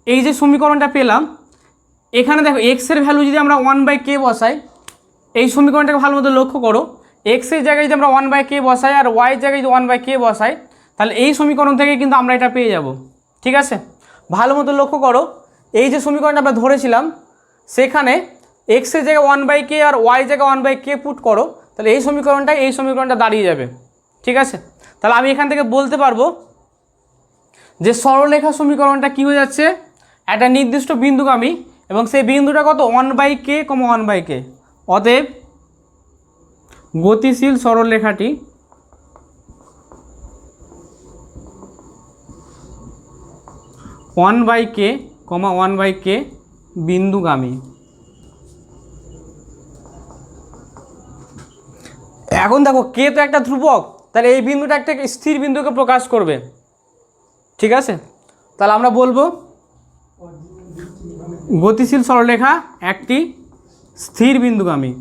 এই যে সমীকরণটা পেলাম, এখানে দেখো এক্সের ভ্যালু যদি আমরা 1/k বসাই, এই সমীকরণটাকে ভালো মতো লক্ষ্য করো, এক্সের জায়গায় যদি আমরা 1/k বসাই আর ওয়াইয়ের জায়গায় যদি 1/k বসাই, তাহলে এই সমীকরণ থেকে কিন্তু আমরা এটা পেয়ে যাব। ঠিক আছে, ভালো মতো লক্ষ্য করো, এই যে সমীকরণটা আমরা ধরেছিলাম সেখানে এক্সের জায়গায় 1/k আর ওয়াইয়ের জায়গায় 1/k পুট করো, তাহলে এই সমীকরণটা দাঁড়িয়ে যাবে। ঠিক আছে, তাহলে আমি এখান থেকে বলতে পারবো যে সরলরেখা সমীকরণটা কী হয়ে যাচ্ছে, একটা নির্দিষ্ট বিন্দুগামী এবং সেই বিন্দুটা কত 1/k, 1/k। অতএব গতিশীল সরলরেখাটি ওয়ান বাই কে বিন্দুগামী। এখন দেখো কে তো একটা ধ্রুবক, তাহলে এই বিন্দুটা একটা স্থির বিন্দুকে প্রকাশ করবে। ঠিক আছে, তাহলে আমরা বলবো গতিশীল সরলরেখা একটি স্থির বিন্দুগামী।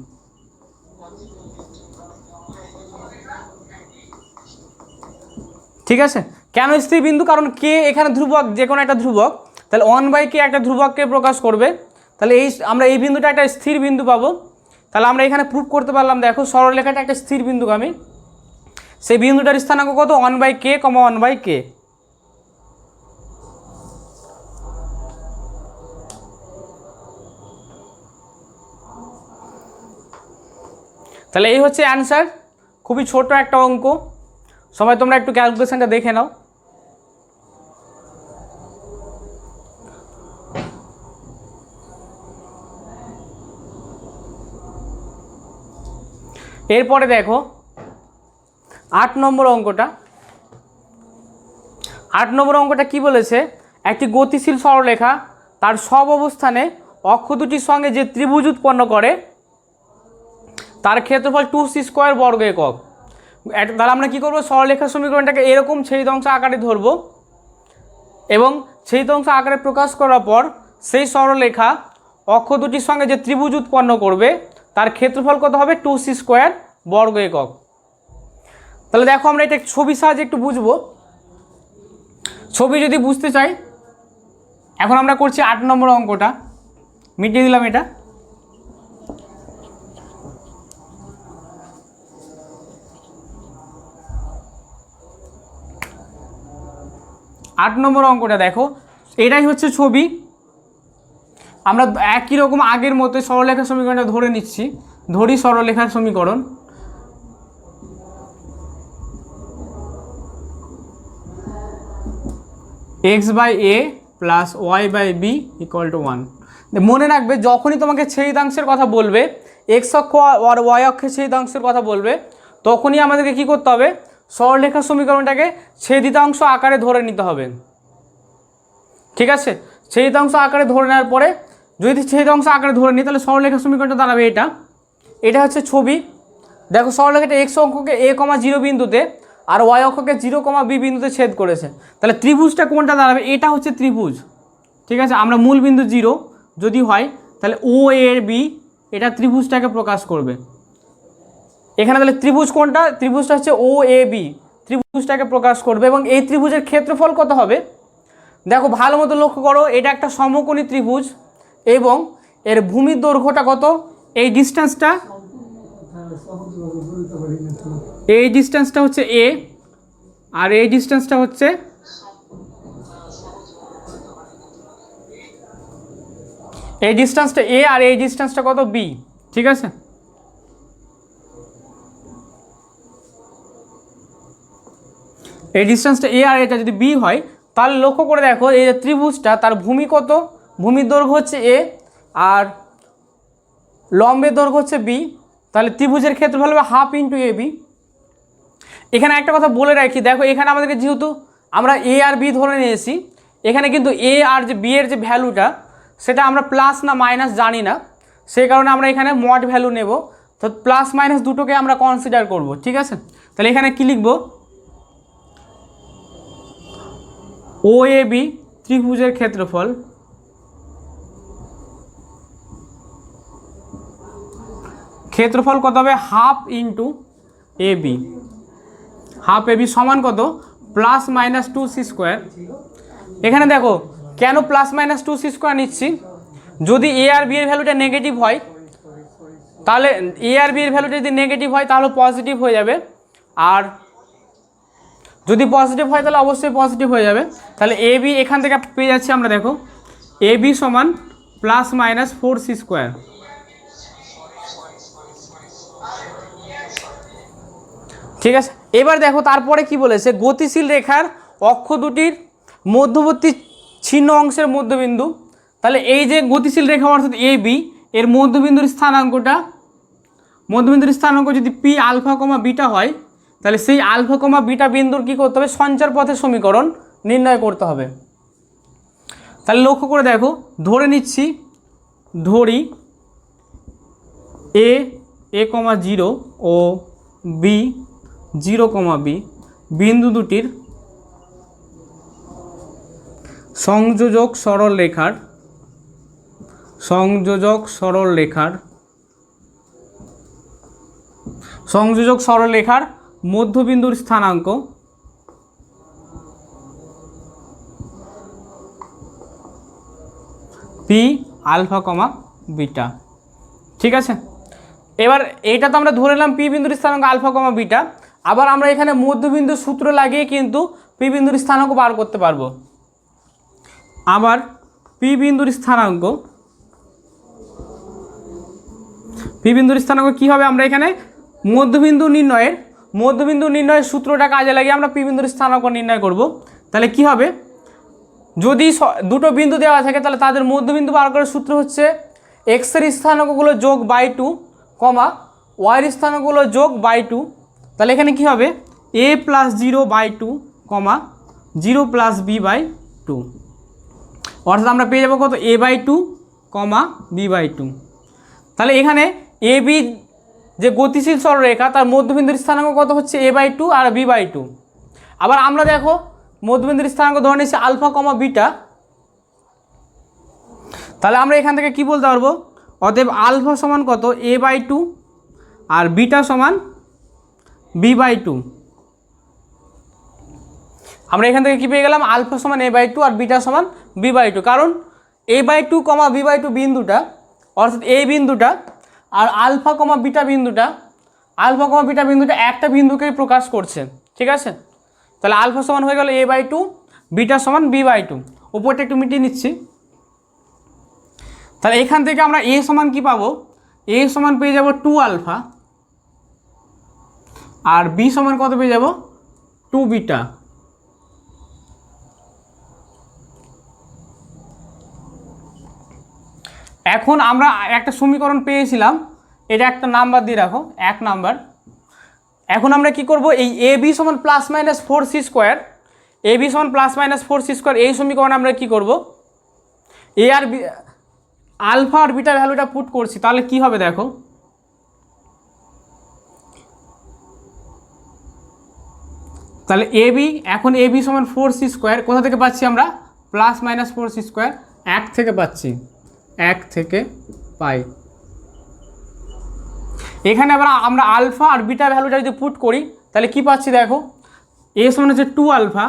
ঠিক আছে, কেন স্থির বিন্দু, কারণ কে এখানে ধ্রুবক, যে কোনো একটা ধ্রুবক, তাহলে 1/k একটা ধ্রুবককে প্রকাশ করবে, তাহলে আমরা এই বিন্দুটা একটা স্থির বিন্দু পাবো। তাহলে আমরা এখানে প্রুফ করতে পারলাম, দেখো সরলরেখাটা একটা স্থির বিন্দুগামী, সেই বিন্দুটার স্থানাঙ্ক কত 1/k, 1/k। তাহলে এই হচ্ছে অ্যান্সার, খুবই ছোট একটা অঙ্ক, সবাই তোমরা একটু ক্যালকুলেশনটা দেখে নাও। এরপরে দেখো 8 নম্বর অঙ্কটা। 8 নম্বর অঙ্কটা কি বলেছে, একটি গতিশীল সরলরেখা তার সব অবস্থানে অক্ষ দুটির সঙ্গে যে ত্রিভুজ উৎপন্ন করে তার ক্ষেত্রফল 2c² বর্গ একক। তাহলে আমরা কী করবো, সরলরেখা সমীকরণটাকে এরকম ছেদিতাংশ আকারে ধরবো এবং ছেদিতাংশ আকারে প্রকাশ করার পর সেই সরলরেখা অক্ষ দুটির সঙ্গে যে ত্রিভুজ উৎপন্ন করবে তার ক্ষেত্রফল কত হবে, 2c² বর্গ একক। তাহলে দেখো আমরা এটা ছবির সাহায্যে একটু বুঝবো। ছবি যদি বুঝতে চাই, এখন আমরা করছি 8 নম্বর অঙ্কটা, মিটিয়ে দিলাম এটা। আট নম্বর অঙ্কটা দেখো, এটাই হচ্ছে ছবি। আমরা একই রকম আগের মতো সরলরেখার সমীকরণটা ধরে নিচ্ছি, ধরি সরলরেখার সমীকরণ। x/a plus y/b equal to 1। মনে রাখবে, যখনই তোমাকে ছেদিতাংশের কথা বলবে, এক্স অক্ষ আর ওয়াই অক্ষের ছেদিতাংশের কথা বলবে, তখনই আমাদেরকে কী করতে হবে, সরলরেখার সমীকরণটাকে ছেদিতাংশ আকারে ধরে নিতে হবে। ঠিক আছে, ছেদিতাংশ আকারে ধরে নেওয়ার পরে, যদি ছেদিতাংশ আকারে ধরে নিই তাহলে সরলরেখার সমীকরণটা দাঁড়াবে এটা হচ্ছে ছবি। দেখো সরলরেখাটা এক্স অক্ষকে a, 0 বিন্দুতে আর ওয়াই অক্ষকে 0, b বিন্দুতে ছেদ করেছে, তাহলে ত্রিভুজটা কোনটা দাঁড়াবে, এটা হচ্ছে ত্রিভুজ। ঠিক আছে, আমরা মূল বিন্দু 0 যদি হয় তাহলে ও এর বি এটা ত্রিভুজটাকে প্রকাশ করবে। এখানে তাহলে ত্রিভুজ কোনটা, ত্রিভুজটা হচ্ছে ও এ বি, ত্রিভুজটাকে প্রকাশ করবে এবং এই ত্রিভুজের ক্ষেত্রফল কত হবে, দেখো ভালো মতো লক্ষ্য করো, এটা একটা সমকোণী ত্রিভুজ এবং এর ভূমির দৈর্ঘ্যটা কত, এই ডিস্টেন্সটা হচ্ছে এ আর এই ডিস্টেন্সটা হচ্ছে এই ডিস্টেন্সটা এ আর এই ডিস্টেন্সটা কত বি। ঠিক আছে, এই ডিস্টেন্সটা এ আর এটা যদি বি হয়, তাহলে লক্ষ্য করে দেখো এই যে ত্রিভুজটা তার ভূমি কত, ভূমির দৈর্ঘ্য হচ্ছে এ আর লম্বের দৈর্ঘ্য হচ্ছে বি, তাহলে ত্রিভুজের ক্ষেত্রফল হবে হাফ ইন্টু এ বি। এখানে একটা কথা বলে রাখি, দেখো এখানে আমাদেরকে যেহেতু আমরা এ আর বি ধরে নিয়েছি, এখানে কিন্তু এ আর যে বি এর যে ভ্যালুটা সেটা আমরা প্লাস না মাইনাস জানি না, সেই কারণে আমরা এখানে মড ভ্যালু নেব। তো প্লাস মাইনাস দুটোকে আমরা কনসিডার করব, ঠিক আছে। তাহলে এখানে কি লিখব, ও এ বি ত্রিভুজের ক্ষেত্রফল কত হবে, half into A B, half A B সমান কত, প্লাস মাইনাস 2c²। এখানে দেখো কেন প্লাস মাইনাস 2c² নিচ্ছি, যদি এ আর বি এর ভ্যালুটা নেগেটিভ হয় তাহলে এ আর বি এর ভ্যালুটা যদি নেগেটিভ হয় তাহলে পজিটিভ হয়ে যাবে, আর যদি পজিটিভ হয় তাহলে অবশ্যই পজিটিভ হয়ে যাবে। তাহলে এ বি এখান থেকে পেয়ে যাচ্ছি আমরা, দেখো এ বি সমান প্লাস মাইনাস 4c²। ঠিক আছে, এবার দেখো তারপরে কি বলেছে, গতিশীল রেখার অক্ষ দুটির মধ্যবর্তী ছিন্ন অংশের মধ্যবিন্দু। তাহলে এই যে গতিশীল রেখা অর্থাৎ এ বি এর মধ্যবিন্দুর স্থানাঙ্ক যদি পি আলফা কমা বিটা হয়, তাহলে সেই আলফা কমা বিটা বিন্দুর কী করতে হবে, সঞ্চার পথের সমীকরণ নির্ণয় করতে হবে। তাহলে লক্ষ্য করে দেখো, ধরে নিচ্ছি, ধরি এ কমা 0 ও বি 0 কমা বি বিন্দু দুটির সংযোজক সরলরেখার মধ্যবিন্দুর স্থানাঙ্ক পি আলফা কমা বিটা। ঠিক আছে, এবার এইটা তো আমরা ধরে নিলাম পি বিন্দুর স্থানাঙ্ক আলফা কমা বিটা। আবার আমরা এখানে মধ্যবিন্দুর সূত্র লাগিয়ে কিন্তু পি বিন্দুর স্থানাঙ্ক বার করতে পারবো। আবার পি বিন্দুর স্থানাঙ্ক কী হবে, আমরা এখানে মধ্যবিন্দু নির্ণয়ের সূত্রটা কাজে লাগিয়ে আমরা পি বিন্দুর স্থানাঙ্ক নির্ণয় করব। তাহলে কি হবে, যদি দুটো বিন্দু দেওয়া থাকে তাহলে তাদের মধ্যবিন্দু বার করার সূত্র হচ্ছে এক্সের স্থানাঙ্কগুলো যোগ বাই 2 কমা ওয়াইয়ের স্থানাঙ্কগুলো যোগ বাই 2। তাহলে এখানে কি হবে, a plus 0/2 comma 0 plus b/2, অর্থাৎ আমরা পেয়ে যাবো কত, a/2 কমা b/2। তাহলে এখানে এ বি যে গতিশীল সরলরেখা তার মধ্যবিন্দুর স্থানাঙ্ক কত হচ্ছে a/2 আর b/2। আবার আমরা দেখো মধ্যবিন্দুর স্থানাঙ্ক ধরে নিচ্ছি আলফা কমা বিটা। তাহলে আমরা এখান থেকে কি বলতে পারবো, অতএব আলফা সমান কত, a/2 আর বিটা সমান b/2। আমরা এখান থেকে কি পেয়ে গেলাম, আলফা সমান a/2 আর বিটা সমান b/2, কারণ a/2 কমা b/2 বিন্দুটা অর্থাৎ এই বিন্দুটা আর আলফা কমা বিটা বিন্দুটা একটা বিন্দুকেই প্রকাশ করছে। ঠিক আছে, তাহলে আলফা সমান হয়ে গেল a/2, বিটা সমান b/2। উপরটা একটু মিটিয়ে নিচ্ছি। তাহলে এখান থেকে আমরা a সমান কি পাবো, a সমান পেয়ে যাব 2 আলফা আর b সমান কত পেয়ে যাব, 2 বিটা। এখন আমরা একটা সমীকরণ পেয়েছিলাম, এটা একটা নাম্বার দিয়ে রাখো, 1 নাম্বার। এখন আমরা কি করব, এই এ বি সমান প্লাস মাইনাস 4c², এই সমীকরণে আমরা কি করব, এ আর বি আলফা আর বিটা ভ্যালুটা পুট করছি। তাহলে কি হবে দেখো, তাহলে এখন এ বি সমান 4c², কোথা থেকে পাচ্ছি আমরা, প্লাস মাইনাস 4c², 1 থেকে পাচ্ছি, 1 থেকে পাই। এখানে আবার আমরা আলফা আর বিটা ভ্যালুটা যদি পুট করি তাহলে কি পাচ্ছি দেখো, এ সমান হচ্ছে 2 আলফা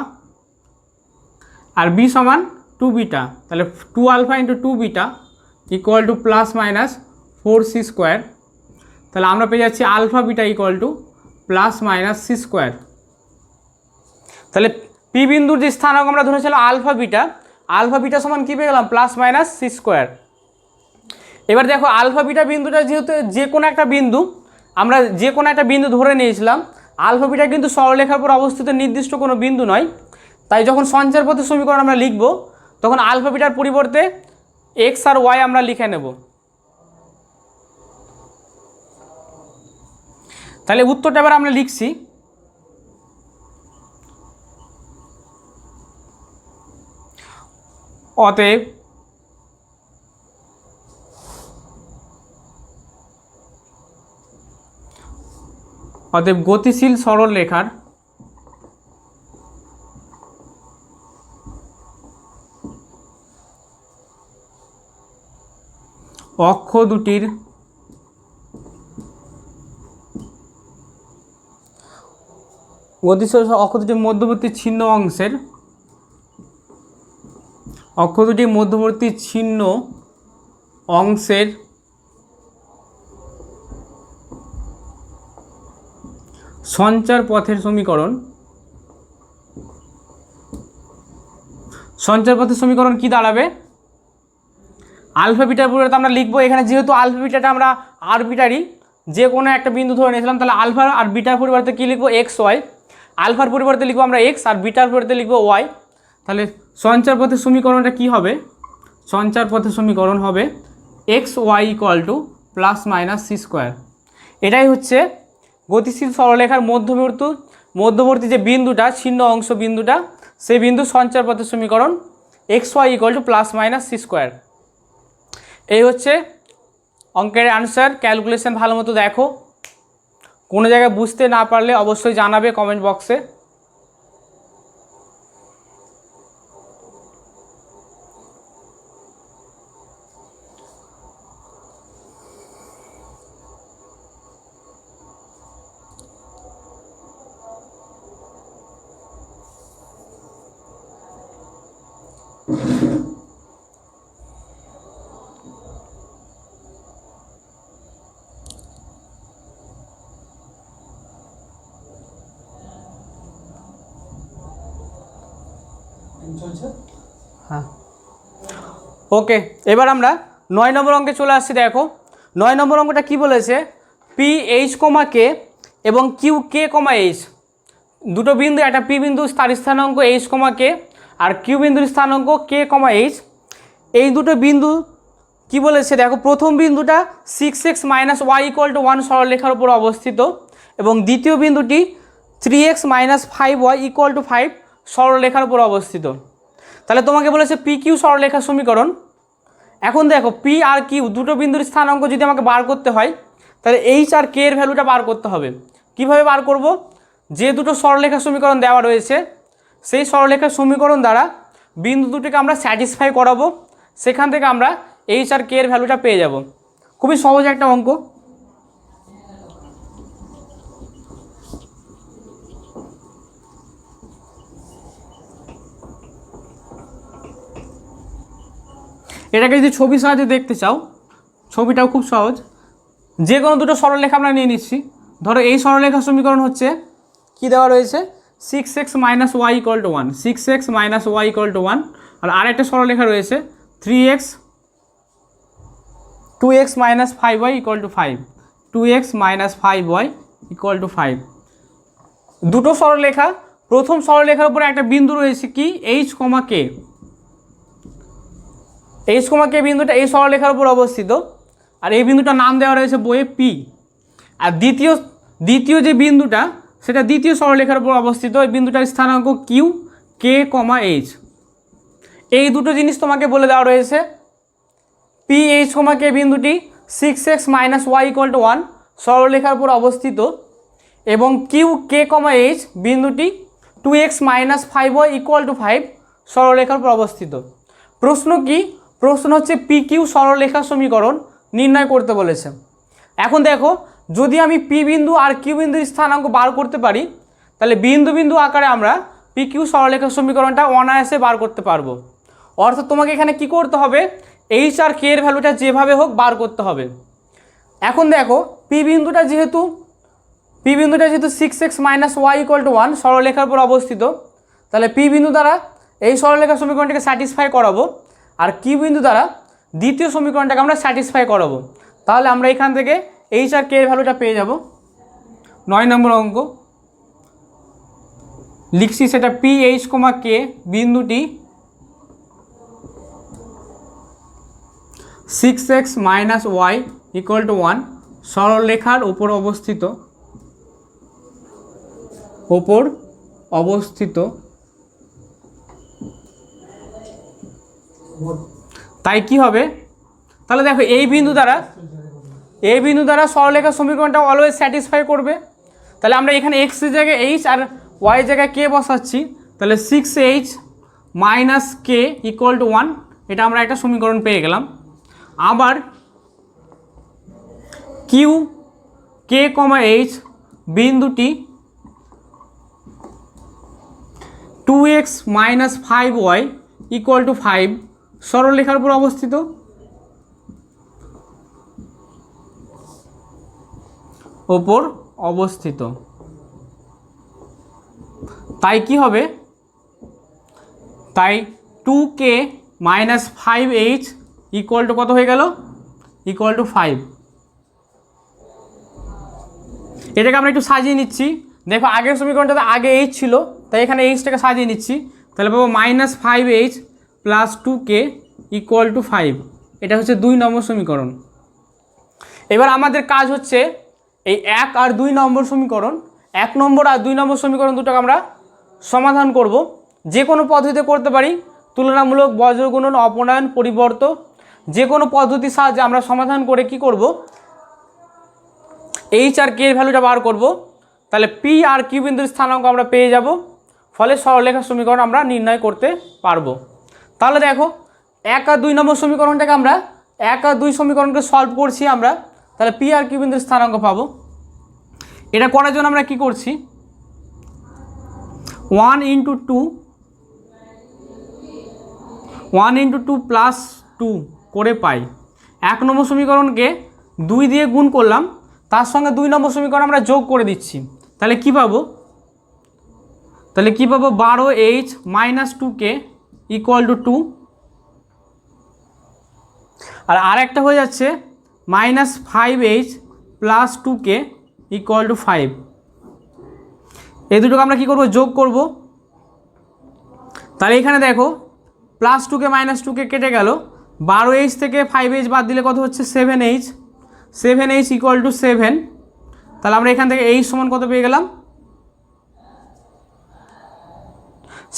আর বি সমান 2 বিটা। তাহলে 2 alpha into 2 beta equal to plus minus 4c²। তাহলে আমরা পেয়ে যাচ্ছি alpha beta equal to plus minus c²। তাহলে পি বিন্দুর যে স্থানাঙ্ক আমরা ধরেছিলাম আলফা বিটা সমান কী পেয়ে গেলাম, প্লাস মাইনাস c²। এবার দেখো আলফা বিটা বিন্দুটা যেহেতু যে কোনো একটা বিন্দু ধরে নিয়েছিলাম, আলফা বিটা কিন্তু সরলরেখার উপর অবস্থিত নির্দিষ্ট কোনো বিন্দু নয়। তাই যখন সঞ্চার পথের সমীকরণ আমরা লিখব তখন আলফা বিটার পরিবর্তে এক্স আর ওয়াই আমরা লিখে নেব। তাহলে উত্তরটা এবার আমরা লিখছি, অতএব অতএব গতিশীল সরলরেখার অক্ষ দুটির গতিশীল অক্ষ দুটির মধ্যবর্তী ছিন্ন অংশের সঞ্চার পথের সমীকরণ কি দাঁড়াবে? আলফা বিটার পরিবর্তে আমরা লিখবো, এখানে যেহেতু আলফা বিটাটা আমরা আরবিটারি যে কোনো একটা বিন্দু ধরে নিয়েছিলাম, তাহলে আলফা আর বিটার পরিবর্তে কী লিখবো? X y. আলফার পরিবর্তে লিখবো আমরা এক্স, আর বিটার পরিবর্তে লিখবো ওয়াই। তাহলে সঞ্চার পথের সমীকরণটা কি হবে? সঞ্চার পথের সমীকরণ হবে x y equal to plus minus c square. এটাই হচ্ছে গতিশীল সরলরেখার মধ্যবর্তী যে বিন্দুটা, ছিন্ন অংশ বিন্দুটা, সেই বিন্দু সঞ্চার পথের সমীকরণ x y equal to plus minus c square. এই হচ্ছে অঙ্কের আনসার। ক্যালকুলেশন ভালো মতো দেখো, কোনো জায়গায় বুঝতে না পারলে অবশ্যই জানাবে কমেন্ট বক্সে। হ্যাঁ, ওকে। এবার আমরা 9 নম্বর অঙ্কে চলে আসছি। দেখো 9 নম্বর অঙ্কটা কি বলেছে? পি এইচ কমা কে এবং কিউ কে কমা এইচ, দুটো বিন্দু, একটা পি বিন্দু তার স্থানাঙ্ক এইচ কমা কে, আর কিউ বিন্দুর স্থানাঙ্ক কে কমা এইচ। এই দুটো বিন্দু কি বলেছে? দেখো প্রথম বিন্দুটা 6x - y = 1 সরলরেখার উপর অবস্থিত, এবং দ্বিতীয় বিন্দুটি 3x - 5y = 5 সরলরেখার উপর অবস্থিত। তাহলে তোমাকে বলেছে পি কিউ সরলরেখার সমীকরণ। এখন দেখো পি আর কিউ দুটো বিন্দুর স্থানাঙ্ক যদি আমাকে বার করতে হয়, তাহলে এইচ আর কে এর ভ্যালুটা বার করতে হবে। কিভাবে বার করব? যে দুটো সরলরেখার সমীকরণ দেওয়া রয়েছে, সেই সরলরেখার সমীকরণ দ্বারা বিন্দু দুটিকে আমরা স্যাটিসফাই করাবো, সেখান থেকে আমরা এইচ আর কে এর ভ্যালুটা পেয়ে যাব। খুবই সহজ একটা অঙ্ক। এটাকে যদি ছবির সাহায্যে দেখতে চাও, ছবিটাও খুব সহজ। যে কোনো দুটো সরলরেখা আমরা নিয়ে নিচ্ছি। ধরো এই সরলরেখার সমীকরণ হচ্ছে কি দেওয়া রয়েছে? 6x - y = 1, 6x - y = 1। আর আরেকটা সরলরেখা রয়েছে 2x - 5y = 5, 2x - 5y = 5। দুটো সরলরেখা, প্রথম সরলরেখার উপরে একটা বিন্দু রয়েছে কি? এইচ কমা কে। এইচ কমা কে বিন্দুটা এই সরলরেখার উপর অবস্থিত, আর এই বিন্দুটার নাম দেওয়া রয়েছে বইয়ে পি। আর দ্বিতীয় যে বিন্দুটা, সেটা দ্বিতীয় সরলরেখার উপর অবস্থিত, এই বিন্দুটার স্থানাঙ্ক কিউ, কে কমা এইচ। এই দুটো জিনিস তোমাকে বলে দেওয়া রয়েছে। পি এইচ কমা কে বিন্দুটি 6x - y = 1 সরলরেখার উপর অবস্থিত, এবং কিউ কে কমা এইচ বিন্দুটি 2x - 5y = 5 সরলরেখার উপর অবস্থিত। প্রশ্ন কি? প্রশ্ন হচ্ছে পি কিউ সরলরেখার সমীকরণ নির্ণয় করতে বলেছে। এখন দেখো, যদি আমি পি বিন্দু আর কিউ বিন্দুর স্থানাঙ্ক বার করতে পারি, তাহলে বিন্দু বিন্দু আকারে আমরা পি কিউ সরলরেখার সমীকরণটা অনায়াসে বার করতে পারবো। অর্থাৎ তোমাকে এখানে কি করতে হবে? এইচ আর কে এর ভ্যালুটা যেভাবে হোক বার করতে হবে। এখন দেখো পি বিন্দুটা যেহেতু 6x - y = 1 সরলরেখার উপর অবস্থিত, তাহলে পি বিন্দু দ্বারা এই সরলরেখার সমীকরণটাকে স্যাটিসফাই করাবো, আর কিউ বিন্দু দ্বারা দ্বিতীয় সমীকরণটাকে আমরা স্যাটিসফাই করাবো। তাহলে আমরা এখান থেকে এইচ আর কে এর ভ্যালুটা পেয়ে যাব। 9 নম্বর অঙ্ক লিখছি, সেটা পি এইচ কমা কে বিন্দুটি 6x - y = 1 সরলরেখার উপর অবস্থিত। তাই কি হবে? তাহলে দেখো এই বিন্দু দ্বারা সরলরেখার সমীকরণটা অলওয়েজ স্যাটিসফাই করবে। তাহলে আমরা এখানে এক্স এর জায়গায় এইচ আর ওয়াই জায়গায় কে বসাচ্ছি, তাহলে 6h minus K equal to 1, এটা আমরা একটা সমীকরণ পেয়ে গেলাম। আবার কিউ কে কমা এইচ বিন্দুটি 2x minus 5y equal to 5 সরলরেখার উপর অবস্থিত। তাই কি হবে, তাই 2k minus 5h equal to কত হয়ে গেল, ইকুয়াল টু 5। এটাকে আমরা একটু সাজিয়ে নিচ্ছি। দেখো আগের সমীকরণটাতে আগে এইচ ছিল, তাই এখানে এইচটাকে সাজিয়ে নিচ্ছি। তাহলে পাবো minus 5h plus 2k equal to 5। এটা হচ্ছে 2 নম্বর সমীকরণ। এবার আমাদের কাজ হচ্ছে এই 1 আর 2 নম্বর সমীকরণ, 1 নম্বর আর 2 নম্বর সমীকরণ দুটোকে আমরা সমাধান করব। যে কোনো পদ্ধতিতে করতে পারি, তুলনামূলক, বজ্রগুণন, অপনয়ন, পরিবর্ত, যে কোনো পদ্ধতির সাহায্যে আমরা সমাধান করে কি করব, এইচ আর কে এর ভ্যালুটা বার করব। তাহলে পি আর কিউ বিন্দুর স্থানাঙ্ক আমরা পেয়ে যাব, ফলে সরলরেখার সমীকরণ আমরা নির্ণয় করতে পারবো। তাহলে দেখো 1 আর 2 নম্বর সমীকরণটাকে আমরা 1 আর 2 সমীকরণকে সলভ করছি আমরা, তাহলে পি আর কিউ বিন্দুর স্থানাঙ্ক পাবো। এটা করার জন্য আমরা কি করছি, 1 ইন্টু 2 প্লাস 2 করে পাই। 1 নম্বর সমীকরণকে 2 দিয়ে গুণ করলাম, তার সঙ্গে 2 নম্বর সমীকরণ আমরা যোগ করে দিচ্ছি। তাহলে কি পাবো, 12h minus 2k equal to 2। আর আরেকটা হয়ে যাচ্ছে minus 5h plus 2k equal to 5। এই দুটোকে আমরা কি করব, যোগ করব। তাহলে এখানে দেখো প্লাস 2k মাইনাস 2k কেটে গেল, 12h থেকে 5h বাদ দিলে কত হচ্ছে 7h, 7h ইকুয়াল টু 7। তাহলে আমরা এখান থেকে h সমান কত পেয়ে গেলাম,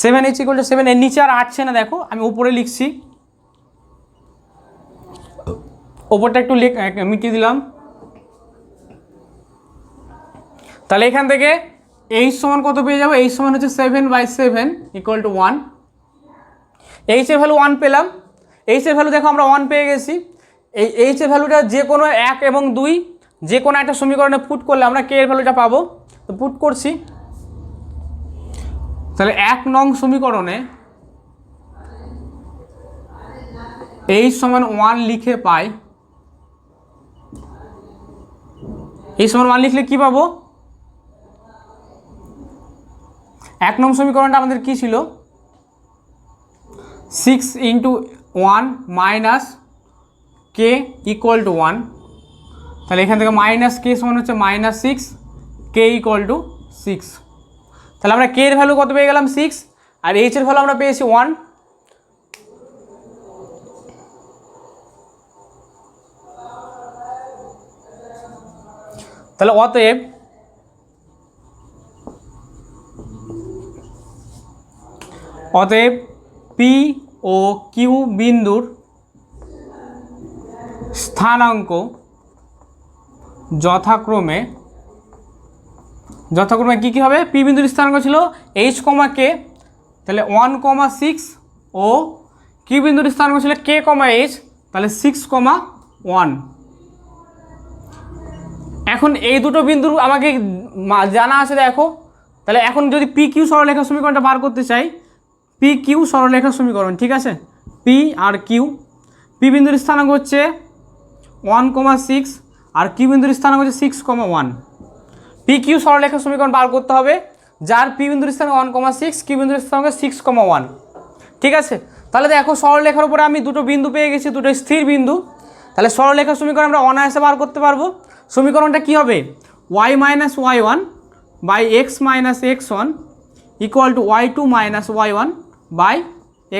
7h ইকুয়াল টু 7। এর নিচে আর আসছে না, দেখো আমি উপরে লিখছি, ওপরটা একটু মিটিয়ে দিলাম। তাহলে এখান থেকে h সমান কত পেয়ে যাবো, h সমান হচ্ছে 7/7 ইকুয়াল টু 1। h এর ভ্যালু 1 পেলাম, h এর ভ্যালু দেখো আমরা 1 পেয়ে গেছি। এই h এর ভ্যালুটা যে কোনো 1 এবং 2 যে কোনো একটা সমীকরণে পুট করলে আমরা k এর ভ্যালুটা পাবো। তো পুট করছি, তাহলে 1 নং সমীকরণে h সমান 1 লিখে পাই। h সমান 1 লিখলে কি পাবো, 1 নং সমীকরণটা আমাদের কি ছিল, 6 into 1 minus K equal to 1। তাহলে এখান থেকে মাইনাস কে সমান হচ্ছে মাইনাস 6, কে ইকুয়াল টু 6। তাহলে আমরা কে এর ভ্যালু কত পেয়ে গেলাম, 6, আর এইচ এর ভ্যালু আমরা পেয়েছি 1। তাহলে অতএব পি ও কিউ বিন্দুর স্থানাঙ্ক যথাক্রমে কি হবে, পি বিন্দুর স্থানাঙ্ক ছিল h, কে, তাহলে 1,6 ও কিউ বিন্দুর স্থানাঙ্ক ছিল k, h, তাহলে 6,1। এখন এই দুটো বিন্দুর আমাকে জানা আছে, দেখো তাহলে এখন যদি পি কিউ সরলরেখার সমীকরণটা বার করতে চাই, পি কিউ সরলরেখার সমীকরণ, ঠিক আছে, পি আর কিউ, পি বিন্দুর স্থানাঙ্ক হচ্ছে 1,6 আর কিউ বিন্দুর স্থানাঙ্ক হচ্ছে 6,1। পি কিউ সরলরেখার সমীকরণ বার করতে হবে, যার পি বিন্দুর স্থানাঙ্ক 1,6, কিউ বিন্দুর স্থানাঙ্ক 6,1, ঠিক আছে। তাহলে দেখো সরলরেখার উপরে আমি দুটো বিন্দু পেয়ে গেছি, দুটো স্থির বিন্দু। তাহলে সরলরেখার সমীকরণ আমরা অনায়াসে বার করতে পারবো। সমীকরণটা কি হবে, y minus y1 by x minus x1 equal to y2 minus y1 by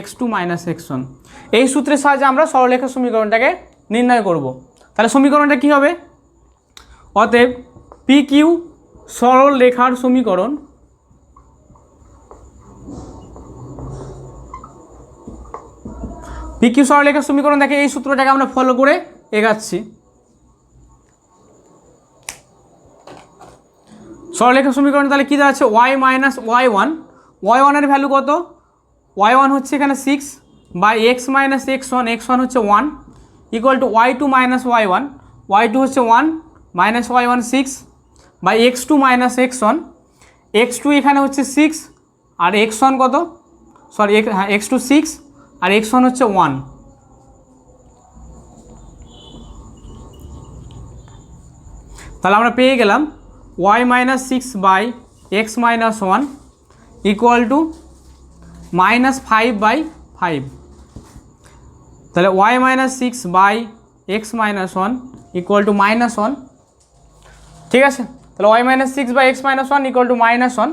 x2 minus x1। এই সূত্রের সাহায্যে আমরা সরলরেখার সমীকরণটাকে নির্ণয় করব। তাহলে সমীকরণটা কি হবে, অতএব পি কিউ সরলরেখার সমীকরণ পি কিউ সরলরেখার সমীকরণ, দেখে এই সূত্রটাকে আমরা ফলো করে এগাচ্ছি। সরলরেখার সমীকরণ তাহলে কী দেওয়া আছে ওয়াই মাইনাস ওয়াই ওয়ানের ভ্যালু কত ওয়াই হচ্ছে এখানে 6 by x minus x one হচ্ছে 1 equal to y2 minus y2 হচ্ছে 1 minus y1 6 by x2 minus x2 এখানে হচ্ছে 6 আর x1 কত সরি হ্যাঁ x2 6 আর x1 হচ্ছে 1। তাহলে আমরা পেয়ে গেলাম y minus 6 by x minus 1 equal to minus 5 by 5। তাহলে y minus 6 by x minus 1 equal to minus 1। ঠিক আছে, তাহলে y minus 6 by x minus 1 equal to minus 1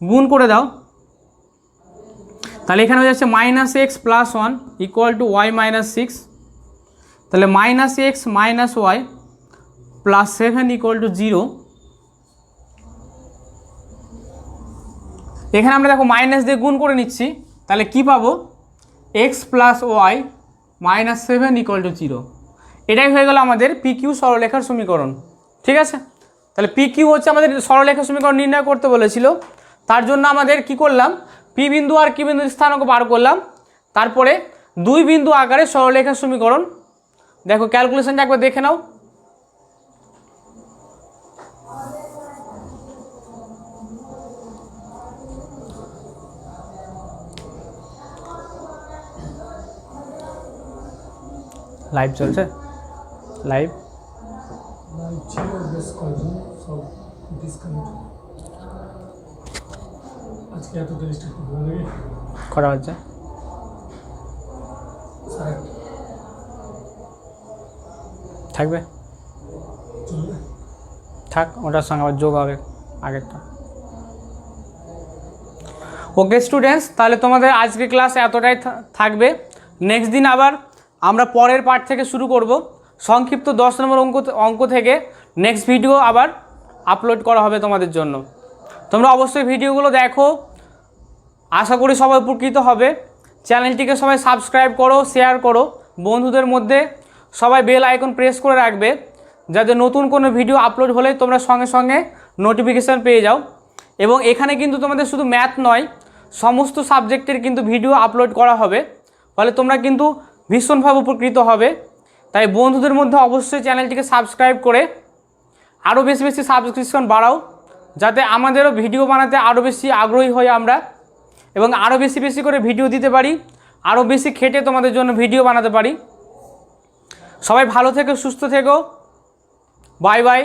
গুণ করে দাও। তাহলে এখানে হয়ে যাচ্ছে minus x plus 1 equal to y minus 6। তাহলে minus x minus y plus 7 equal to 0। এখানে আমরা দেখো মাইনাস দিয়ে গুণ করে নিচ্ছি, তাহলে কি পাবো x plus y minus 7 equal to 0। এটাই হয়ে গেল আমাদের PQ সরলরেখার সমীকরণ। ঠিক আছে, তাহলে PQ হচ্ছে আমাদের সরলরেখার সমীকরণ নির্ণয় করতে বলেছিল। তার জন্য আমাদের কি করলাম পি বিন্দু আর কি বিন্দুর স্থানাঙ্ক বার করলাম, তারপরে দুই বিন্দু আকারে সরলরেখার সমীকরণ। দেখো ক্যালকুলেশনটা একবার দেখে নাও। লাইভ চলছে, লাইভ ছিল বেশ কয়েকজন সব ডিসকানেক্ট আজকে এত দেরি স্টার্ট করবো নাকি করা হচ্ছে। থাকবে চলবে থাক, ওটার সঙ্গে আবার যোগ হবে আগেরটা। ওকে স্টুডেন্টস, তাহলে তোমাদের আজকে ক্লাস এতটাই থাকবে। নেক্সট দিন আবার আমরা পরের পার্ট থেকে শুরু করব। সংক্ষিপ্ত 10 নম্বর অঙ্ক থেকে নেক্সট ভিডিও আবার আপলোড করা হবে তোমাদের জন্য। তোমরা অবশ্যই ভিডিওগুলো দেখো, আশা করি সবাই উপকৃত হবে। চ্যানেলটিকে সবাই সাবস্ক্রাইব করো, শেয়ার করো বন্ধুদের মধ্যে, সবাই বেল আইকন প্রেস করে রাখবে যাতে নতুন কোনো ভিডিও আপলোড হলে তোমরা সঙ্গে সঙ্গে নোটিফিকেশান পেয়ে যাও। এবং এখানে কিন্তু তোমাদের শুধু ম্যাথ নয়, সমস্ত সাবজেক্টের কিন্তু ভিডিও আপলোড করা হবে, ফলে তোমরা কিন্তু ভীষণভাবে উপকৃত হবে। তাই বন্ধুদের মধ্যে অবশ্যই চ্যানেলটিকে সাবস্ক্রাইব করে আরও বেশি বেশি সাবস্ক্রিপশন বাড়াও, যাতে আমাদেরও ভিডিও বানাতে আরও বেশি আগ্রহী হই আমরা, এবং আরও বেশি বেশি করে ভিডিও দিতে পারি, আরও বেশি খেটে তোমাদের জন্য ভিডিও বানাতে পারি। সবাই ভালো থেকো, সুস্থ থেকো, বাই বাই।